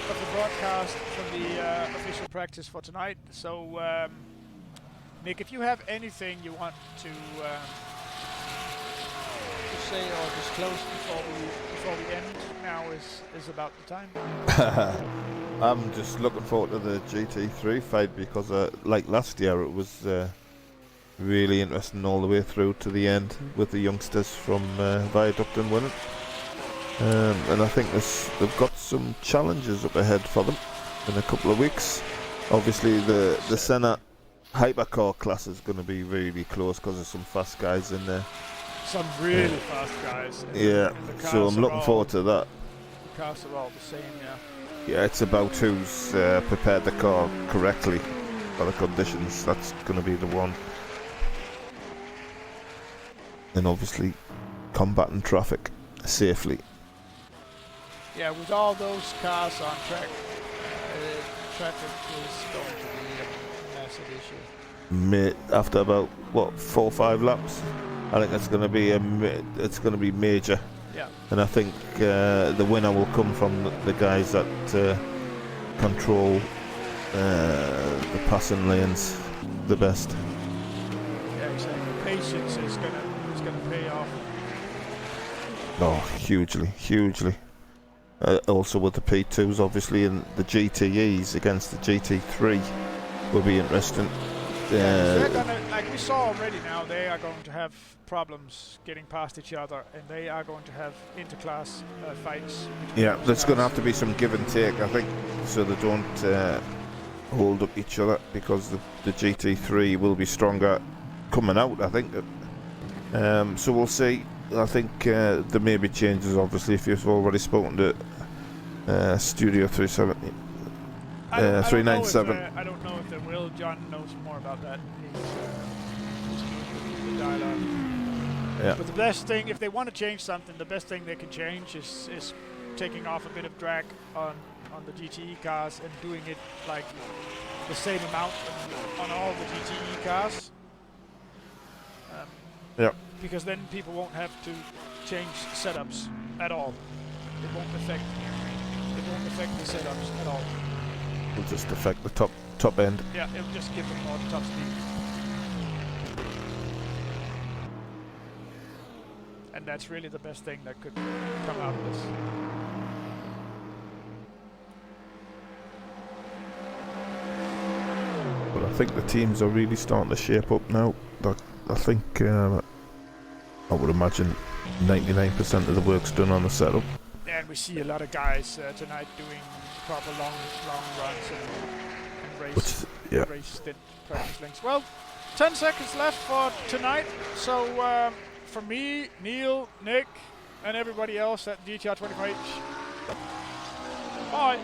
the broadcast from the official practice for tonight. So, Nick, if you have anything you want to say or disclose before we end, now is about the time. I'm just looking forward to the GT3 fight because, like last year, it was really interesting all the way through to the end with the youngsters from Viaduct and Winning. And I think they've got some challenges up ahead for them in a couple of weeks. Obviously, the Senna hypercar class is going to be really close because there's some fast guys in there. Some really fast guys. Yeah, so I'm looking forward to that. The cars are all the same, yeah. Yeah, it's about who's prepared the car correctly for the conditions. That's going to be the one. And obviously, combating traffic safely. Yeah, with all those cars on track, traffic is going to be a massive issue. After about 4 or 5 laps, I think it's going to be major. Yeah. And I think the winner will come from the guys that control the passing lanes the best. Yeah, exactly. Patience is gonna pay off. Oh, hugely. Also with the P2s, obviously, and the GTEs against the GT3 will be interesting. They're gonna, like we saw already now, they are going to have problems getting past each other, and they are going to have interclass fights. Yeah, there's going to have to be some give and take, I think, so they don't hold up each other, because the GT3 will be stronger coming out, I think. So we'll see. I think there may be changes, obviously, if you've already spoken to Studio 370. 397. I don't know if there will. John knows more about that. He's doing the dialogue. Yeah. But the best thing, if they want to change something, the best thing they can change is taking off a bit of drag on the GTE cars and doing it like the same amount on all the GTE cars. Yeah. Because then people won't have to change setups at all. It won't affect the setups at all. Will just affect the top end. Yeah, it'll just give them more top speed. And that's really the best thing that could come out of this. But I think the teams are really starting to shape up now. I think I would imagine 99% of the work's done on the setup. And we see a lot of guys tonight doing proper long runs and race stint practice links. Well, 10 seconds left for tonight. So for me, Neil, Nick, and everybody else at GTR 25H, bye.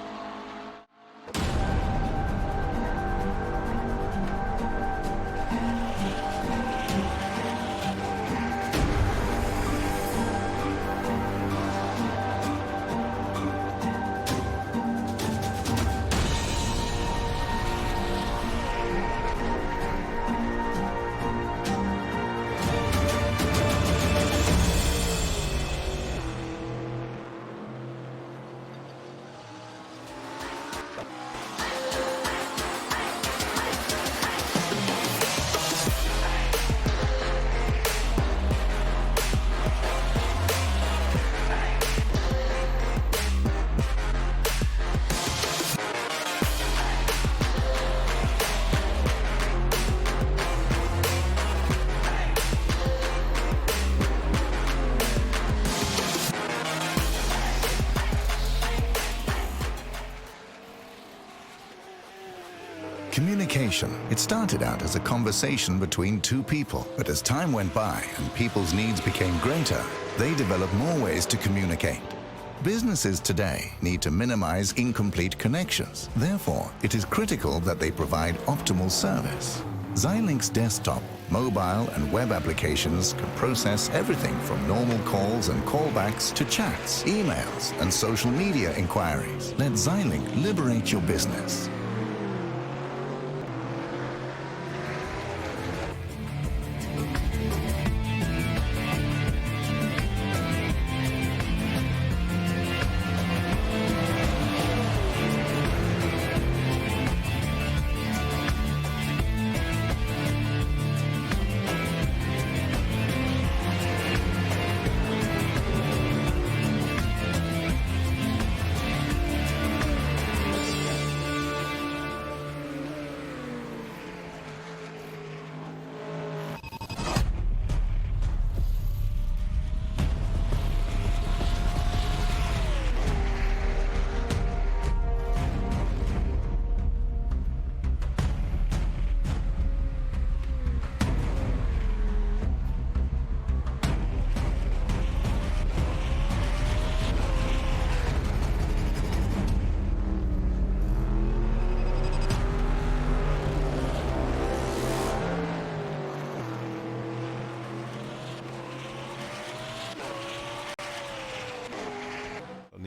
Communication. It started out as a conversation between two people, but as time went by and people's needs became greater, they developed more ways to communicate. Businesses today need to minimize incomplete connections. Therefore, it is critical that they provide optimal service. Xilinx desktop, mobile and web applications can process everything from normal calls and callbacks to chats, emails and social media inquiries. Let Xilinx liberate your business.